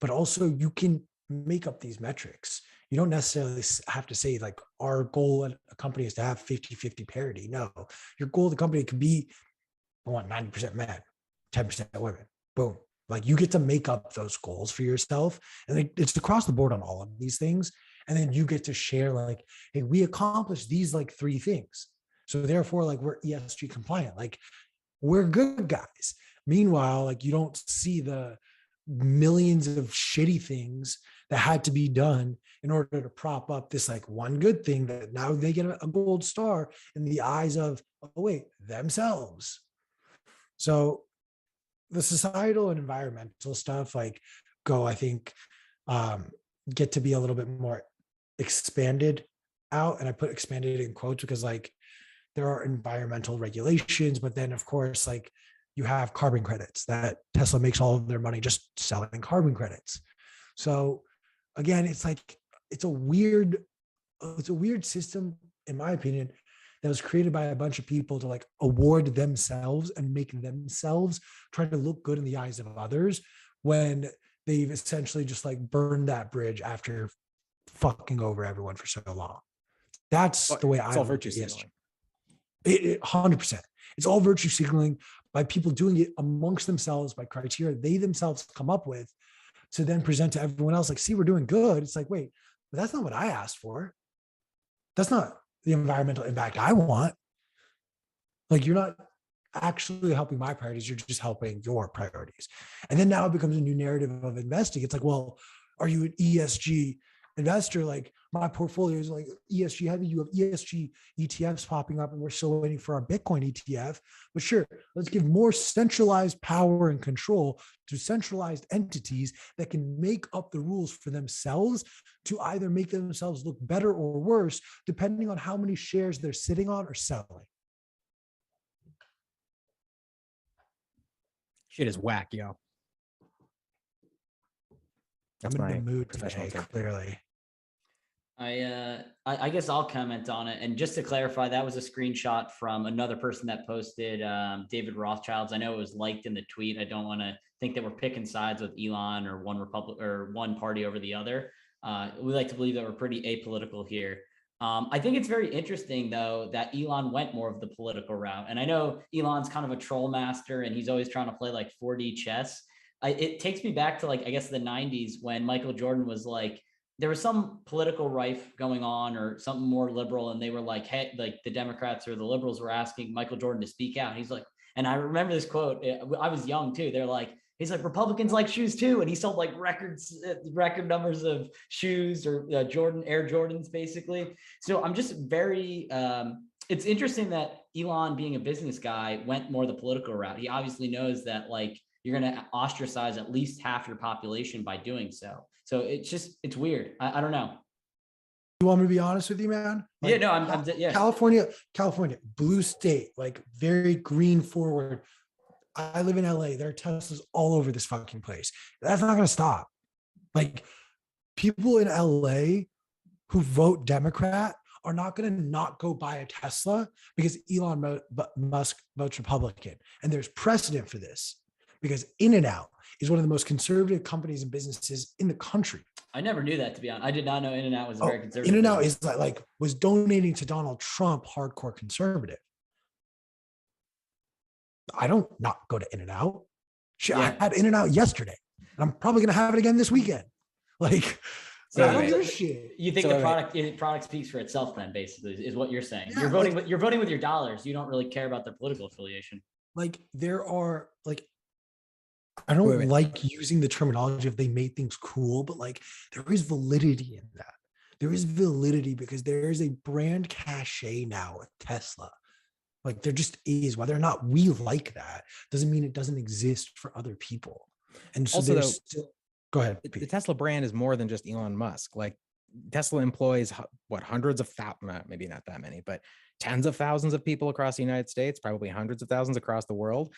But also you can make up these metrics. You don't necessarily have to say like our goal at a company is to have 50-50 parity. No, your goal of the company could be, I want 90% men, 10% women. Boom. Like you get to make up those goals for yourself. And it's across the board on all of these things. And then you get to share like, hey, we accomplished these like 3 things. So therefore, like we're ESG compliant, like we're good guys. Meanwhile, like you don't see the millions of shitty things that had to be done in order to prop up this like one good thing that now they get a gold star in the eyes of, oh wait, themselves. So the societal and environmental stuff like I think, get to be a little bit more expanded out. And I put expanded in quotes because like there are environmental regulations, but then of course, like you have carbon credits that Tesla makes all of their money just selling carbon credits. So again, it's like, it's a weird system, in my opinion, that was created by a bunch of people to like award themselves and make themselves try to look good in the eyes of others when they've essentially just like burned that bridge after fucking over everyone for so long. That's the way I all virtue look at ESG. signaling. 100%. It's all virtue signaling by people doing it amongst themselves by criteria they themselves come up with to then present to everyone else like, see, we're doing good. It's like, wait, but that's not what I asked for. That's not the environmental impact I want. Like you're not actually helping my priorities. You're just helping your priorities. And then now it becomes a new narrative of investing. It's like, well, are you an ESG investor? Like my portfolio is like ESG heavy. You have ESG ETFs popping up and we're still waiting for our Bitcoin ETF. But sure, let's give more centralized power and control to centralized entities that can make up the rules for themselves to either make themselves look better or worse, depending on how many shares they're sitting on or selling. Shit is whack, yo. That's I'm in my the mood professional today, take. clearly. I guess I'll comment on it. And just to clarify, that was a screenshot from another person that posted, David Rothschild's. I know it was liked in the tweet. I don't want to think that we're picking sides with Elon or one party over the other. We like to believe that we're pretty apolitical here. I think it's very interesting, though, that Elon went more of the political route. And I know Elon's kind of a troll master and he's always trying to play like 4D chess. It takes me back to like, I guess the 90s when Michael Jordan was like, there was some political rife going on or something more liberal. And they were like, hey, like the Democrats or the liberals were asking Michael Jordan to speak out. He's like, and I remember this quote, I was young too. They're like, he's like, Republicans like shoes too. And he sold like record numbers of shoes or Air Jordans, basically. So I'm just very, it's interesting that Elon, being a business guy, went more the political route. He obviously knows that like you're going to ostracize at least half your population by doing so. So it's weird. I don't know. You want me to be honest with you, man? Like, yeah, no, I'm yeah. California, blue state, like very green forward. I live in LA. There are Teslas all over this fucking place. That's not going to stop. Like people in LA who vote Democrat are not going to not go buy a Tesla because Elon Musk votes Republican. And there's precedent for this because In-N-Out is one of the most conservative companies and businesses in the country. I never knew that, to be honest. I did not know In-N-Out was a very conservative. In-N-Out is like was donating to Donald Trump, hardcore conservative. I don't not go to In-N-Out. Shit, Yeah. I had In-N-Out yesterday, and I'm probably gonna have it again this weekend. Like, So I don't wait, give a shit. You think So the wait, product speaks for itself then, basically, is what you're saying. Yeah, You're voting like- with you're voting with your dollars. You don't really care about their political affiliation. Like there are like I wait, don't wait. like using the terminology of they made things cool, but like there is validity in that. There is validity because there is a brand cachet now with Tesla. Like there just is. Whether or not we like that doesn't mean it doesn't exist for other people. And so Also, there's though, still, go ahead, the Pete. Tesla brand is more than just Elon Musk. Like Tesla employs what, hundreds of thousands, maybe not that many, but tens of thousands of people across the United States, probably hundreds of thousands across the world.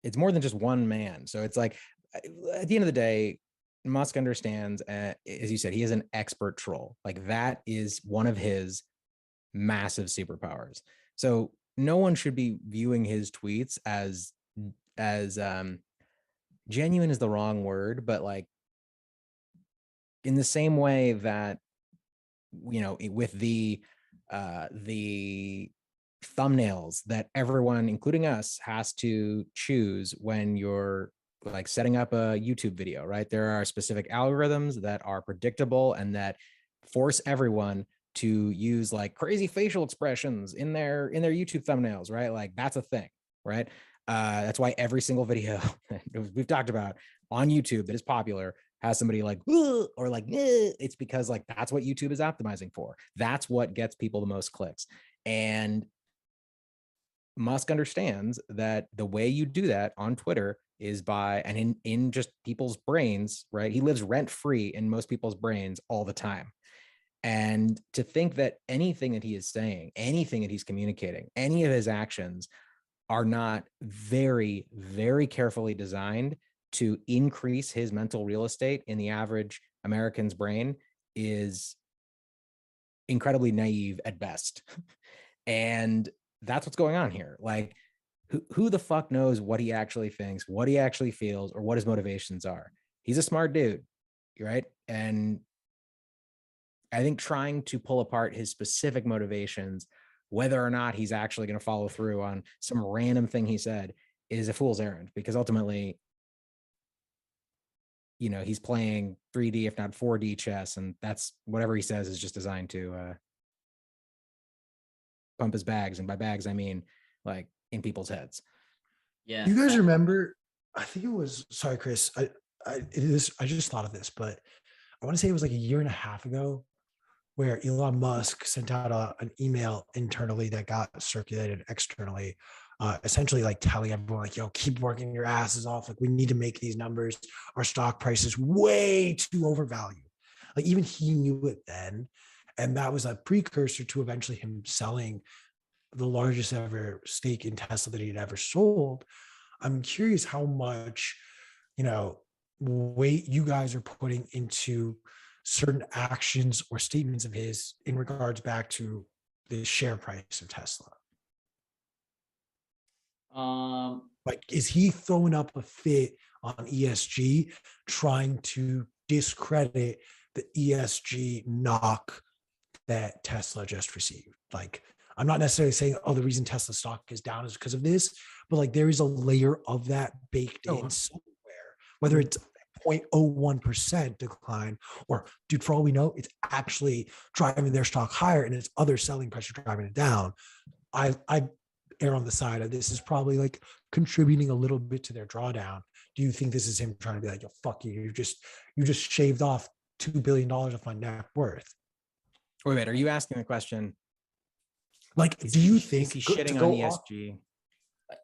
It's more than just one man. So it's like, at the end of the day, Musk understands, as you said, he is an expert troll. Like that is one of his massive superpowers. So no one should be viewing his tweets as genuine is the wrong word, but like in the same way that, you know, with the thumbnails that everyone, including us, has to choose when you're like setting up a YouTube video, right? There are specific algorithms that are predictable and that force everyone to use like crazy facial expressions in their YouTube thumbnails, right? Like that's a thing, right? That's why every single video we've talked about on YouTube that is popular has somebody like or like it's because like that's what YouTube is optimizing for. That's what gets people the most clicks. And Musk understands that the way you do that on Twitter is by, and in just people's brains, right? He lives rent free in most people's brains all the time. And to think that anything that he is saying, anything that he's communicating, any of his actions are not very, very carefully designed to increase his mental real estate in the average American's brain is incredibly naive at best. And that's what's going on here. Like, who the fuck knows what he actually thinks, what he actually feels, or what his motivations are? He's a smart dude, right? And I think trying to pull apart his specific motivations, whether or not he's actually going to follow through on some random thing he said, is a fool's errand, because ultimately, you know, he's playing 3D, if not 4D chess, and that's whatever he says is just designed to pump his bags. And by bags, I mean like in people's heads. Yeah. You guys remember? I think it was. Sorry, Chris. I just thought of this, but I want to say it was like a year and a half ago, where Elon Musk sent out an email internally that got circulated externally, essentially like telling everyone like, yo, keep working your asses off. Like we need to make these numbers. Our stock price is way too overvalued. Like even he knew it then. And that was a precursor to eventually him selling the largest ever stake in Tesla that he had ever sold. I'm curious how much, weight you guys are putting into certain actions or statements of his in regards back to the share price of Tesla. Like, is he throwing up a fit on ESG, trying to discredit the ESG knock that Tesla just received? Like, I'm not necessarily saying, oh, the reason Tesla stock is down is because of this, but like there is a layer of that baked in somewhere, whether it's 0.01% decline, or dude, for all we know, it's actually driving their stock higher and it's other selling pressure driving it down. I err on the side of this is probably like contributing a little bit to their drawdown. Do you think this is him trying to be like, yo, fuck you, you just shaved off $2 billion of my net worth? Wait, are you asking the question? Like, do you think he's shitting on ESG?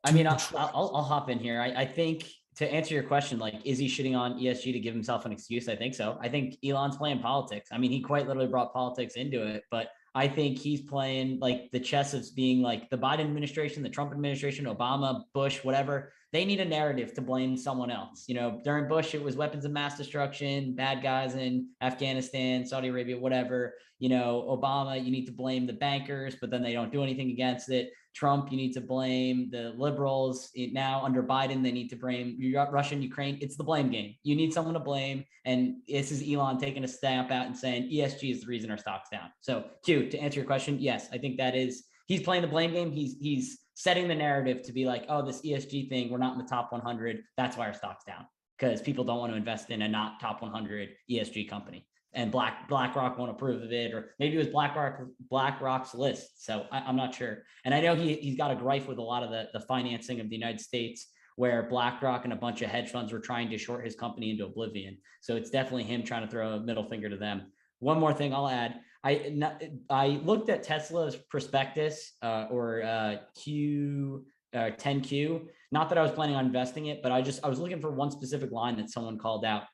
I mean, I'll hop in here. I think to answer your question, like, is he shitting on ESG to give himself an excuse? I think so. I think Elon's playing politics. I mean, he quite literally brought politics into it, but I think he's playing like the chess of being like the Biden administration, the Trump administration, Obama, Bush, whatever. They need a narrative to blame someone else. You know, during Bush, it was weapons of mass destruction, bad guys in Afghanistan, Saudi Arabia, whatever. You know, Obama, you need to blame the bankers, but then they don't do anything against it. Trump, you need to blame the liberals. Now under Biden, they need to blame Russia and Ukraine. It's the blame game. You need someone to blame. And this is Elon taking a stamp out and saying ESG is the reason our stock's down. So Q, to answer your question, yes, I think that is he's playing the blame game. He's setting the narrative to be like, oh, this ESG thing, we're not in the top 100. That's why our stock's down, because people don't want to invest in a not top 100 ESG company. And BlackRock won't approve of it, or maybe it was BlackRock's list. So I'm not sure. And I know he's got a gripe with a lot of the financing of the United States, where BlackRock and a bunch of hedge funds were trying to short his company into oblivion. So it's definitely him trying to throw a middle finger to them. One more thing I'll add. I looked at Tesla's prospectus or 10Q. Not that I was planning on investing it, but I was looking for one specific line that someone called out.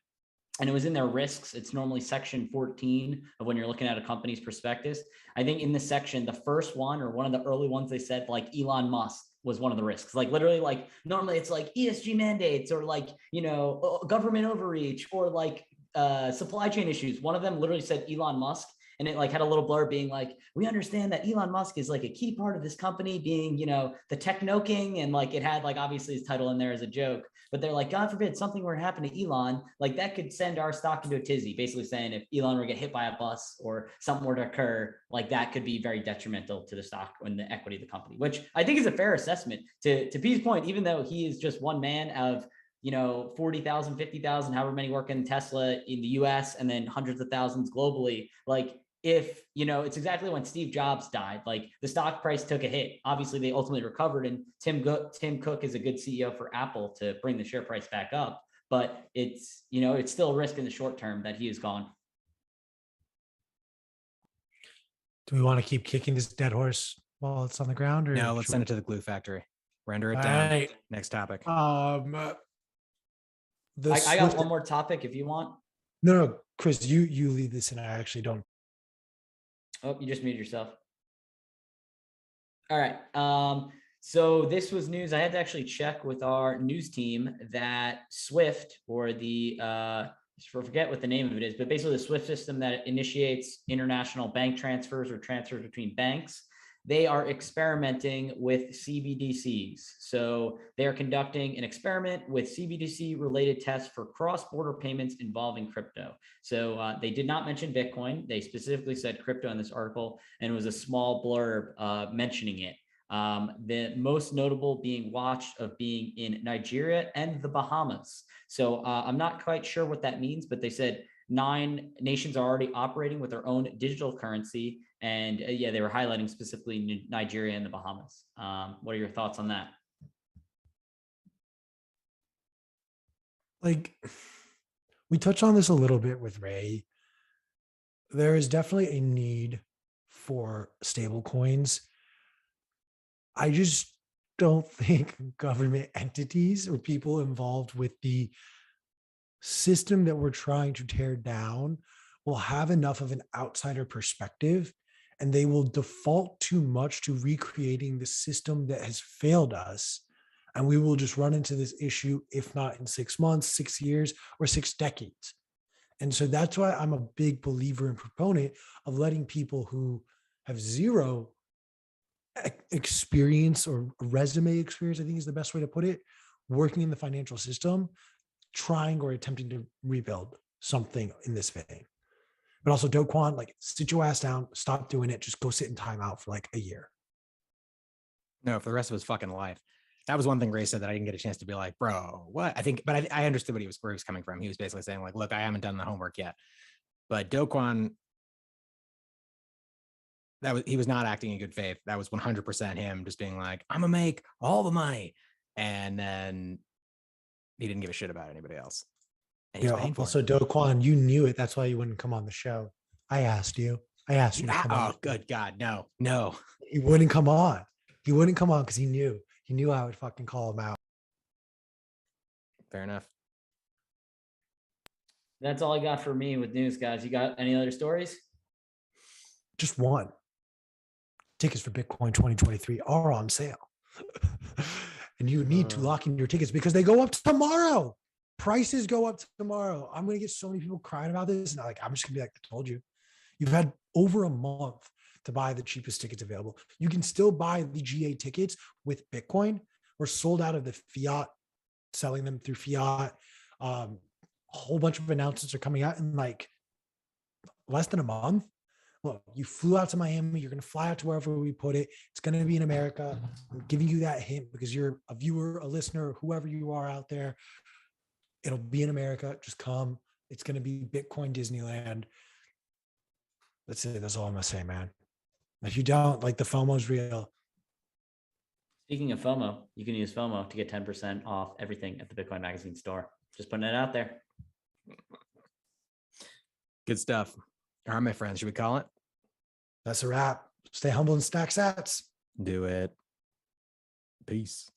And it was in their risks. It's normally section 14 of when you're looking at a company's prospectus. I think in this section, the first one or one of the early ones, they said like Elon Musk was one of the risks. Like literally, like normally it's like ESG mandates or like, government overreach or like supply chain issues. One of them literally said Elon Musk. And it like had a little blurb being like, we understand that Elon Musk is like a key part of this company being, the techno king. And like, it had like obviously his title in there as a joke, but they're like, God forbid something were to happen to Elon, like that could send our stock into a tizzy, basically saying if Elon were to get hit by a bus or something were to occur, like that could be very detrimental to the stock and the equity of the company, which I think is a fair assessment. To P's point, even though he is just one man of 40,000, 50,000, however many work in Tesla in the US and then hundreds of thousands globally, like if, it's exactly when Steve Jobs died, like the stock price took a hit. Obviously they ultimately recovered, and Tim Cook is a good CEO for Apple to bring the share price back up, but it's, it's still a risk in the short term that he is gone. Do we want to keep kicking this dead horse while it's on the ground, or No, let's send it to the glue factory. Render it down. Right. Next topic. I got one more topic if you want. No, Chris, you lead this, and I actually don't. Oh, you just muted yourself. All right. So this was news. I had to actually check with our news team that Swift, or the forget what the name of it is, but basically the Swift system that initiates international bank transfers or transfers between banks, they are experimenting with CBDCs. So they are conducting an experiment with CBDC related tests for cross-border payments involving crypto. So they did not mention Bitcoin. They specifically said crypto in this article, and it was a small blurb mentioning it. The most notable being watched of being in Nigeria and the Bahamas. So I'm not quite sure what that means, but they said 9 nations are already operating with their own digital currency. And yeah, they were highlighting specifically Nigeria and the Bahamas. What are your thoughts on that? Like, we touched on this a little bit with Ray. There is definitely a need for stable coins. I just don't think government entities or people involved with the system that we're trying to tear down will have enough of an outsider perspective, and they will default too much to recreating the system that has failed us. And we will just run into this issue, if not in 6 months, 6 years, or 6 decades. And so that's why I'm a big believer and proponent of letting people who have zero experience or resume experience, I think is the best way to put it, working in the financial system, trying or attempting to rebuild something in this vein. But also, Do Kwon, like, sit your ass down, stop doing it, just go sit in timeout for like a year. No, for the rest of his fucking life. That was one thing Ray said that I didn't get a chance to be like, bro, what? I think, but I understood where he was coming from. He was basically saying like, look, I haven't done the homework yet. But Do Kwon, he was not acting in good faith. That was 100% him just being like, I'm gonna make all the money. And then he didn't give a shit about anybody else. And Yeah. Also, Do Kwon, you knew it. That's why you wouldn't come on the show. I asked you to come on. Oh, good God. No. He wouldn't come on. He wouldn't come on because he knew I would fucking call him out. Fair enough. That's all I got for me with news, guys. You got any other stories? Just one. Tickets for Bitcoin 2023 are on sale. And you need to lock in your tickets because they go up tomorrow. Prices go up tomorrow. I'm going to get so many people crying about this. And I'm just going to be like, I told you. You've had over a month to buy the cheapest tickets available. You can still buy the GA tickets with Bitcoin. We're sold out of the fiat, selling them through fiat. A whole bunch of announcements are coming out in like less than a month. look, you flew out to Miami, you're going to fly out to wherever we put it. It's going to be in America. I'm giving you that hint because you're a viewer, a listener, whoever you are out there. It'll be in America. Just come. It's going to be Bitcoin Disneyland. That's it. That's all I'm going to say, man. If you don't, like, the FOMO's real. Speaking of FOMO, you can use FOMO to get 10% off everything at the Bitcoin Magazine store. Just putting it out there. Good stuff. All right, my friends, should we call it? That's a wrap. Stay humble and stack sats. Do it. Peace.